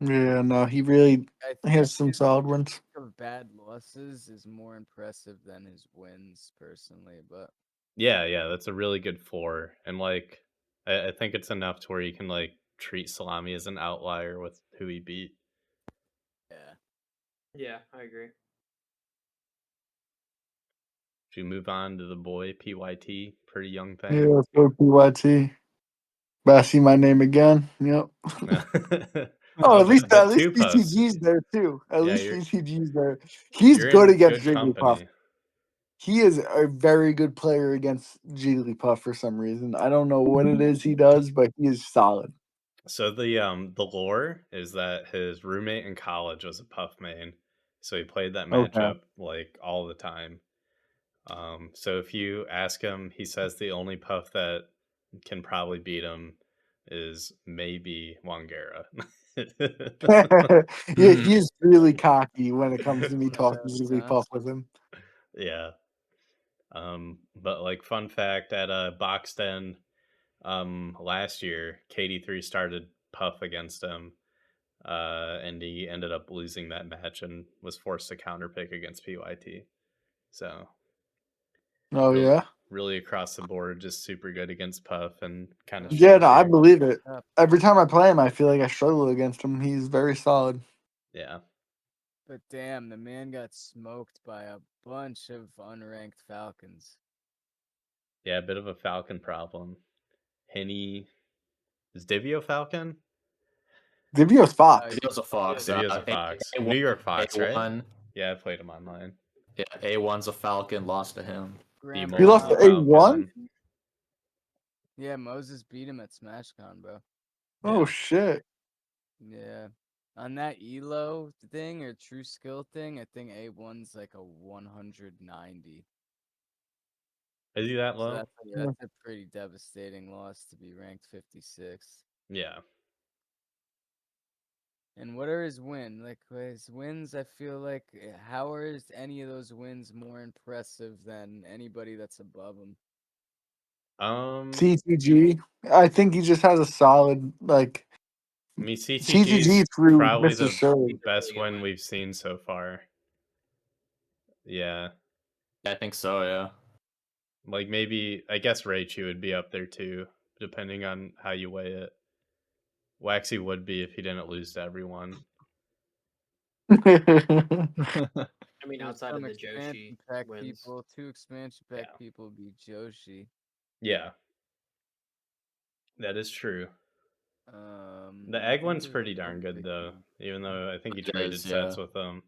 Yeah, no, he really I think has some his solid ones. streak of bad losses is more impressive than his wins, personally. But Yeah, that's a really good floor, and like I think it's enough to where you can like treat Salami as an outlier with who he beat. yeah, Yeah, I agree. Should we move on to the boy PYT? Pretty young Yeah, thing. let's go PYT. But I see my name again. Yep. Oh, at least but two puffs. BTG's there too. At Yeah, least you're BTG's there. He's you're good in against good Jigglypuff. company. He is a very good player against Jigglypuff for some reason. I don't know what it is he does, but he is solid. So the lore is that his roommate in college was a Puff main, so he played that Okay. matchup like all the time. So if you ask him, he says the only Puff that can probably beat him is maybe Wangera. Yeah, he is really cocky when it comes to me Push talking ups, huh? Jigglypuff with him. Yeah. But like fun fact at Boxden last year, KD3 started Puff against him. And he ended up losing that match and was forced to counterpick against PYT. So Oh really, yeah. really across the board, just super good against Puff and kind of Yeah, shows no, I you. believe it. Up. Every time I play him, I feel like I struggle against him. He's very solid. Yeah. But damn, the man got smoked by a bunch of unranked Falcons. Yeah, a bit of a Falcon problem. Henny is Divio Falcon? Divio's Fox. Divio's a Fox. Divio's a Fox. New York Fox, right? A1. Yeah, I played him online. Yeah, A1's a Falcon. Lost to him. He lost to Dmolz a A1? Falcon. Yeah, Moses beat him at SmashCon, bro. Oh Yeah. shit. Yeah. On that Elo thing or true skill thing, I think A1's like a 190. Is he that So low? that's a pretty devastating loss to be ranked 56. Yeah. And what are his wins? Like his wins, I feel like how are any of those wins more impressive than anybody that's above him? CTG. I think he just has a solid like. I mean, CTG CTG is through probably Mr. the Surly. best good win win. we've seen so far. Yeah. Yeah, I think so. Yeah. Like maybe, I guess Raichu would be up there too, depending on how you weigh it. Waxy would be if he didn't lose to everyone. I mean, There's outside some of the expansion Joshi pack wins. people, 2 expansion pack Yeah. people beat Joshi. Yeah. That is true. The I egg think one's there's pretty a darn good though, one. even though I think he It traded is, sets yeah. with them.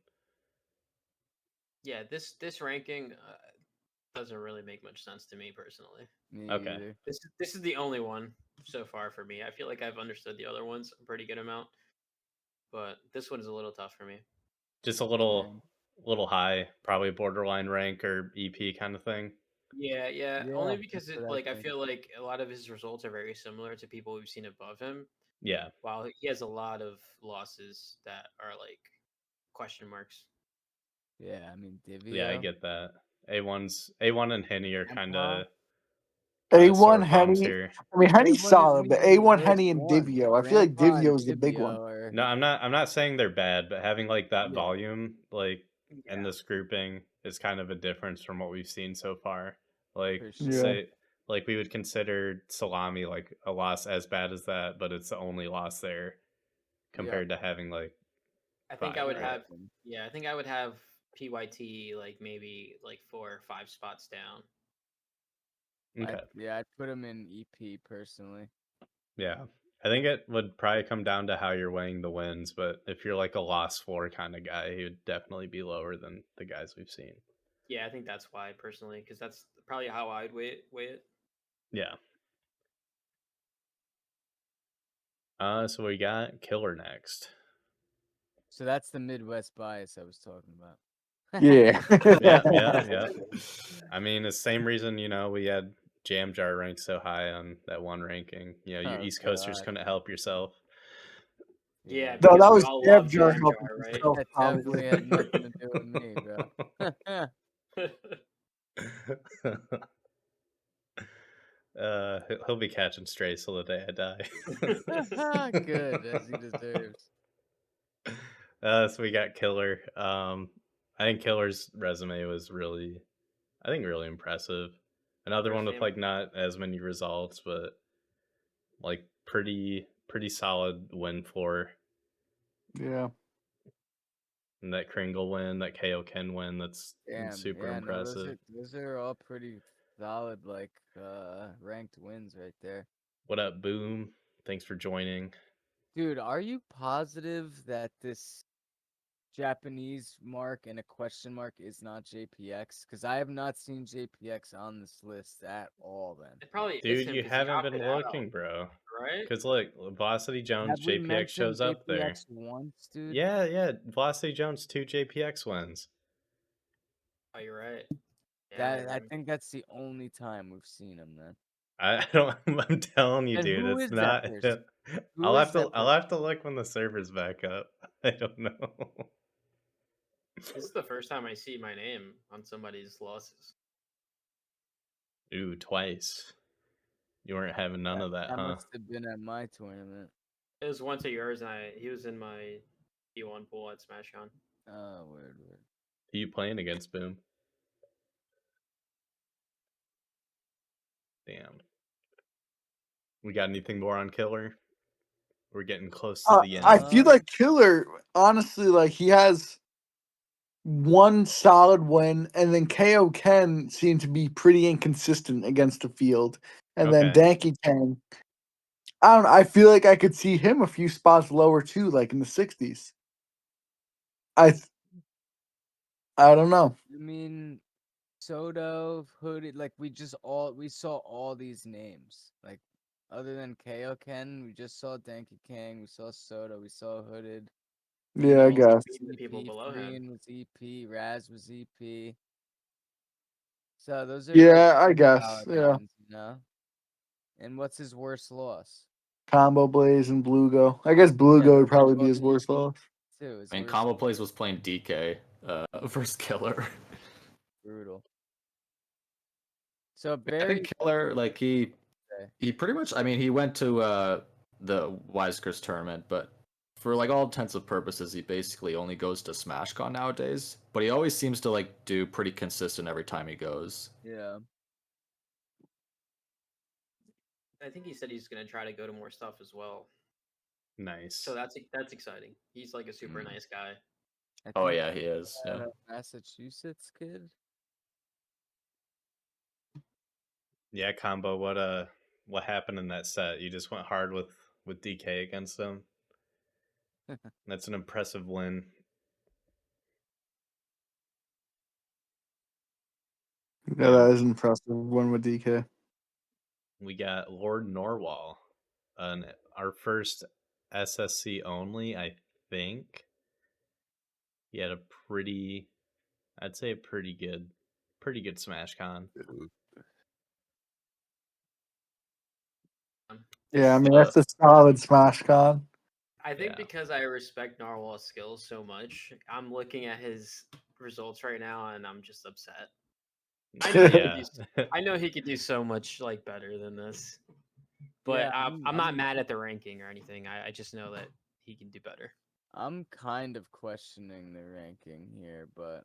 Yeah, this ranking doesn't really make much sense to me personally. Me Okay. either. This is the only one so far for me. I feel like I've understood the other ones a pretty good amount, but this one is a little tough for me. Just a little high, probably borderline rank or EP kind of thing. Yeah. Yeah, Only because that's it what like I think. feel like a lot of his results are very similar to people we've seen above him. Yeah. While he has a lot of losses that are like question marks. Yeah, I mean Divio. Yeah, I get that. A1 and Henny are kind of A1 Henny. here. I mean, Henny's A1 is solid, but easily A1 worst Henny and one. Divio. I feel like Grandpa Divio and is the big one. Divio are No, I'm not saying they're bad, but having like that Yeah. volume, like in Yeah. this grouping, is kind of a difference from what we've seen so far. Like For sure. say, like we would consider Salami like a loss as bad as that, but it's the only loss there compared to having like. I think I five, would right? have I think I would have PYT like maybe like 4 or 5 spots down. Okay. I'd put him in EP personally. Yeah. I think it would probably come down to how you're weighing the wins, but if you're like a loss floor kind of guy, he would definitely be lower than the guys we've seen. Yeah, I think that's why personally, because that's probably how I'd weigh it. Yeah. So we got Killer next. So that's the Midwest bias I was talking about. Yeah. Yeah. I mean, the same reason, we had Jam Jar ranked so high on that one ranking. You Oh, East Coasters God. couldn't help yourself. Yeah, No, because that we was all Jam love Jar Jam helping Jar, right? himself, That probably. definitely had nothing to do with me, bro. He'll be catching strays till the day I die. Good, as he deserves. So we got Killer. I think Killer's resume was really impressive. Another one First with name. like not as many results, but like pretty solid win floor. Yeah. And that Kringle win, that KO Ken win, that's Damn, super yeah, no, impressive. those are all pretty solid, like ranked wins right there. What up, Boom? Thanks for joining. Dude, are you positive that this Japanese mark and a question mark is not JPX? Because I have not seen JPX on this list at all. Then, It probably is Dude, him you 'cause he haven't been opted out, looking, bro. right? Because look, Velocity Jones have we JPX mentioned shows up there. JPX once, dude? Yeah. Velocity Jones 2 JPX wins. Oh, you're right. Yeah, That I never mind. think that's the only time we've seen him. Then, I don't. I'm telling you, and dude, who it's is that not. person? Who I'll is have to. that I'll person? have to look when the server's back up. I don't know. This is the first time I see my name on somebody's losses. Ooh, twice. You weren't having none of that, That huh? must have been at my tournament. It was once of yours, and he was in my D1 pool at SmashCon. Oh, weird. Who you playing against, Boom? Damn. We got anything more on Killer? We're getting close to the I end. feel like Killer, honestly, like he has one solid win, and then KO Ken seemed to be pretty inconsistent against the field. And then Okay. Dankey Kang, I don't know, I feel like I could see him a few spots lower too, like in the 60s. I don't know. I mean, SOTO, Hooded, like we saw all these names. Like other than KO Ken, we just saw Dankey Kang, we saw SOTO, we saw Hooded. Yeah, I He's guess. beating the people below him. Freean was EP, Razz was EP. So those are Yeah, I pretty guess. solid Yeah. wins, you know? And what's his worst loss? Combo Blaze and Bloogo. I guess Bloogo would probably be his worst loss. Too. I mean, Combo Plays was playing DK versus Killer. Brutal. So I very think Killer, like he pretty much. I mean, he went to the Wisecurse tournament, but for like all intents and purposes, he basically only goes to SmashCon nowadays. But he always seems to like do pretty consistent every time he goes. yeah. I think he said he's gonna try to go to more stuff as well. Nice. So that's exciting. He's like a super nice guy. Oh yeah, he is. Yeah. Massachusetts kid. Yeah, Combo. What happened in that set? You just went hard with DK against him. That's an impressive win. Yeah, that is impressive. One with DK. We got Lord Narwhal, our first SSC only, I think. He had I'd say a pretty good Smash Con. Yeah, I mean that's a solid Smash Con. I think because I respect Narwhal's skills so much, I'm looking at his results right now and I'm just upset. I know I know he could do so much like better than this. But Yeah, I'm not mad at the ranking or anything. I just know that he can do better. I'm kind of questioning the ranking here, but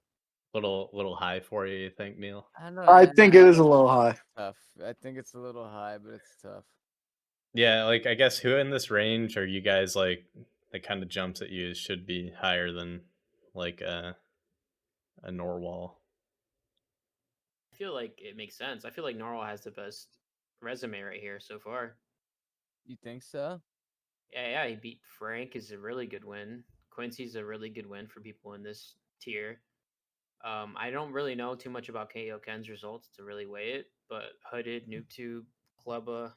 little high for you think, Neil? I don't know. I think it is a little high. Tough. I think it's a little high, but it's tough. Yeah, like I guess who in this range are you guys like the kind of jumps that you should be higher than like a Narwhal? I feel like it makes sense. I feel like Narwhal has the best resume right here so far. You think so? Yeah, he beat Frank is a really good win. Quincy's a really good win for people in this tier. I don't really know too much about KO Ken's results to really weigh it, but Hooded, NoobTube, Clubba,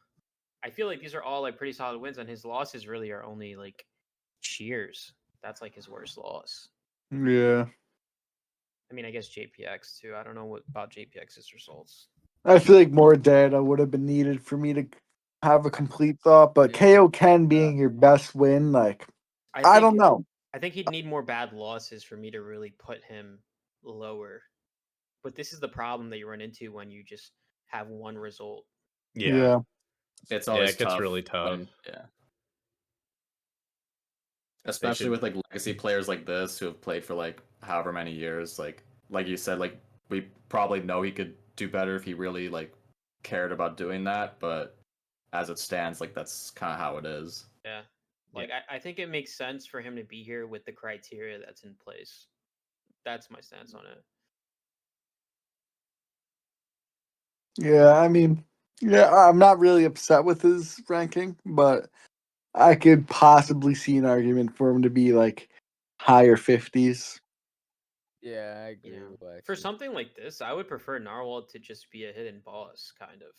I feel like these are all like pretty solid wins, and his losses really are only like Shears. That's like his worst loss. Yeah. I mean, I guess JPX too. I don't know what about JPX's results. I feel like more data would have been needed for me to have a complete thought, but Yeah. KO Ken being your best win, like I think, don't know. I think he'd need more bad losses for me to really put him lower. But this is the problem that you run into when you just have one result. Yeah. It's always it gets tough really tough. when- Especially with like legacy players like this who have played for like however many years. Like you said, like we probably know he could do better if he really like cared about doing that, but as it stands, like that's kind of how it is. Yeah. Like I think it makes sense for him to be here with the criteria that's in place. That's my stance on it. Yeah, I mean, yeah, I'm not really upset with his ranking, but I could possibly see an argument for him to be like higher 50s. Yeah, I agree with Waxy. For something like this, I would prefer Narwhal to just be a hidden boss, kind of.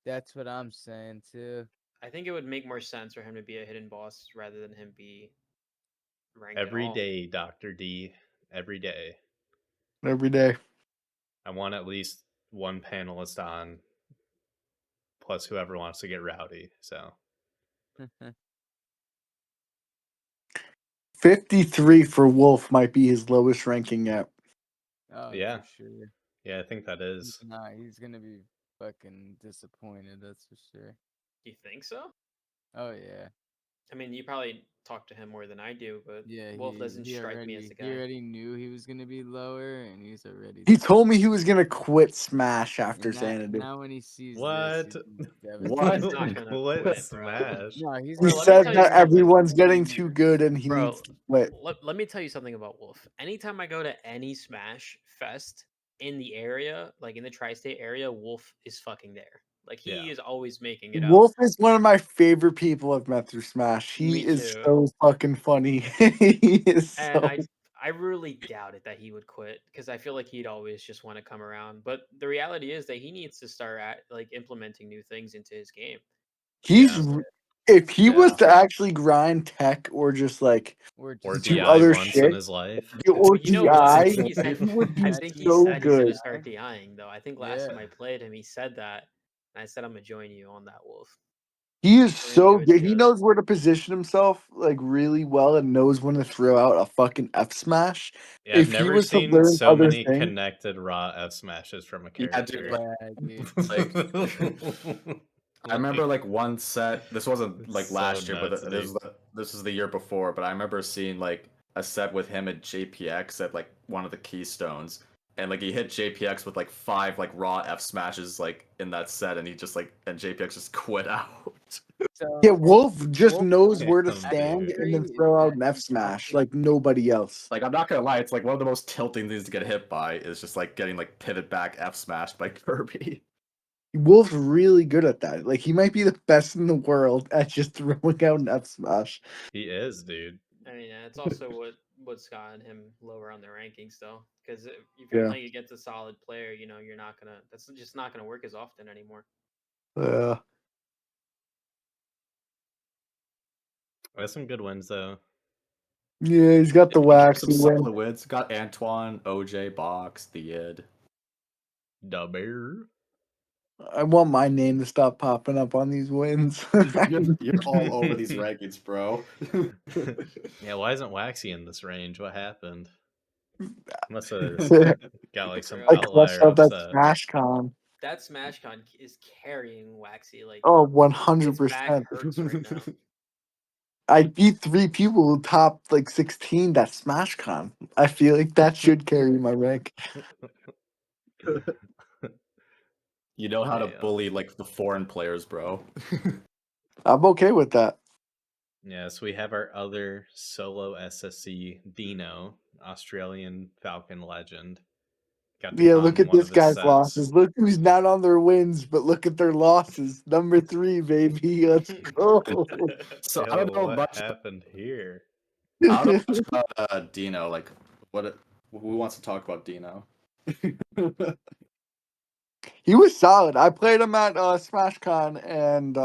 That's what I'm saying too. I think it would make more sense for him to be a hidden boss rather than him be ranked Every at all. day, Dr. D. Every day. Every day. I want at least one panelist on, plus whoever wants to get rowdy. So 53 for Wolf might be his lowest ranking yet. Oh, yeah, for sure. yeah, I think that is. Nah, he's gonna be fucking disappointed. That's for sure. Do you think so? Oh yeah. I mean, you probably talk to him more than I do, but Yeah, Wolf doesn't strike me as the He guy. already knew he was gonna be lower, and he's already. He told me he was gonna quit Smash after And Sanity. now when he sees What? this, What? He's not gonna What quit, bro. Smash? No, he's He Bro, let me said tell you that something. everyone's getting too good and he Bro, needs to quit. let me tell you something about Wolf. Anytime I go to any Smash Fest in the area, like in the tri-state area, Wolf is fucking there. Like he Yeah. is always making it out. Wolf is one of my favorite people I've met through Smash. Me He is too. so fucking funny. He is And so. I really doubted that he would quit because I feel like he'd always just want to come around. But the reality is that he needs to start like implementing new things into his game. He's Yeah. if he was Yeah. to actually grind tech or just like Or do DI other once in shit his life. or You know what? I DI, think he said. he would be I think he so said he's gonna good. start DIing though. I think last Yeah. time I played him, he said that, and I said I'm gonna join you on that, Wolf. He is We're gonna so do it good. He together. knows where to position himself like really well and knows when to throw out a fucking F smash. Yeah, I've If he never was to seen learn so other many things, connected raw F smashes from a Yeah, dude, character. Yeah, dude. like I remember like one set. This wasn't It's like so last year, but nuts, dude. this is the year before. But I remember seeing like a set with him at JPX at like one of the Keystones, and like he hit JPX with like 5 like raw F smashes like in that set, and he just like and JPX just quit out. So yeah, Wolf just Wolf knows Yeah, where to dude. stand and then Actually, throw out that an F smash like nobody else. Like I'm not gonna lie, it's like one of the most tilting things to get hit by is just like getting like pivot back F smashed by Kirby. Wolf's really good at that. Like he might be the best in the world at just throwing out an F smash. He is, dude. I mean, it's also what's gotten him lower on the rankings though, because if you're Yeah. playing against a solid player, you know you're not gonna. That's just not gonna work as often anymore. That's some good wins though. Yeah, he's got the Some waxy solid win. wins. Got Antoine, OJ, Box, the Id. Da bear. I want my name to stop popping up on these wins. You're all over these rankings, bro. Yeah, why isn't Waxy in this range? What happened? Must have got like some Bro, I clutched outlier out that upset. SmashCon. that SmashCon is carrying Waxy like Oh, his back 100%. hurts right now. I beat 3 people who topped like 16 that SmashCon. I feel like that should carry my rank. You know how to Damn. bully like the foreign players, bro. I'm okay with that. Yeah, so we have our other solo SSC, Dino, Australian Falcon legend. Got to Yeah, come look at one this of the guy's sets. losses. Look who's not on their wins, but look at their losses. Number 3, baby. Let's go. So Yo, I don't know what much. happened here? I don't know much about Dino. Like, who wants to talk about Dino? He was solid. I played him at SmashCon, and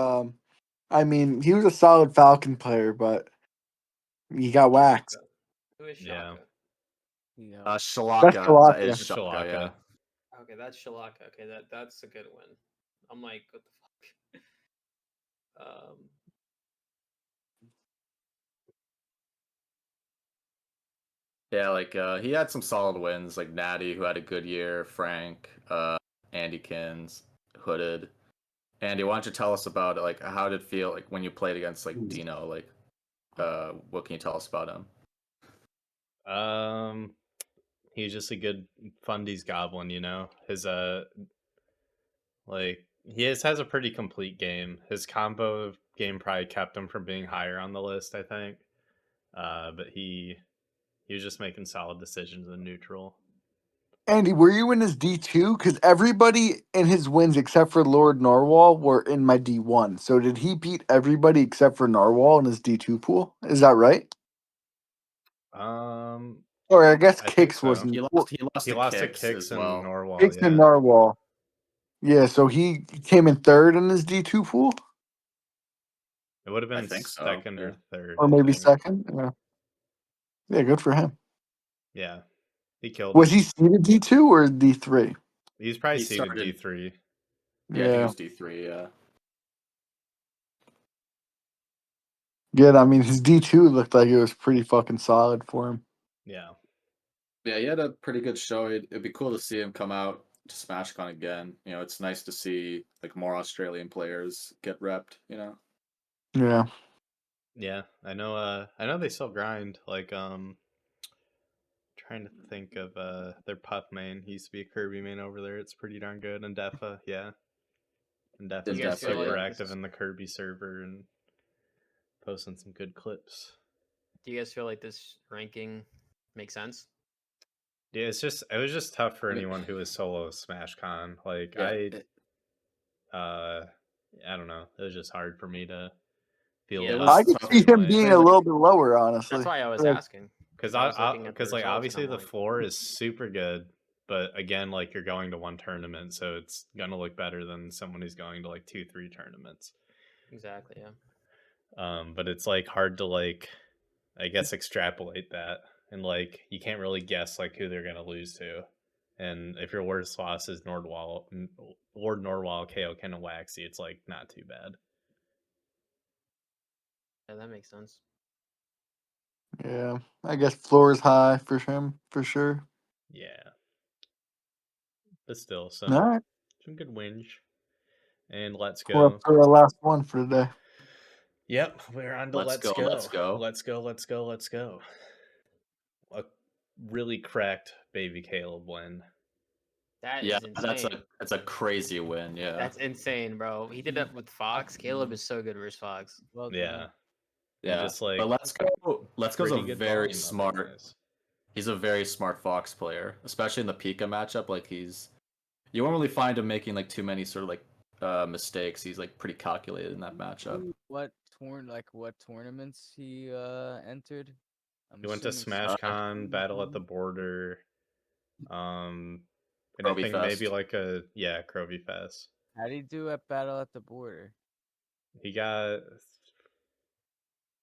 I mean, he was a solid Falcon player, but he got waxed. Who is Shaka? Yeah. Yeah. Shalaka. Shalaka. That is It's Shalaka, yeah. Okay, that's Shalaka. Okay, that's a good win. I'm like, what the fuck? Yeah, like he had some solid wins, like Natty, who had a good year, Frank, Andy Kins, Hooded. Andy, why don't you tell us about it? Like, how did it feel like when you played against like Dino? Like, what can you tell us about him? He's just a good fundies goblin, you know. His like has a pretty complete game. His combo game probably kept him from being higher on the list, I think. But he was just making solid decisions in neutral. Andy, were you in his D2? Because everybody in his wins except for Lord Narwhal were in my D1. So did he beat everybody except for Narwhal in his D2 pool? Is that right? Or I guess I think Kix so. wasn't. He He lost to Kix as and well. Narwhal. Kix Yeah. and Narwhal. Yeah, so he came in third in his D2 pool? It would have I been think so, second yeah. or third. Or I maybe think. second? Yeah. Yeah, good for him. Yeah. He killed Was it. he seeded D2 or D3? He's probably He seeded started- D3. Yeah, I think it was D3, yeah. Good. I mean, his D2 looked like it was pretty fucking solid for him. Yeah. Yeah, he had a pretty good show. It'd be cool to see him come out to SmashCon again. You know, it's nice to see like more Australian players get repped, you know. Yeah. Yeah. I know they still grind. Like trying to think of their Puff main. He used to be a Kirby main over there. It's pretty darn good. And Defa, yeah. And Defa's You been guys feel super like active this- in the Kirby server and posting some good clips. Do you guys feel like this ranking makes sense? Yeah, it was just tough for I mean- anyone who was solo SmashCon. Like Yeah, I don't know. It was just hard for me to feel Yeah, it it up was I a could tough. see certain him way. being But, a like- little bit lower, honestly. That's why I was Like, asking. Because I was looking at the like results, obviously and the I'm like, floor is super good, but again, like you're going to one tournament, so it's gonna look better than someone who's going to like 2-3 tournaments. exactly, yeah. But it's like hard to like, I guess, extrapolate that, and like you can't really guess like who they're gonna lose to. And if your worst loss is Lord Norwal, KO Ken, and Waxy, it's like not too bad. Yeah, that makes sense. yeah. I guess floor is high for him, for sure. Yeah, but still, All right. some good wins. And let's We're go. up for the last one for today. Yep, we're on to Let's go, let's go. Let's go. A really cracked baby Caleb win. That Yeah, is insane. that's a crazy win, yeah. That's insane, bro. He did that with Fox. Caleb is so good versus Fox. Well done. Yeah. Yeah. Just like but Let's Go's a pretty good very volume smart otherwise. he's a very smart Fox player, especially in the Pika matchup. Like you won't really find him making like too many sort of like mistakes. He's like pretty calculated in that matchup. What tournaments he entered? He went to assuming SmashCon, Battle at the Border, and I Croby think maybe Fest. like Croby Fest. How'd he do at Battle at the Border? He got,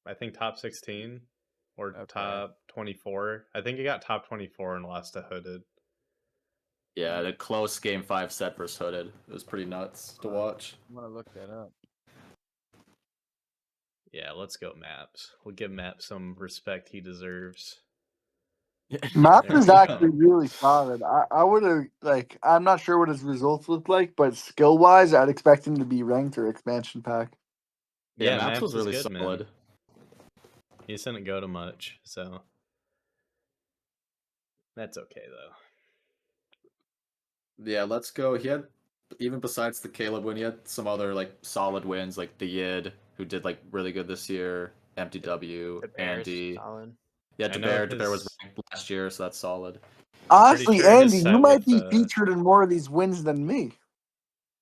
I think, top 16 or Okay. top 24. I think he got top 24 and lost to Hooded. Yeah, the close game 5 set versus Hooded. It was pretty nuts to watch. I'm gonna look that up. Yeah, let's go Maps. We'll give Maps some respect he deserves. Maps There is we actually go. really solid. I would have, like, I'm not sure what his results look like, but skill wise, I'd expect him to be ranked or expansion pack. Yeah, Yeah, Maps was is really good, man. solid. He just didn't go to much, so that's okay though. Yeah, let's go. He had, even besides the Caleb win, he had some other like solid wins, like the Yid, who did like really good this year. EmptyW, The Bears, Andy. solid. Yeah, I know DeBear was his- ranked last year, so that's solid. Honestly, sure his Andy, you set might with, be featured in more of these wins than me.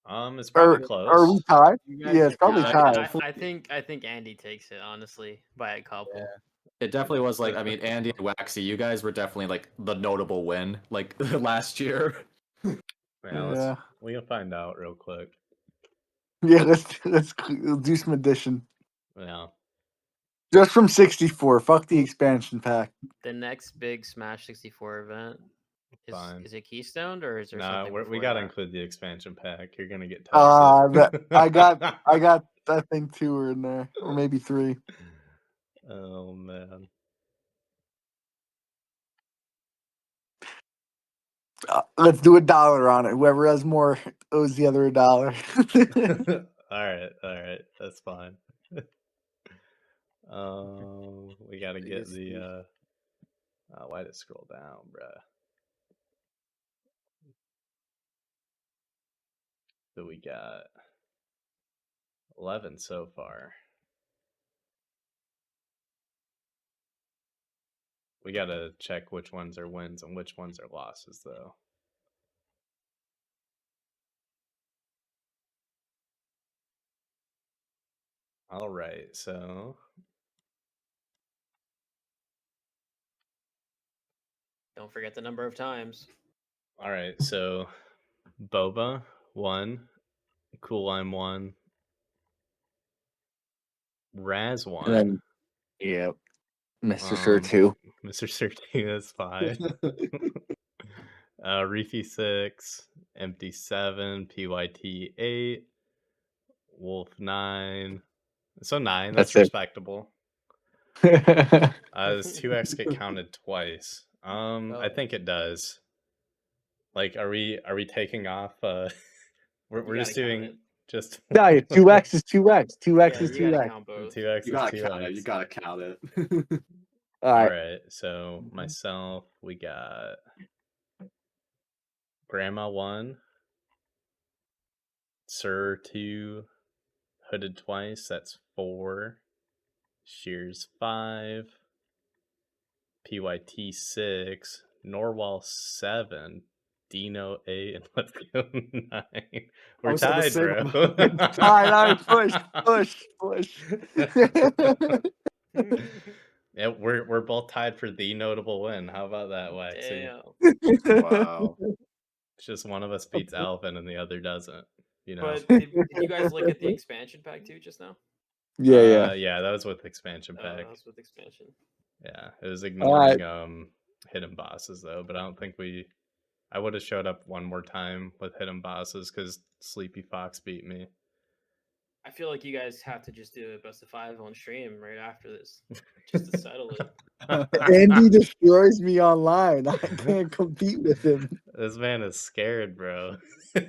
It's probably Or close. are we tied? You Yeah, guys it's probably Yeah, tied. I think Andy takes it honestly by a couple. Yeah. It definitely was like, I mean, Andy and Waxy, you guys were definitely like the notable win like last year. Yeah. We can find out real quick. Yeah, let's do some addition. Yeah. Just from 64. Fuck the expansion pack. The next big Smash 64 event Fine. is it Keystone or is there Nah, something we before gotta that? include the expansion pack. You're gonna get toasted. I got I think 2 are in there, or maybe 3. Oh man. Let's do $1 on it. Whoever has more owes the other $1. All right, that's fine. We gotta get Biggest the why did it scroll down, bruh? So we got 11 so far. We gotta check which ones are wins and which ones are losses, though. All right, so Don't forget the number of times. all right, so Boba 1, Cool Lime 1, Razz 1. then, yep. Mr. Sir 2. Mr. Sir 2 is 5. Reefy 6, Empty 7, PYT 8, Wolf 9. So 9, that's it. respectable. Does 2x get counted twice? I think it does. Like, are we taking off? We're just doing just No, 2x is 2x. 2x Yeah, is you gotta 2x. count both. 2x You is gotta 2x. count it. You gotta count it. All All right. right. So myself, we got Grandma 1, Sir 2, Hooded twice. That's 4. Shears 5. PYT 6. Narwhal 7. Dino 8. And let's go 9. We're was gonna tied, say, bro. All right, push. Yeah, we're both tied for the notable win. How about that, Waxy? Damn. wow. It's just one of us beats Alvin and the other doesn't. You know. But did you guys look at the expansion pack too just now? Yeah. Yeah, that was with expansion Oh, pack. that was with expansion. Yeah, it was All ignoring right. hidden bosses though, but I don't think I would have showed up one more time with hidden bosses because Sleepy Fox beat me. I feel like you guys have to just do a best of 5 on stream right after this, just to settle it. Andy destroys me online. I can't compete with him. This man is scared, bro.